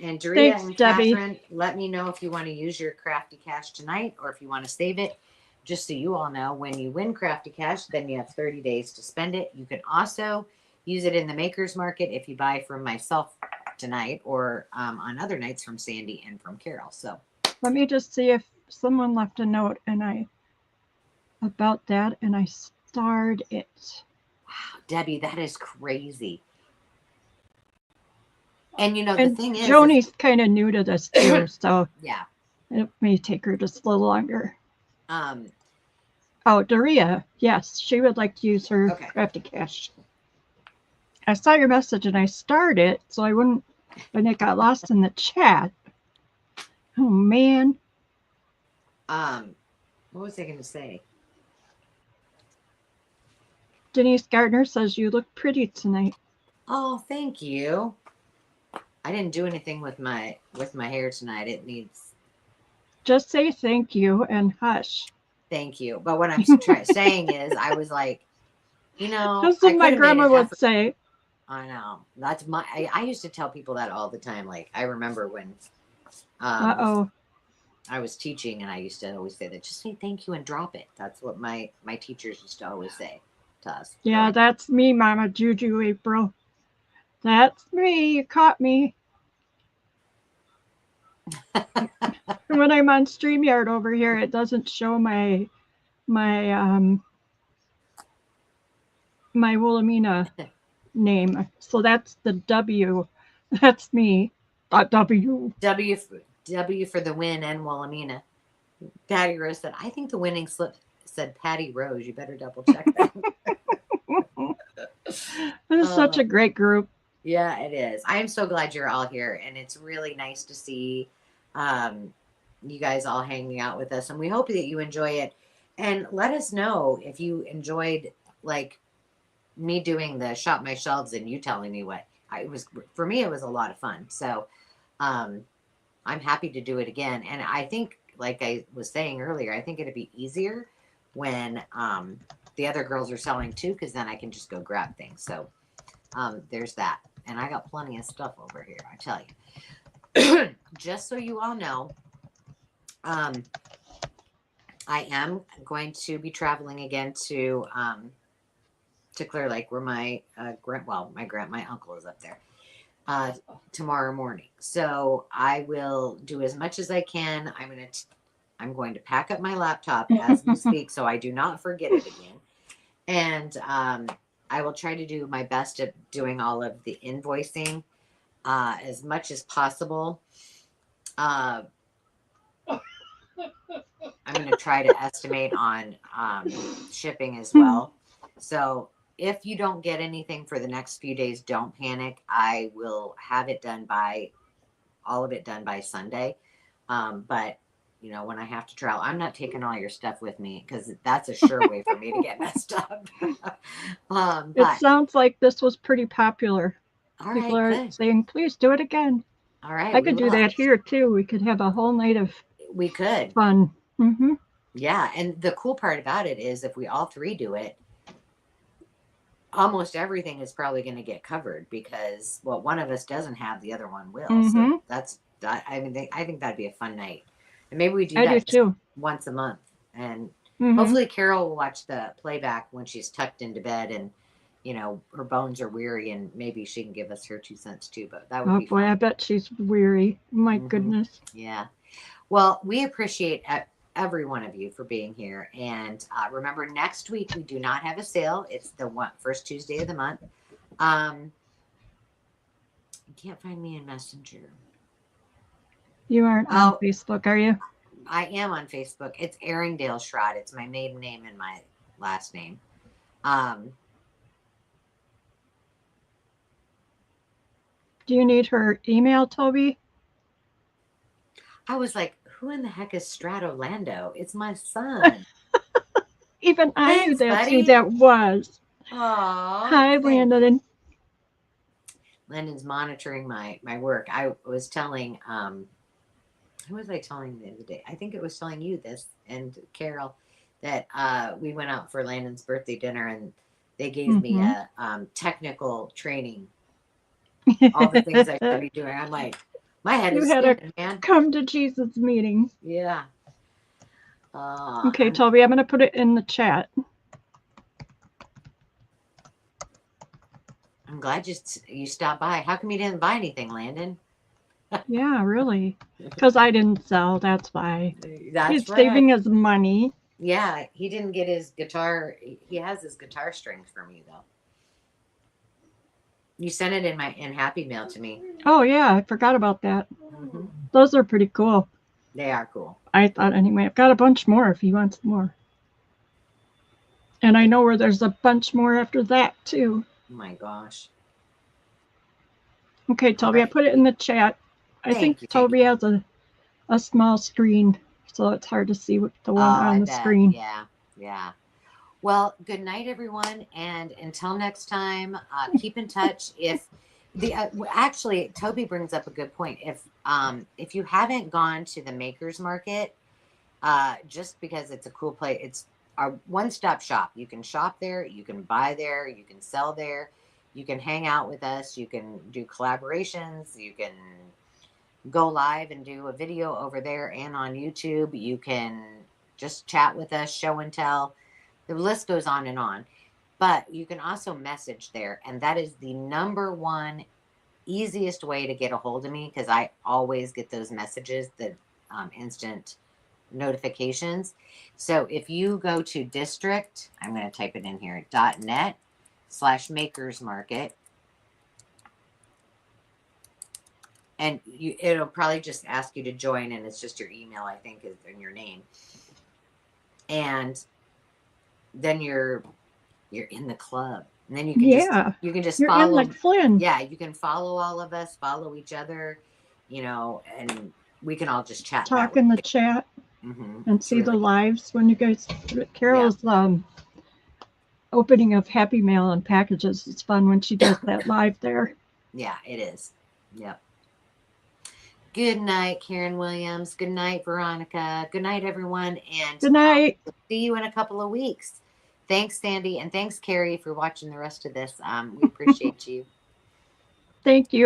[SPEAKER 1] And Doria and
[SPEAKER 2] Debbie.
[SPEAKER 1] Catherine, let me know if you want to use your Crafty Cash tonight or if you want to save it. Just so you all know, when you win Crafty Cash, then you have 30 days to spend it. You can also use it in the Maker's Market if you buy from myself tonight or on other nights from Sandy and from Carol. So
[SPEAKER 2] let me just see if someone left a note about that and I starred it.
[SPEAKER 1] Wow, Debbie, that is crazy. And you know,
[SPEAKER 2] and
[SPEAKER 1] the thing is
[SPEAKER 2] Joni's kind of new to this too, so
[SPEAKER 1] yeah,
[SPEAKER 2] it may take her just a little longer.
[SPEAKER 1] Oh,
[SPEAKER 2] Doria, yes, she would like to use her Crafty Cash. I saw your message and I starred it so I wouldn't, and it got lost in the chat. Oh man.
[SPEAKER 1] What was I going to say?
[SPEAKER 2] Denise Gardner says you look pretty tonight.
[SPEAKER 1] Oh, thank you. I didn't do anything with my hair tonight. It needs.
[SPEAKER 2] Just say thank you and hush.
[SPEAKER 1] Thank you. But what I'm saying is, I was like, you know,
[SPEAKER 2] that's what my grandma would say.
[SPEAKER 1] I know. That's I used to tell people that all the time. Like I remember when I was teaching, and I used to always say that. Just say thank you and drop it. That's what my teachers used to always say to us.
[SPEAKER 2] Yeah, that's me, Mama Juju April. That's me. You caught me. When I'm on StreamYard over here, it doesn't show my Wilhelmina name. So that's the W. That's me. W.
[SPEAKER 1] W for the win and Wilhelmina. Patty Rose said, I think the winning slip said Patty Rose. You better double check that.
[SPEAKER 2] This is such a great group.
[SPEAKER 1] Yeah, it is. I am so glad you're all here, and it's really nice to see you guys all hanging out with us, and we hope that you enjoy it. And let us know if you enjoyed, like, me doing the shop my shelves and you telling me what it was. For me, it was a lot of fun. So I'm happy to do it again. And I think, like I was saying earlier, I think it'd be easier when the other girls are selling too, because then I can just go grab things. So there's that. And I got plenty of stuff over here, I tell you. Just so you all know, I am going to be traveling again to Clear Lake, where my uncle is up there tomorrow morning. So I will do as much as I can. I'm going to pack up my laptop as we speak, so I do not forget it again. And I will try to do my best at doing all of the invoicing as much as possible. I'm going to try to estimate on shipping as well. So if you don't get anything for the next few days, don't panic. I will have it done all of it done by Sunday. But you know, when I have to travel, I'm not taking all your stuff with me because that's a sure way for me to get messed up.
[SPEAKER 2] It sounds like this was pretty popular.
[SPEAKER 1] All
[SPEAKER 2] People
[SPEAKER 1] right,
[SPEAKER 2] are saying, please do it again.
[SPEAKER 1] All right.
[SPEAKER 2] I could do that here too. We could have a whole night of fun. Mm-hmm.
[SPEAKER 1] Yeah. And the cool part about it is if we all three do it, almost everything is probably going to get covered because what one of us doesn't have, the other one will.
[SPEAKER 2] Mm-hmm.
[SPEAKER 1] So that's that. I mean, I think that'd be a fun night, and maybe we do
[SPEAKER 2] I do
[SPEAKER 1] that
[SPEAKER 2] too.
[SPEAKER 1] once a month. And
[SPEAKER 2] Mm-hmm.
[SPEAKER 1] hopefully, Carol will watch the playback when she's tucked into bed and her bones are weary, and maybe she can give us her 2 cents too. But that would
[SPEAKER 2] Oh
[SPEAKER 1] be
[SPEAKER 2] boy,
[SPEAKER 1] fun.
[SPEAKER 2] I bet she's weary. My
[SPEAKER 1] Mhm.
[SPEAKER 2] goodness.
[SPEAKER 1] Yeah. Well, we appreciate every one of you for being here. And remember, next week we do not have a sale. It's the first Tuesday of the month. You can't find me in Messenger.
[SPEAKER 2] You aren't on Facebook, are you?
[SPEAKER 1] I am on Facebook. It's Erringdale Schrod. It's my maiden name and my last name.
[SPEAKER 2] Do you need her email, Toby?
[SPEAKER 1] I was like, who in the heck is Stratolando? It's my son.
[SPEAKER 2] Even I knew
[SPEAKER 1] Thanks,
[SPEAKER 2] that's who
[SPEAKER 1] buddy.
[SPEAKER 2] that was.
[SPEAKER 1] Aw,
[SPEAKER 2] Hi, Landon.
[SPEAKER 1] Landon's monitoring my work. I was telling who was I telling the other day? I think it was telling you this and Carol that we went out for Landon's birthday dinner and they gave me a technical training. All the things I should be doing. I'm like, my head is spinning, man.
[SPEAKER 2] Come to Jesus meeting.
[SPEAKER 1] Yeah.
[SPEAKER 2] Okay, Toby, I'm going to put it in the chat.
[SPEAKER 1] I'm glad you stopped by. How come you didn't buy anything, Landon?
[SPEAKER 2] Yeah, really. Because I didn't sell. That's why.
[SPEAKER 1] He's
[SPEAKER 2] right. Saving his money.
[SPEAKER 1] Yeah, he didn't get his guitar. He has his guitar strings from you, though. You sent it in Happy Mail to me.
[SPEAKER 2] Oh, yeah. I forgot about that. Mm-hmm. Those are pretty cool.
[SPEAKER 1] They are cool.
[SPEAKER 2] I thought anyway. I've got a bunch more if you want some more. And I know where there's a bunch more after that, too.
[SPEAKER 1] Oh, my gosh.
[SPEAKER 2] Okay, Toby, right. I put it in the chat. I think Toby has a small screen, so it's hard to see the one on the screen.
[SPEAKER 1] Yeah. Well, good night, everyone, and until next time, keep in touch. If actually, Toby brings up a good point. If you haven't gone to the Makers Market, just because it's a cool place, it's our one-stop shop. You can shop there, you can buy there, you can sell there, you can hang out with us, you can do collaborations, you can go live and do a video over there and on YouTube. You can just chat with us, show and tell. The list goes on and on. But you can also message there, and that is the #1 easiest way to get a hold of me because I always get those messages, the instant notifications. So if you go to district, I'm going to type it in here, .net/makersmarket. And it'll probably just ask you to join, and it's just your email, I think, is in your name. And then you're in the club. And then you can just
[SPEAKER 2] you're
[SPEAKER 1] follow.
[SPEAKER 2] In like Flynn.
[SPEAKER 1] Yeah, you can follow all of us, follow each other, and we can all just chat.
[SPEAKER 2] Talk in the chat and see the lives when you guys. Carol's opening of Happy Mail and packages. It's fun when she does that live there.
[SPEAKER 1] Yeah, it is. Yep. Good night, Karen Williams. Good night, Veronica. Good night, everyone. And
[SPEAKER 2] good night.
[SPEAKER 1] See you in a couple of weeks. Thanks, Sandy. And thanks, Carrie, for watching the rest of this. We appreciate you.
[SPEAKER 2] Thank you.